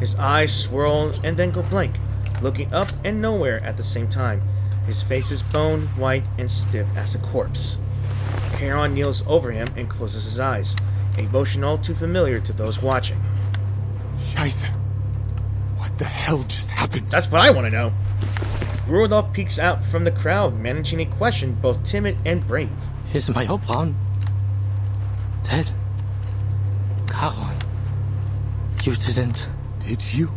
His eyes swirl and then go blank, looking up and nowhere at the same time. His face is bone, white, and stiff as a corpse. Charon kneels over him and closes his eyes, a motion all too familiar to those watching. Scheiße. What the hell just happened? That's what I want to know. Rudolph peeks out from the crowd, managing a question both timid and brave. Is Major Braun dead? Charon, you didn't... Did you?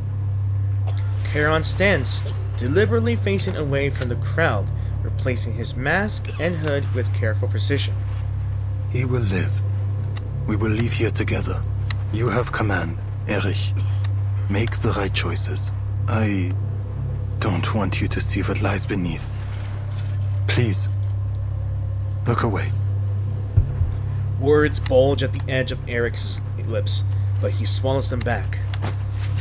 Charon stands, deliberately facing away from the crowd, replacing his mask and hood with careful precision. He will live. We will leave here together. You have command, Erich. Make the right choices. I don't want you to see what lies beneath. Please, look away. Words bulge at the edge of Eric's lips, but he swallows them back.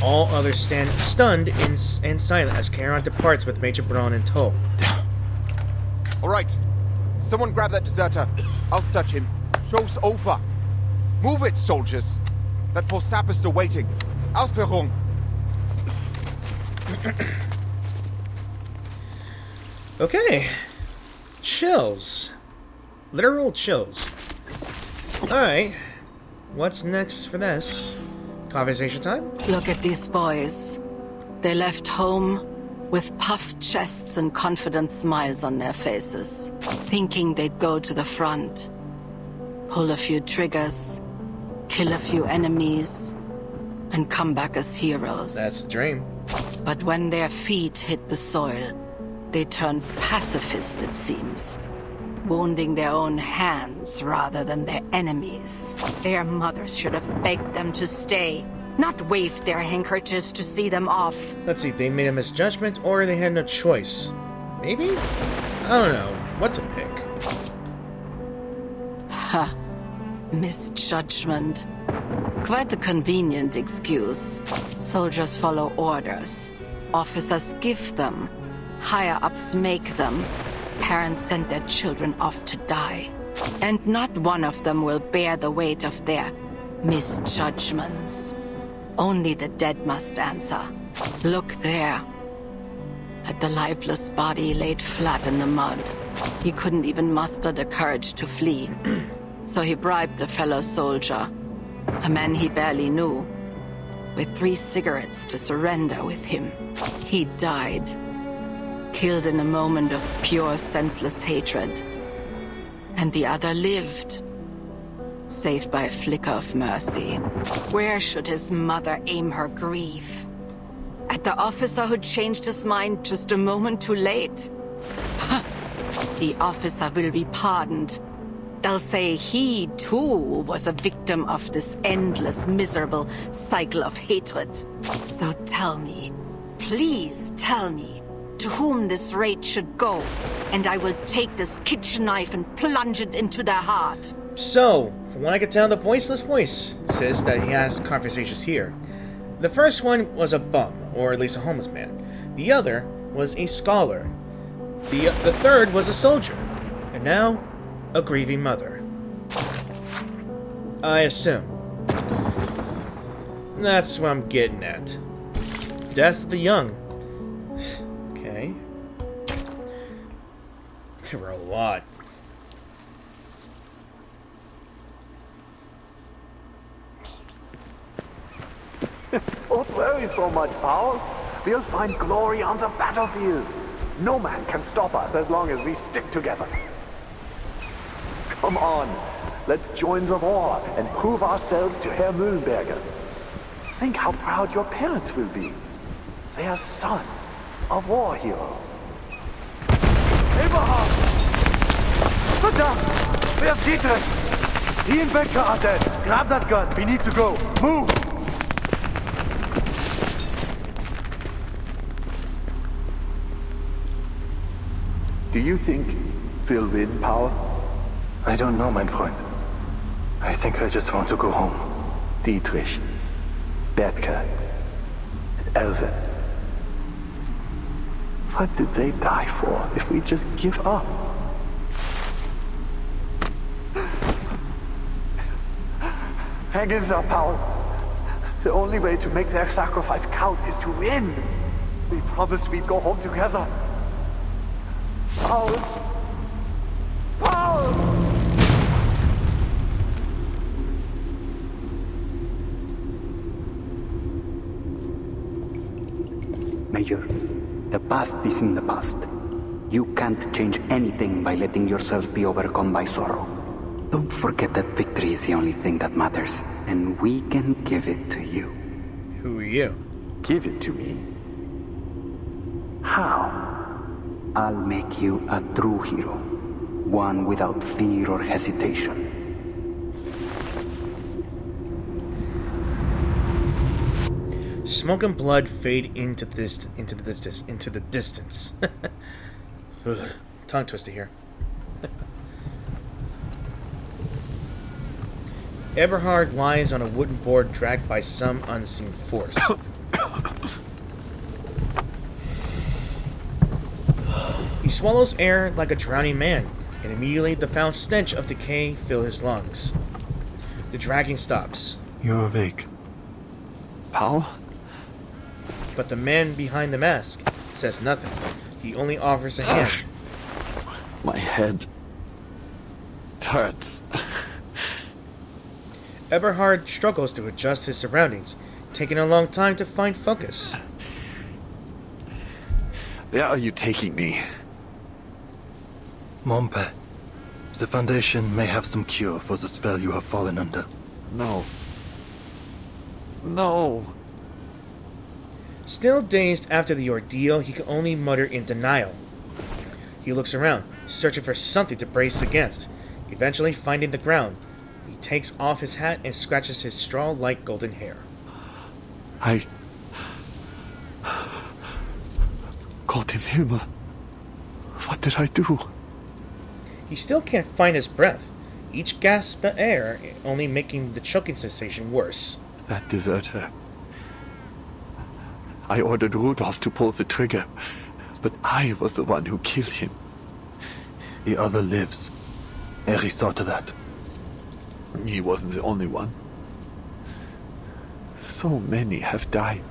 All others stand stunned and silent as Charon departs with Major Braun in tow. All right. Someone grab that deserter. I'll search him. Show's over. Move it, soldiers. That poor sap is still waiting. Ausführung. Okay. Chills. Literal chills. Alright. What's next for this? Conversation time? Look at these boys. They left home with puffed chests and confident smiles on their faces, thinking they'd go to the front, pull a few triggers, kill a few enemies, and come back as heroes. That's the dream. But when their feet hit the soil, they turned pacifist, it seems, wounding their own hands rather than their enemies. Their mothers should have begged them to stay, not waved their handkerchiefs to see them off. Let's see, they made a misjudgment or they had no choice. Maybe? I don't know. What to pick? Ha. Misjudgment. Quite a convenient excuse. Soldiers follow orders. Officers give them. Higher-ups make them. Parents send their children off to die. And not one of them will bear the weight of their misjudgments. Only the dead must answer. Look there. At the lifeless body laid flat in the mud. He couldn't even muster the courage to flee. So he bribed a fellow soldier, a man he barely knew, with 3 cigarettes to surrender with him. He died. Killed in a moment of pure, senseless hatred. And the other lived. Saved by a flicker of mercy. Where should his mother aim her grief? At the officer who changed his mind just a moment too late? The officer will be pardoned. They'll say he, too, was a victim of this endless, miserable cycle of hatred. So tell me, please tell me, to whom this rage should go, and I will take this kitchen knife and plunge it into their heart. So, from what I can tell, the voiceless voice says that he has conversations here. The first one was a bum, or at least a homeless man. The other was a scholar. The third was a soldier. And now, a grieving mother. I assume. That's what I'm getting at. Death of the young. Okay. There were a lot. Don't worry so much, Paul. We'll find glory on the battlefield. No man can stop us as long as we stick together. Come on, let's join the war and prove ourselves to Herr Mühlenberger. Think how proud your parents will be. Their son, a war hero. Eberhard! Verdammt! Where's Dietrich? He and Becker are dead. Grab that gun. We need to go. Move! Do you think Will win, Paul? I don't know, mein Freund. I think I just want to go home. Dietrich, Bethke, and Elvin. What did they die for if we just give up? Hang in there, Paul. The only way to make their sacrifice count is to win. We promised we'd go home together. Paul! Paul! Major, the past is in the past. You can't change anything by letting yourself be overcome by sorrow. Don't forget that victory is the only thing that matters, and we can give it to you. Who are you? Give it to me? How? I'll make you a true hero. One without fear or hesitation. Smoke and blood fade into the distance. Ugh, tongue twister here. Eberhard lies on a wooden board dragged by some unseen force. He swallows air like a drowning man, and immediately the foul stench of decay fills his lungs. The dragging stops. You're awake. Paul? But the man behind the mask says nothing. He only offers a hand. My head hurts. Eberhard struggles to adjust his surroundings, taking a long time to find focus. Where are you taking me? Mompe, the Foundation may have some cure for the spell you have fallen under. No. No. Still dazed after the ordeal, he can only mutter in denial. He looks around, searching for something to brace against. Eventually finding the ground, he takes off his hat and scratches his straw-like golden hair. Gott im Himmel. What did I do? He still can't find his breath, each gasp of air only making the choking sensation worse. That deserter. I ordered Rudolph to pull the trigger, but I was the one who killed him. The other lives. Eri saw to that. He wasn't the only one. So many have died.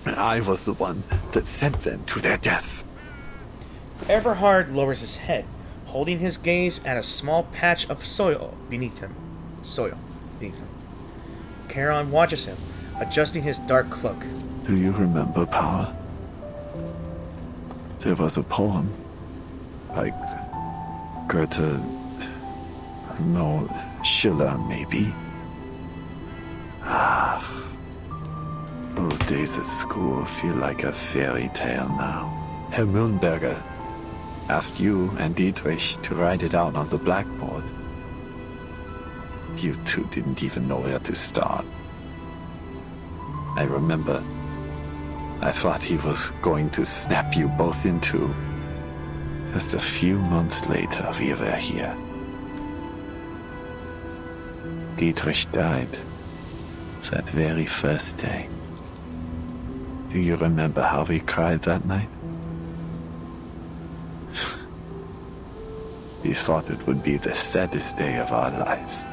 I was the one that sent them to their death. Eberhard lowers his head, holding his gaze at a small patch of soil beneath him. Charon watches him, adjusting his dark cloak. Do you remember, Paul? There was a poem by Goethe. No, Schiller, maybe. Those days at school feel like a fairy tale now. Herr Mühlenberger asked you and Dietrich to write it out on the blackboard. You two didn't even know where to start. I remember I thought he was going to snap you both in two. Just a few months later, we were here. Dietrich died that very first day. Do you remember how we cried that night? We thought it would be the saddest day of our lives.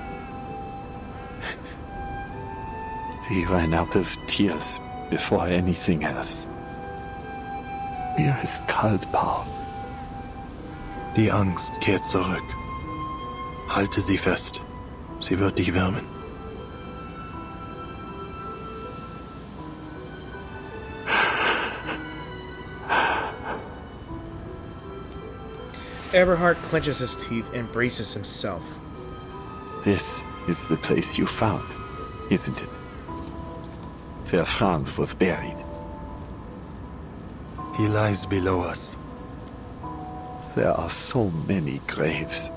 We ran out of tears before anything else. Mir ist kalt, Paul. Die Angst kehrt zurück. Halte sie fest. Sie wird dich wärmen. Eberhard clenches his teeth and braces himself. This is the place you found, isn't it? Where Franz was buried. He lies below us. There are so many graves.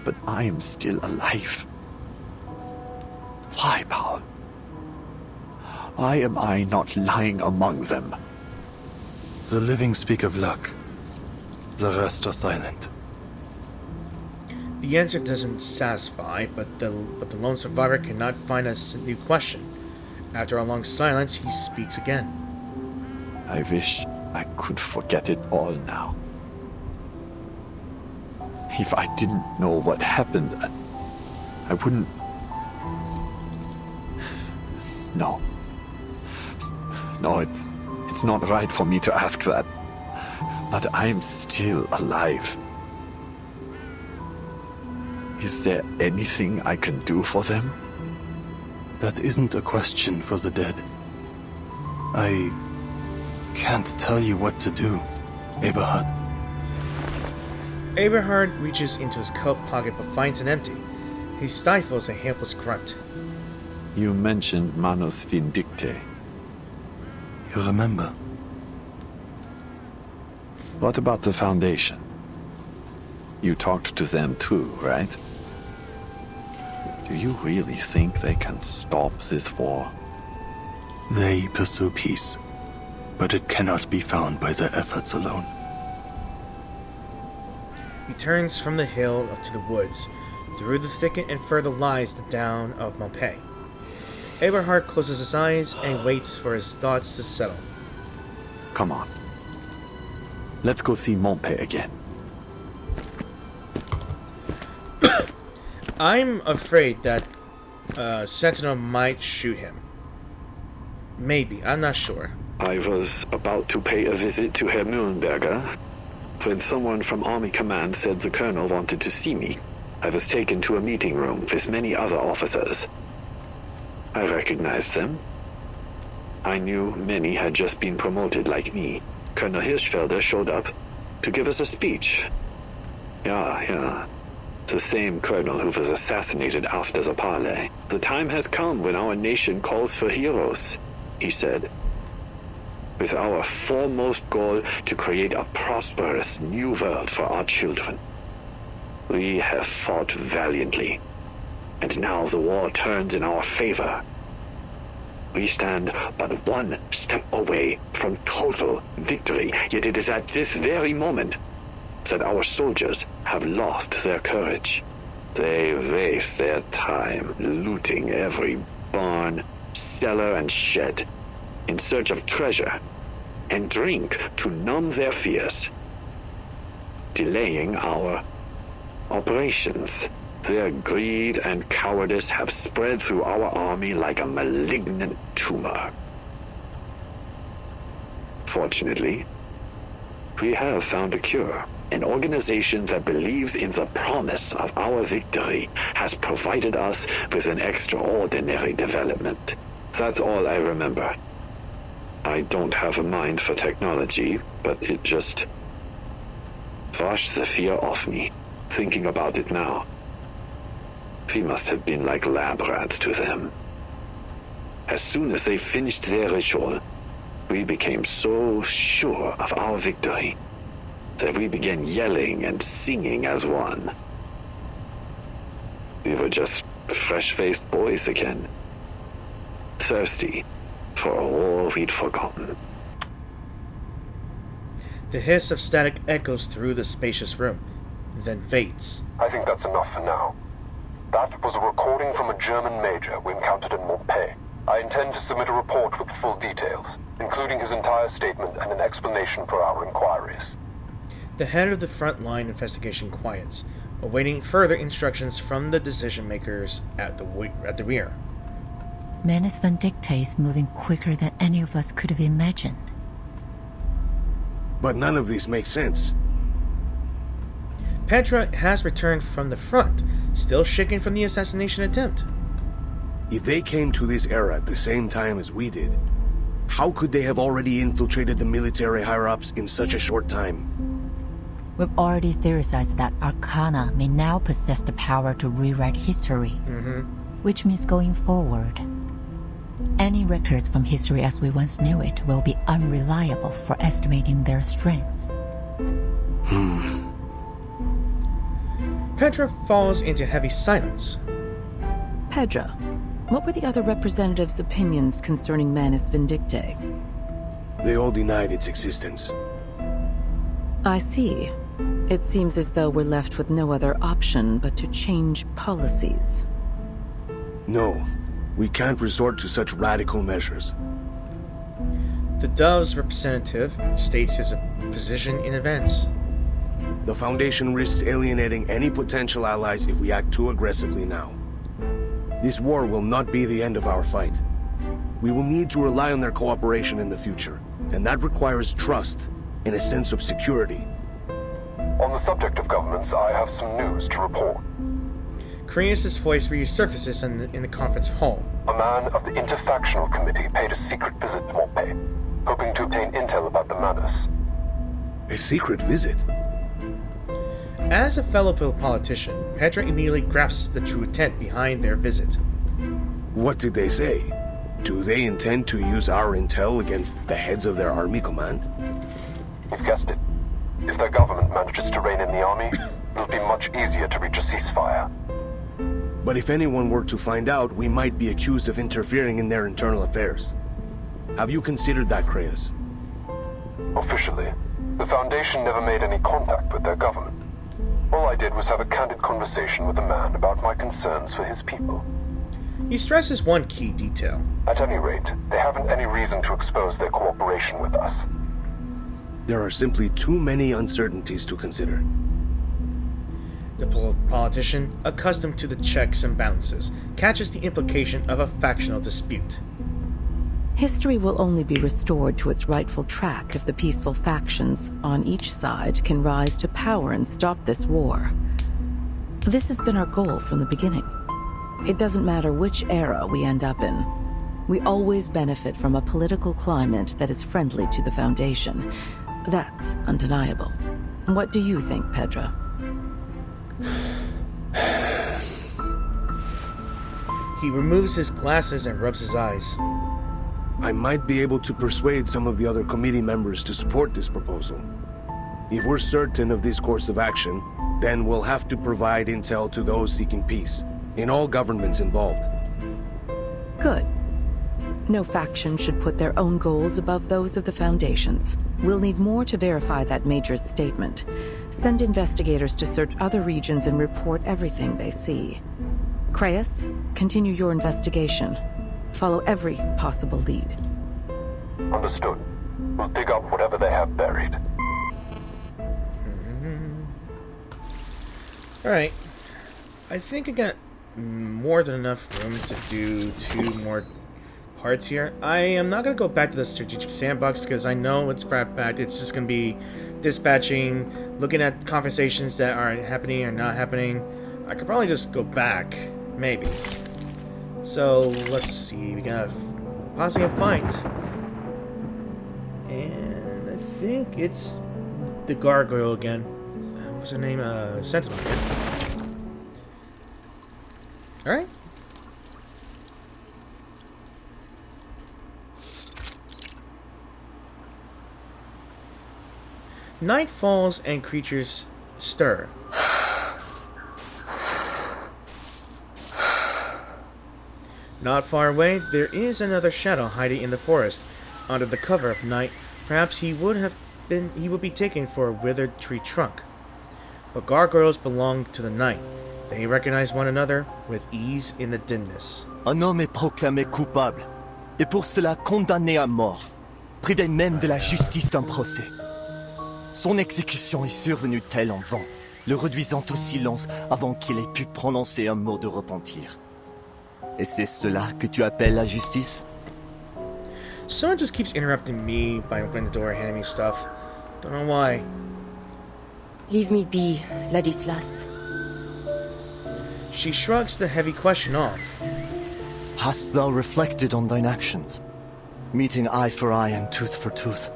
But I am still alive. Why, Paul? Why am I not lying among them? The living speak of luck. The rest are silent. The answer doesn't satisfy, but the lone survivor cannot find a new question. After a long silence, he speaks again. I wish I could forget it all now. If I didn't know what happened, I wouldn't... No. No, it's not right for me to ask that. But I'm still alive. Is there anything I can do for them? That isn't a question for the dead. I can't tell you what to do, Eberhard. Eberhard reaches into his coat pocket but finds it empty. He stifles a helpless grunt. You mentioned Manus Vindictae. You remember? What about the Foundation? You talked to them too, right? Do you really think they can stop this war? They pursue peace, but it cannot be found by their efforts alone. He turns from the hill up to the woods. Through the thicket and further lies the down of Montpay. Eberhard closes his eyes and waits for his thoughts to settle. Come on. Let's go see Montpay again. I'm afraid that Sentinel might shoot him. Maybe, I'm not sure. I was about to pay a visit to Herr Mühlenberger when someone from Army Command said the Colonel wanted to see me. I was taken to a meeting room with many other officers. I recognized them. I knew many had just been promoted like me. Colonel Hirschfelder showed up to give us a speech. Yeah. The same colonel who was assassinated after the parley. The time has come when our nation calls for heroes, he said. With our foremost goal to create a prosperous new world for our children. We have fought valiantly, and now the war turns in our favor. We stand but one step away from total victory, yet it is at this very moment that our soldiers have lost their courage. They waste their time looting every barn, cellar, and shed in search of treasure, and drink to numb their fears, delaying our operations. Their greed and cowardice have spread through our army like a malignant tumor. Fortunately, we have found a cure. An organization that believes in the promise of our victory has provided us with an extraordinary development. That's all I remember. I don't have a mind for technology, but it just washed the fear off me, thinking about it now. We must have been like lab rats to them. As soon as they finished their ritual, we became so sure of our victory that we began yelling and singing as one. We were just fresh-faced boys again, thirsty for a war we'd forgotten. The hiss of static echoes through the spacious room, then fades. I think that's enough for now. That was a recording from a German major we encountered in Montpay. I intend to submit a report with full details, including his entire statement and an explanation for our inquiries. The head of the frontline investigation quiets, awaiting further instructions from the decision-makers at the rear. Manus Vindictae is moving quicker than any of us could have imagined. But none of this makes sense. Petra has returned from the front, still shaken from the assassination attempt. If they came to this era at the same time as we did, how could they have already infiltrated the military higher-ups in such a short time? We've already theorized that Arcana may now possess the power to rewrite history, which means going forward, any records from history as we once knew it will be unreliable for estimating their strengths. Petra falls into heavy silence. Pedra, what were the other representatives' opinions concerning Manus Vindictae? They all denied its existence. I see. It seems as though we're left with no other option but to change policies. No, we can't resort to such radical measures. The Dove's representative states his position in advance. The Foundation risks alienating any potential allies if we act too aggressively now. This war will not be the end of our fight. We will need to rely on their cooperation in the future, and that requires trust and a sense of security. On the subject of governments, I have some news to report. Creius' voice resurfaces in the conference hall. A man of the Interfactional Committee paid a secret visit to Montpellier, hoping to obtain intel about the Manus. A secret visit? As a fellow politician, Pedro immediately grasps the true intent behind their visit. What did they say? Do they intend to use our intel against the heads of their army command? You've guessed it. If their government manages to rein in the army, it'll be much easier to reach a ceasefire. But if anyone were to find out, we might be accused of interfering in their internal affairs. Have you considered that, Creius? Officially, the Foundation never made any contact with their government. All I did was have a candid conversation with a man about my concerns for his people. He stresses one key detail. At any rate, they haven't any reason to expose their cooperation with us. There are simply too many uncertainties to consider. The politician, accustomed to the checks and balances, catches the implication of a factional dispute. History will only be restored to its rightful track if the peaceful factions on each side can rise to power and stop this war. This has been our goal from the beginning. It doesn't matter which era we end up in. We always benefit from a political climate that is friendly to the Foundation. That's undeniable. What do you think, Pedro? He removes his glasses and rubs his eyes. I might be able to persuade some of the other committee members to support this proposal. If we're certain of this course of action, then we'll have to provide intel to those seeking peace, in all governments involved. Good. No faction should put their own goals above those of the Foundation's. We'll need more to verify that Major's statement. Send investigators to search other regions and report everything they see. Creius, continue your investigation. Follow every possible lead. Understood. We'll dig up whatever they have buried. Alright. I think I got more than enough room to do 2 more parts here. I am not going to go back to the strategic sandbox because I know it's crap-packed. It's just going to be dispatching, looking at conversations that are happening or not happening. I could probably just go back. Maybe. So, let's see. We got possibly a fight. And I think it's the gargoyle again. What's her name? Sentinel again. Alright. Night falls and creatures stir. Not far away, there is another shadow hiding in the forest. Under the cover of night, perhaps he would be taken for a withered tree trunk. But gargoyles belong to the night. They recognize one another with ease in the dimness. Un homme est proclamé coupable, et pour cela condamné à mort, privé même de la justice d'un procès. Son exécution est survenue telle en vent, le réduisant au silence avant qu'il ait pu prononcer un mot de repentir. Et c'est cela que tu appelles la justice? Someone just keeps interrupting me by opening the door and handing me stuff. Don't know why. Leave me be, Ladislas. She shrugs the heavy question off. Hast thou reflected on thine actions? Meeting eye for eye and tooth for tooth.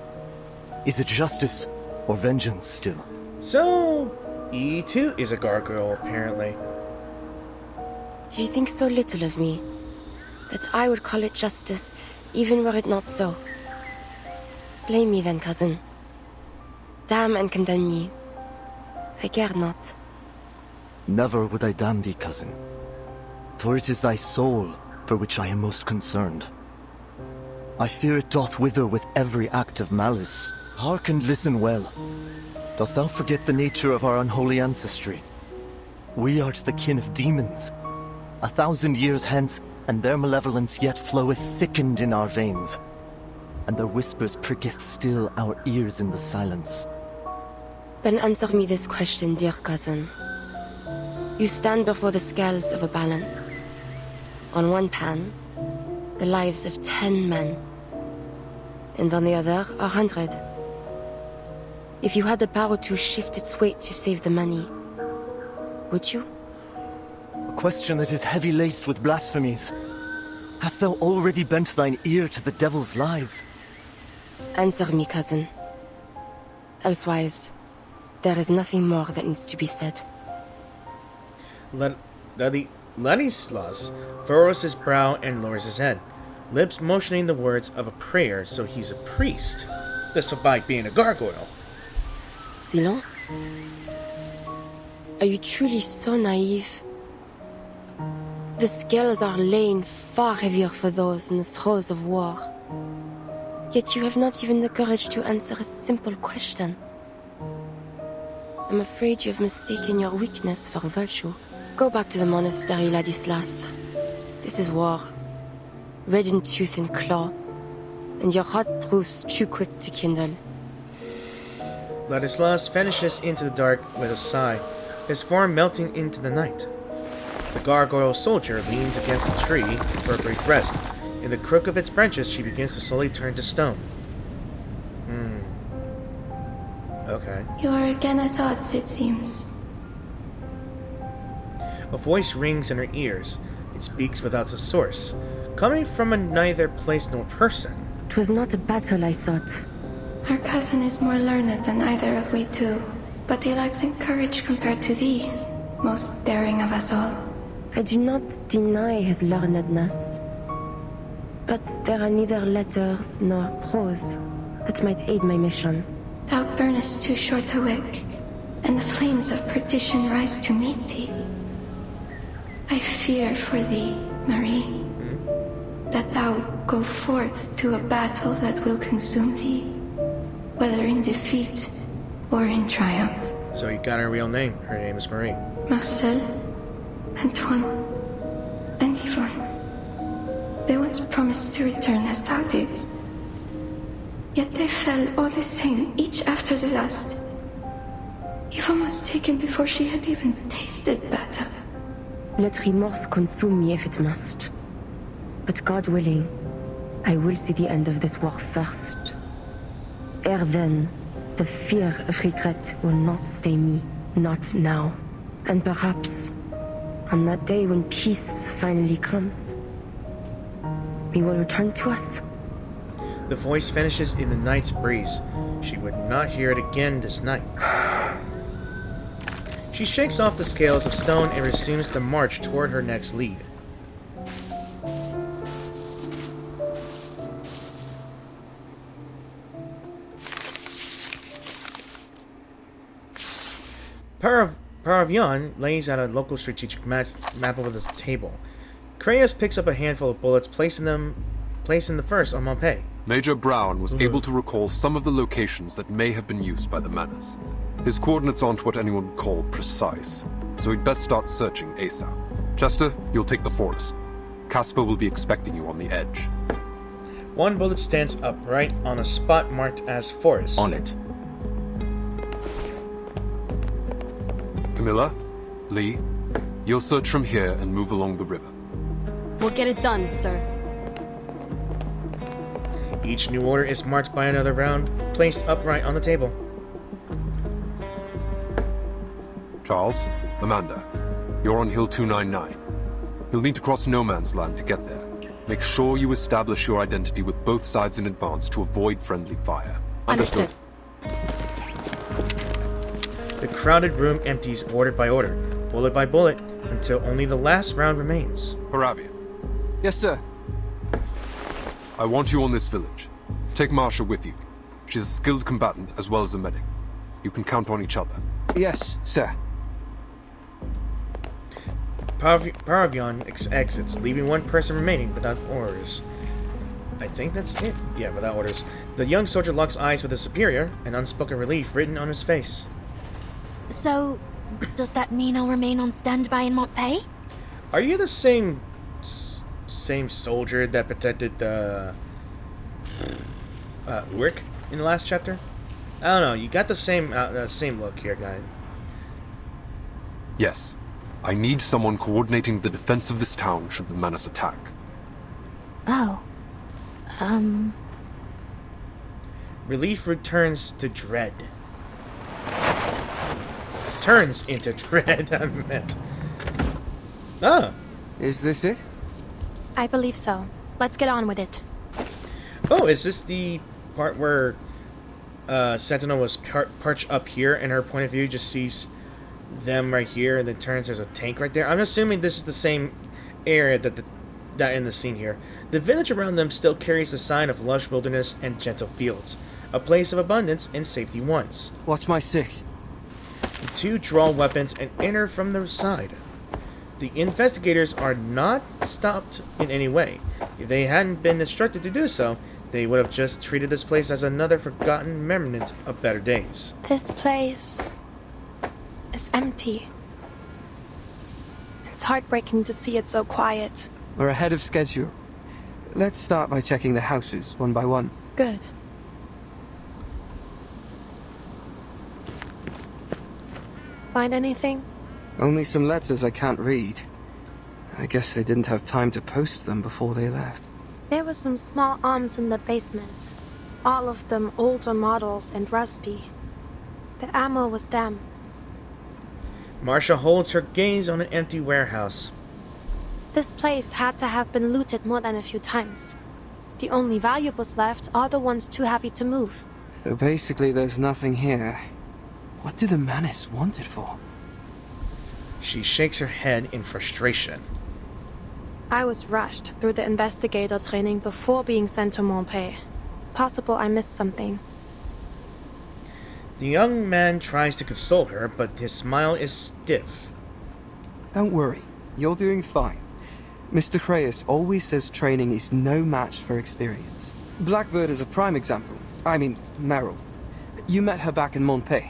Is it justice or vengeance still? So, he too is a gargoyle, apparently. Do you think so little of me, that I would call it justice, even were it not so? Blame me then, cousin. Damn and condemn me. I care not. Never would I damn thee, cousin. For it is thy soul for which I am most concerned. I fear it doth wither with every act of malice. Hark and listen well. Dost thou forget the nature of our unholy ancestry? We are the kin of demons. 1,000 years hence, and their malevolence yet floweth thickened in our veins. And their whispers pricketh still our ears in the silence. Then answer me this question, dear cousin. You stand before the scales of a balance. On one pan, the lives of 10 men. And on the other, 100. If you had the power to shift its weight to save the money, would you? A question that is heavy-laced with blasphemies. Hast thou already bent thine ear to the devil's lies? Answer me, cousin. Elsewise, there is nothing more that needs to be said. Ladislas furrows his brow and lowers his head, lips motioning the words of a prayer, so he's a priest, despite being a gargoyle. Silence? Are you truly so naive? The scales are laying far heavier for those in the throes of war. Yet you have not even the courage to answer a simple question. I'm afraid you have mistaken your weakness for virtue. Go back to the monastery, Ladislas. This is war. Red in tooth and claw. And your heart proves too quick to kindle. Ladislas vanishes into the dark with a sigh, his form melting into the night. The gargoyle soldier leans against a tree for a brief rest. In the crook of its branches, she begins to slowly turn to stone. Okay. You are again at odds, it seems. A voice rings in her ears. It speaks without a source, coming from a neither place nor person. 'Twas not a battle, I thought. Our cousin is more learned than either of we two, but he lacks in courage compared to thee, most daring of us all. I do not deny his learnedness. But there are neither letters nor prose that might aid my mission. Thou burnest too short a wick, and the flames of perdition rise to meet thee. I fear for thee, Marie, that thou go forth to a battle that will consume thee, whether in defeat or in triumph. So you got her real name. Her name is Marie. Marcel, Antoine, and Yvonne. They once promised to return as thou didst. Yet they fell all the same, each after the last. Yvonne was taken before she had even tasted battle. Let remorse consume me if it must. But God willing, I will see the end of this war first. Ere then, the fear of regret will not stay me, not now. And perhaps, on that day when peace finally comes, he will return to us. The voice vanishes in the night's breeze. She would not hear it again this night. She shakes off the scales of stone and resumes the march toward her next lead. Paravian lays out a local strategic map with his table. Creius picks up a handful of bullets, placing the first on Montpey. Major Brown was able to recall some of the locations that may have been used by the Manus. His coordinates aren't what anyone would call precise, so we'd best start searching ASAP. Chester, you'll take the forest. Casper will be expecting you on the edge. One bullet stands upright on a spot marked as forest. On it. Camilla, Lee, you'll search from here and move along the river. We'll get it done, sir. Each new order is marked by another round, placed upright on the table. Charles, Amanda, you're on Hill 299. You'll need to cross no man's land to get there. Make sure you establish your identity with both sides in advance to avoid friendly fire. Understood. The crowded room empties order by order, bullet by bullet, until only the last round remains. Paravian. Yes, sir. I want you on this village. Take Marsha with you. She's a skilled combatant as well as a medic. You can count on each other. Yes, sir. Paravian exits, leaving one person remaining without orders. I think that's it. Yeah, without orders. The young soldier locks eyes with his superior, an unspoken relief written on his face. So, does that mean I'll remain on standby in Montpay? Are you the same soldier that protected the Urk in the last chapter? I don't know. You got the same look here, guy. Yes. I need someone coordinating the defense of this town should the Manus attack. Oh. Relief returns to dread. Turns into dread, I meant. Ah. Is this it? I believe so. Let's get on with it. Oh, is this the part where Sentinel was perched up here and her point of view just sees them right here and then turns there's a tank right there? I'm assuming this is the same area that in the scene here. The village around them still carries the sign of lush wilderness and gentle fields, a place of abundance and safety once. Watch my six. The two draw weapons and enter from the side. The investigators are not stopped in any way. If they hadn't been instructed to do so, they would have just treated this place as another forgotten remnant of better days. This place is empty. It's heartbreaking to see it so quiet. We're ahead of schedule. Let's start by checking the houses one by one. Good. Find anything? Only some letters I can't read. I guess they didn't have time to post them before they left. There were some small arms in the basement. All of them older models and rusty. The ammo was damp. Marsha holds her gaze on an empty warehouse. This place had to have been looted more than a few times. The only valuables left are the ones too heavy to move. So basically there's nothing here. What do the Manus want it for? She shakes her head in frustration. I was rushed through the investigator training before being sent to Montpay. It's possible I missed something. The young man tries to console her, but his smile is stiff. Don't worry, you're doing fine. Mr. Creius always says training is no match for experience. Blackbird is a prime example. I mean, Meryl. You met her back in Montpay.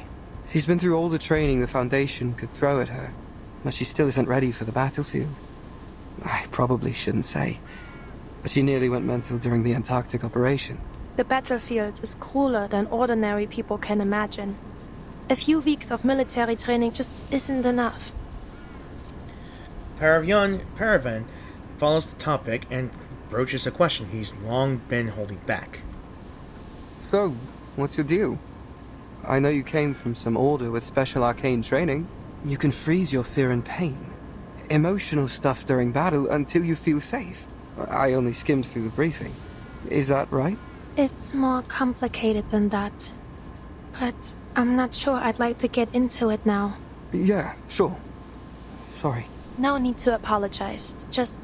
She's been through all the training the Foundation could throw at her, but she still isn't ready for the battlefield. I probably shouldn't say, but she nearly went mental during the Antarctic operation. The battlefield is crueler than ordinary people can imagine. A few weeks of military training just isn't enough. Paravan follows the topic and broaches a question he's long been holding back. So, what's your deal? I know you came from some order with special arcane training. You can freeze your fear and pain. Emotional stuff during battle until you feel safe. I only skimmed through the briefing. Is that right? It's more complicated than that. But I'm not sure I'd like to get into it now. Yeah, sure. Sorry. No need to apologize. Just...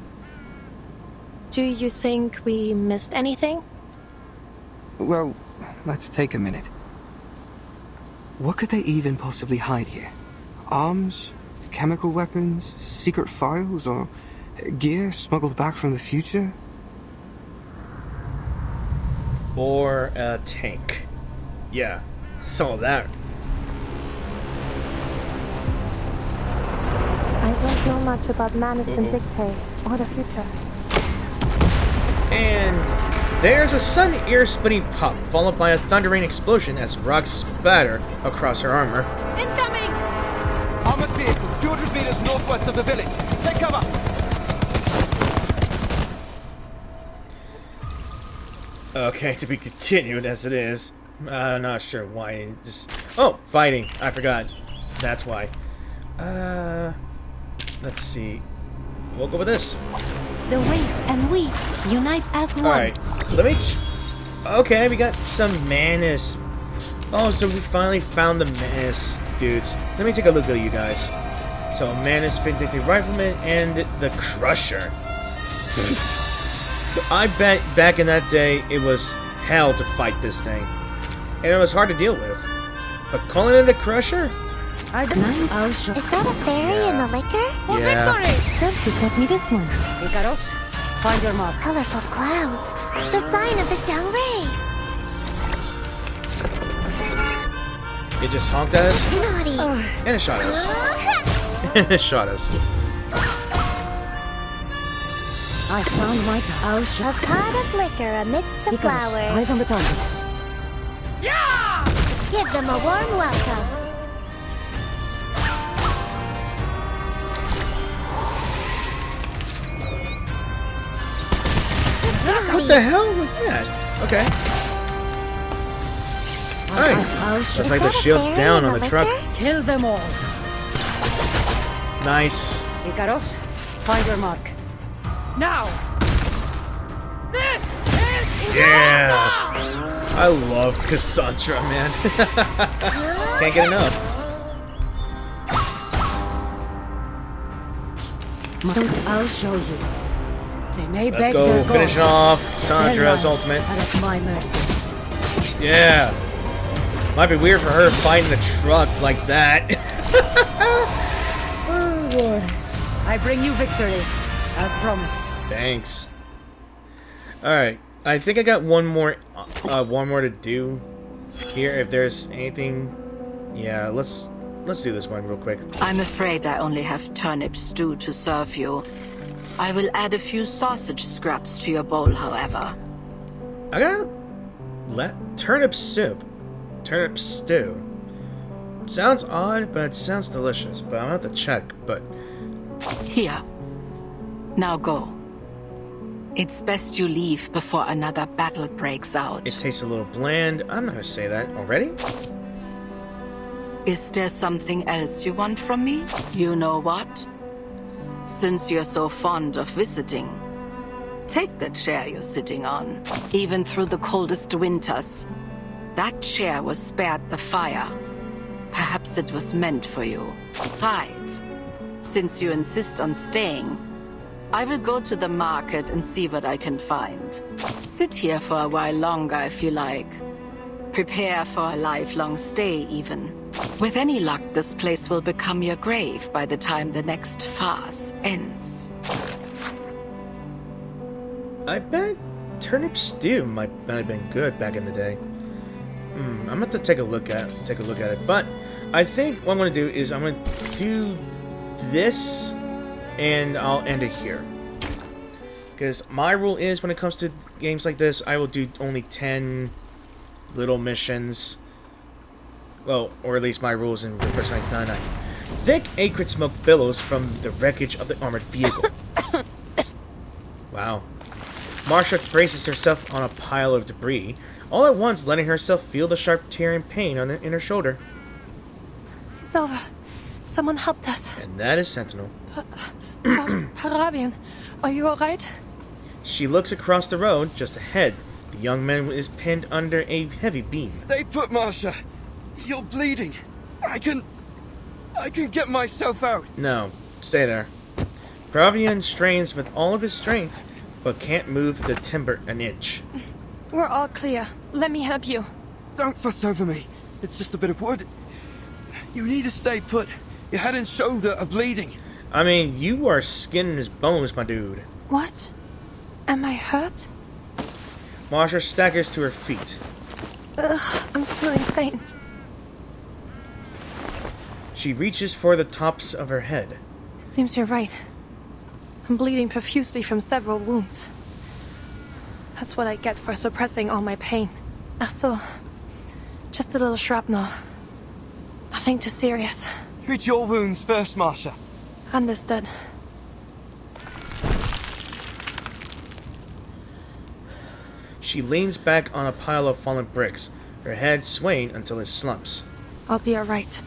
Do you think we missed anything? Well, let's take a minute. What could they even possibly hide here? Arms? Chemical weapons? Secret files? Or gear smuggled back from the future? Or a tank. Yeah, saw that. I don't know much about Manus Vindictae or the future. And there's a sudden ear-splitting pop, followed by a thundering explosion as rocks spatter across her armor. Incoming! Armored vehicle, 200 meters northwest of the village. Take cover! Okay, to be continued as it is. I'm not sure why. Oh, fighting. I forgot. That's why. Let's see. We'll go with this. The race and we unite as one. Alright, let me... Okay, we got some Manus. Oh, so we finally found the Manus dudes. Let me take a look at you guys. So, Manus Vindictae Rifleman and the Crusher. I bet back in that day, it was hell to fight this thing. And it was hard to deal with. But calling it the Crusher? Is that a fairy in the liquor? Yeah. Victory! Cersei sent me this one. Icaros, find your mark. Colorful clouds. The sign of the Shang Ray. It just honked at us? Naughty. And it shot us. And it shot us. I found my house. A pot of liquor amidst the flowers. Eyes on the target. Yeah! Give them a warm welcome. What the hell was that? Okay. Alright. Looks like the shield's down on the truck. Kill them all. Nice. Icaros, find your mark. Now! This is Yeah! I love Cassandra, man. Can't get enough. I'll show you. They may Let's go finish it off. Cassandra's ultimate. At my mercy. Yeah. Might be weird for her fighting the truck like that. Oh boy. I bring you victory, as promised. Thanks. Alright. I think I got one more to do here. If there's anything, yeah, let's do this one real quick. I'm afraid I only have turnip stew to serve you. I will add a few sausage scraps to your bowl, however. I got turnip soup, turnip stew. Sounds odd, but it sounds delicious. But I'm gonna have to check. But here, now go. It's best you leave before another battle breaks out. It tastes a little bland. I'm not gonna say that already. Is there something else you want from me? You know what? Since you're so fond of visiting, take the chair you're sitting on. Even through the coldest winters, that chair was spared the fire. Perhaps it was meant for you. Right. Since you insist on staying, I will go to the market and see what I can find. Sit here for a while longer if you like. Prepare for a lifelong stay, even. With any luck, this place will become your grave by the time the next farce ends. I bet turnip stew might have been good back in the day. I'm gonna have to take a look at it. But I think what I'm gonna do is I'm gonna do this, and I'll end it here. Because my rule is, when it comes to games like this, I will do only 10 little missions. Well, or at least my rules in First 1999. Thick acrid smoke billows from the wreckage of the armored vehicle. Wow. Marsha braces herself on a pile of debris, all at once letting herself feel the sharp tearing pain in her shoulder. It's over. Someone helped us. And that is Sentinel. Parabian, are you alright? She looks across the road, just ahead. The young man is pinned under a heavy beam. Stay put, Marsha. You're bleeding. I can get myself out. No, stay there. Pravian strains with all of his strength, but can't move the timber an inch. We're all clear. Let me help you. Don't fuss over me. It's just a bit of wood. You need to stay put. Your head and shoulder are bleeding. I mean, you are skin and his bones, my dude. What? Am I hurt? Marsha staggers to her feet. I'm feeling faint. She reaches for the tops of her head. Seems you're right. I'm bleeding profusely from several wounds. That's what I get for suppressing all my pain. So, just a little shrapnel. Nothing too serious. Treat your wounds first, Marsha. Understood. She leans back on a pile of fallen bricks, her head swaying until it slumps. I'll be alright.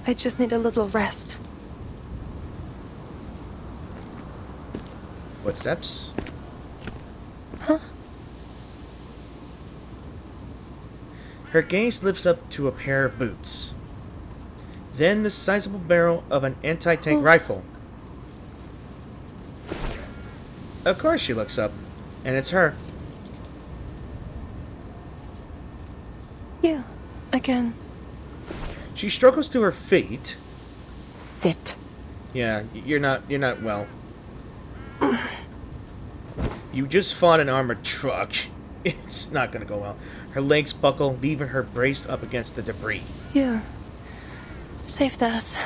I just need a little rest. Footsteps. Huh? Her gaze lifts up to a pair of boots. Then the sizable barrel of an anti-tank rifle. Of course she looks up, and it's her. You, again. She struggles to her feet. Sit. Yeah, you're not well. You just fought an armored truck. It's not gonna go well. Her legs buckle, leaving her braced up against the debris. You saved us.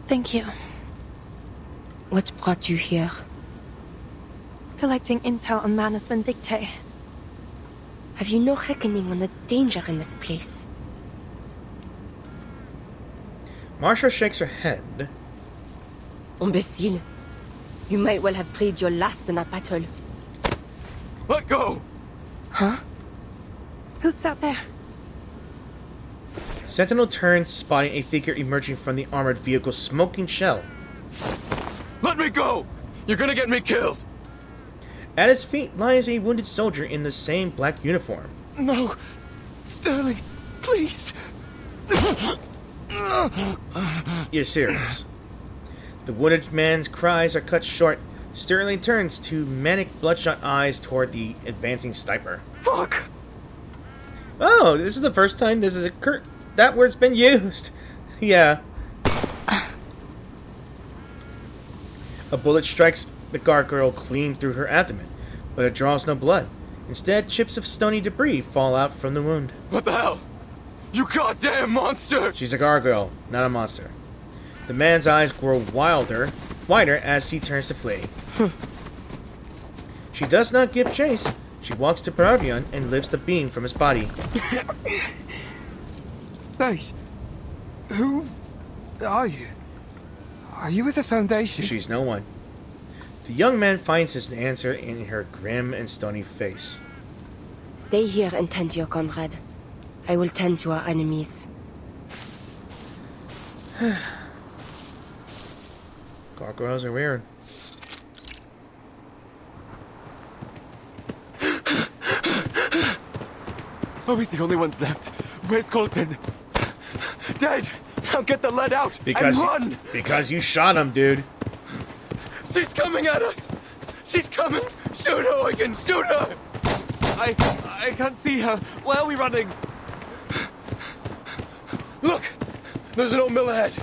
Thank you. What brought you here? Collecting intel on Manus Vindictae. Have you no reckoning on the danger in this place? Marsha shakes her head. Imbecile. You might well have prayed your last in that battle. Let go! Huh? Who's out there? Sentinel turns, spotting a figure emerging from the armored vehicle's smoking shell. Let me go! You're gonna get me killed! At his feet lies a wounded soldier in the same black uniform. No! Sterling, please! You're serious. The wounded man's cries are cut short. Sterling turns to manic, bloodshot eyes toward the advancing sniper. Fuck! Oh, this is the first time this is occurred. That word's been used. Yeah. A bullet strikes the gargoyle clean through her abdomen, but it draws no blood. Instead, chips of stony debris fall out from the wound. What the hell? You goddamn monster! She's a gargoyle, not a monster. The man's eyes grow wider as he turns to flee. She does not give chase. She walks to Paravion and lifts the beam from his body. Nice. Who are you? Are you with the Foundation? She's no one. The young man finds his answer in her grim and stony face. Stay here and tend to your comrade. I will tend to our enemies. Gargoyles are weird. Are we the only ones left? Where's Colton? Dead! Now get the lead out and run! Because you shot him, dude. She's coming at us! She's coming! Shoot her, Eugen! Shoot her! I can't see her. Where are we running? Look! There's an old mill ahead.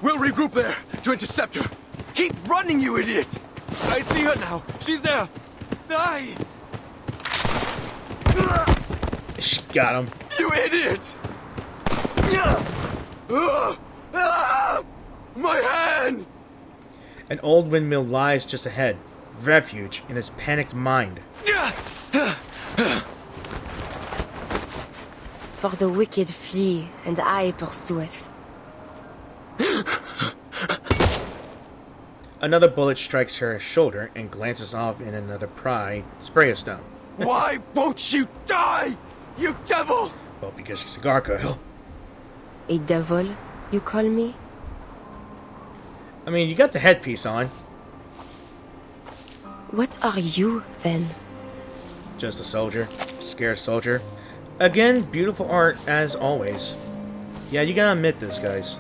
We'll regroup there to intercept her. Keep running, you idiot! I see her now. She's there. Die! She got him. You idiot! My hand! An old windmill lies just ahead. Refuge in his panicked mind. For the wicked flee, and I pursueth. Another bullet strikes her shoulder and glances off in another spray of stone. Why won't you die, you devil? Well, because she's a gargoyle. A devil, you call me? I mean, you got the headpiece on. What are you, then? Just a soldier. Scared soldier. Again, beautiful art, as always. Yeah, you gotta admit this, guys.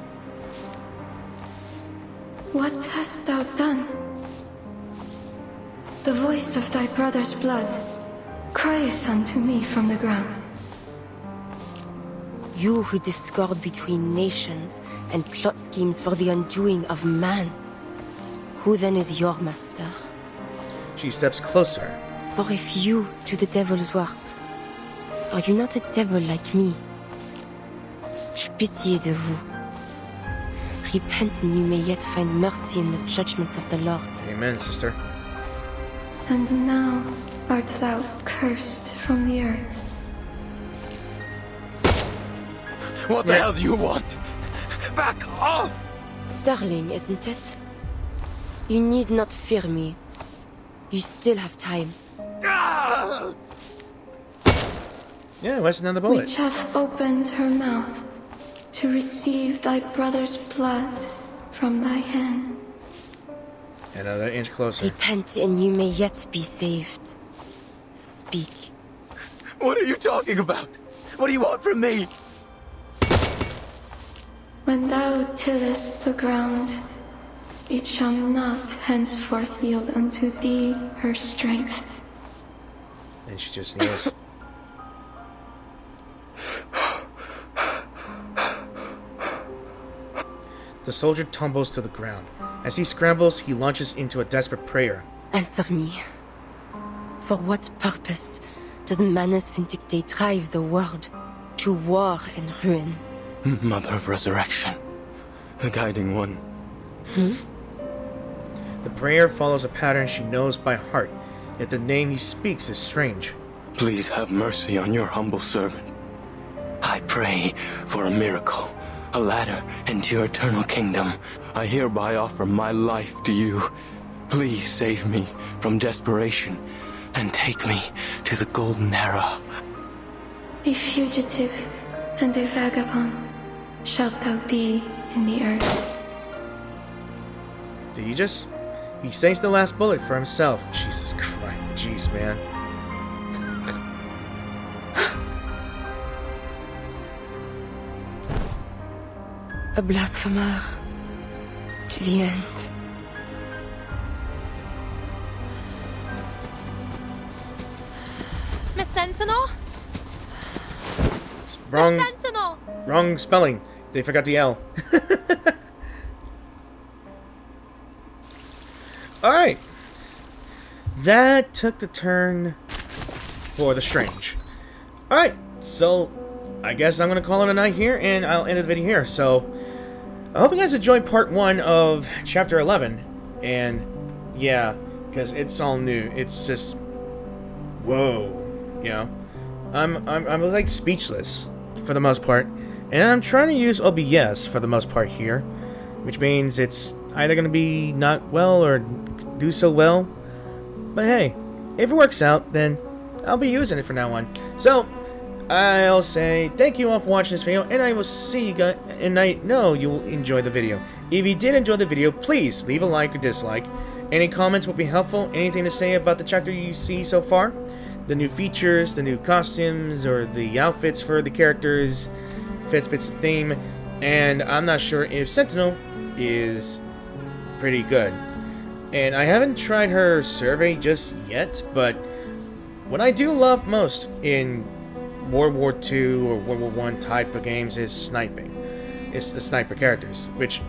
What hast thou done? The voice of thy brother's blood crieth unto me from the ground. You who discord between nations and plot schemes for the undoing of man. Who then is your master? She steps closer. For if you do the devil's work, are you not a devil like me? J'ai pitié de vous. Repent and you may yet find mercy in the judgment of the Lord. Amen, sister. And now art thou cursed from the earth. What the hell do you want? Back off! Sterling, isn't it? You need not fear me. You still have time. Yeah, where's another bullet? Which hath opened her mouth to receive thy brother's blood from thy hand. Another inch closer. Repent and you may yet be saved. Speak. What are you talking about? What do you want from me? When thou tillest the ground, it shall not henceforth yield unto thee her strength. And she just kneels. The soldier tumbles to the ground. As he scrambles, he launches into a desperate prayer. Answer me. For what purpose does Manus Vindictae drive the world to war and ruin? Mother of Resurrection. The guiding one. The prayer follows a pattern she knows by heart, yet the name he speaks is strange. Please have mercy on your humble servant. I pray for a miracle, a ladder into your eternal kingdom. I hereby offer my life to you. Please save me from desperation and take me to the golden era. A fugitive and a vagabond shalt thou be in the earth. Did he just... He saves the last bullet for himself. Jesus Christ. Jeez, man. A blasphemer to the end. Miss Sentinel? Wrong. Miss Sentinel! Wrong spelling. They forgot the L. Alright. That took the turn for the strange. Alright, so I guess I'm going to call it a night here, and I'll end the video here. So, I hope you guys enjoyed part 1 of Chapter 11. And, yeah, because it's all new. It's just... Whoa. You know? I was like speechless for the most part. And I'm trying to use OBS for the most part here. Which means it's either going to be not well or do so well. But hey, if it works out, then I'll be using it from now on. So, I'll say thank you all for watching this video, and I will see you guys, and I know you will enjoy the video. If you did enjoy the video, please leave a like or dislike. Any comments would be helpful. Anything to say about the chapter you see so far? The new features, the new costumes, or the outfits for the characters, fits the theme, and I'm not sure if Sentinel is pretty good. And I haven't tried her survey just yet, but what I do love most in World War II or World War I type of games is sniping. It's the sniper characters, which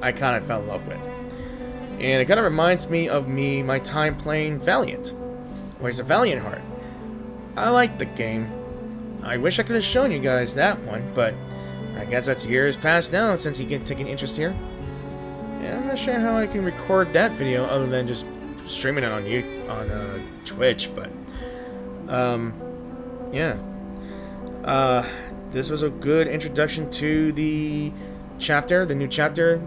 I kind of fell in love with. And it kind of reminds me of my time playing Valiant, where it's a Valiant Heart. I like the game. I wish I could have shown you guys that one, but I guess that's years past now since you can take an interest here. And I'm not sure how I can record that video other than just streaming it on Twitch, but yeah. This was a good introduction to the chapter, the new chapter,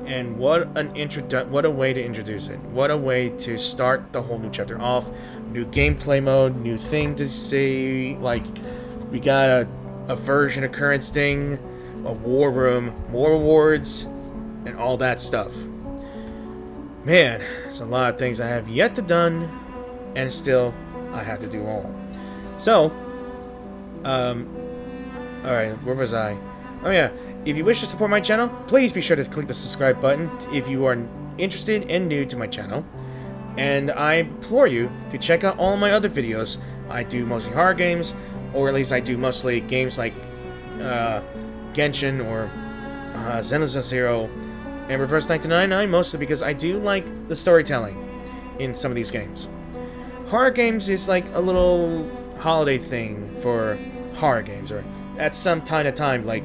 and what a way to introduce it. What a way to start the whole new chapter off. New gameplay mode, new thing to see. Like, we got a version occurrence thing, a war room, more rewards, and all that stuff. Man, there's a lot of things I have yet to done, and still I have to do all. So, alright, where was I? Oh yeah, if you wish to support my channel, please be sure to click the subscribe button if you are interested and new to my channel. And I implore you to check out all my other videos. I do mostly horror games, or at least I do mostly games like Genshin or Xenosaga Zero and Reverse 1999, mostly because I do like the storytelling in some of these games. Horror games is like a little holiday thing for horror games, or at some time to time, like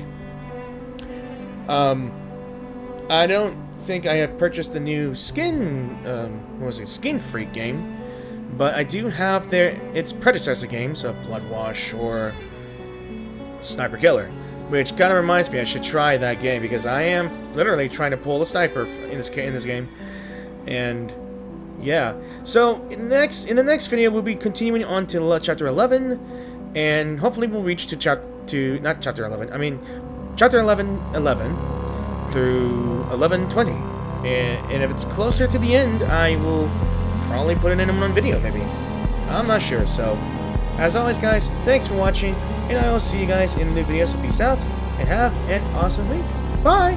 I don't think I have purchased the new Skin Freak game, but I do have its predecessor games of Bloodwash or Sniper Killer, which kind of reminds me I should try that game because I am literally trying to pull a sniper in this game, and yeah. So in the next video we'll be continuing on to chapter 11, and hopefully we'll reach to chapter 11 through 11:20, and if it's closer to the end, I will probably put it in one video, maybe. I'm not sure. So, as always, guys, thanks for watching, and I will see you guys in the new video. So peace out, and have an awesome week. Bye!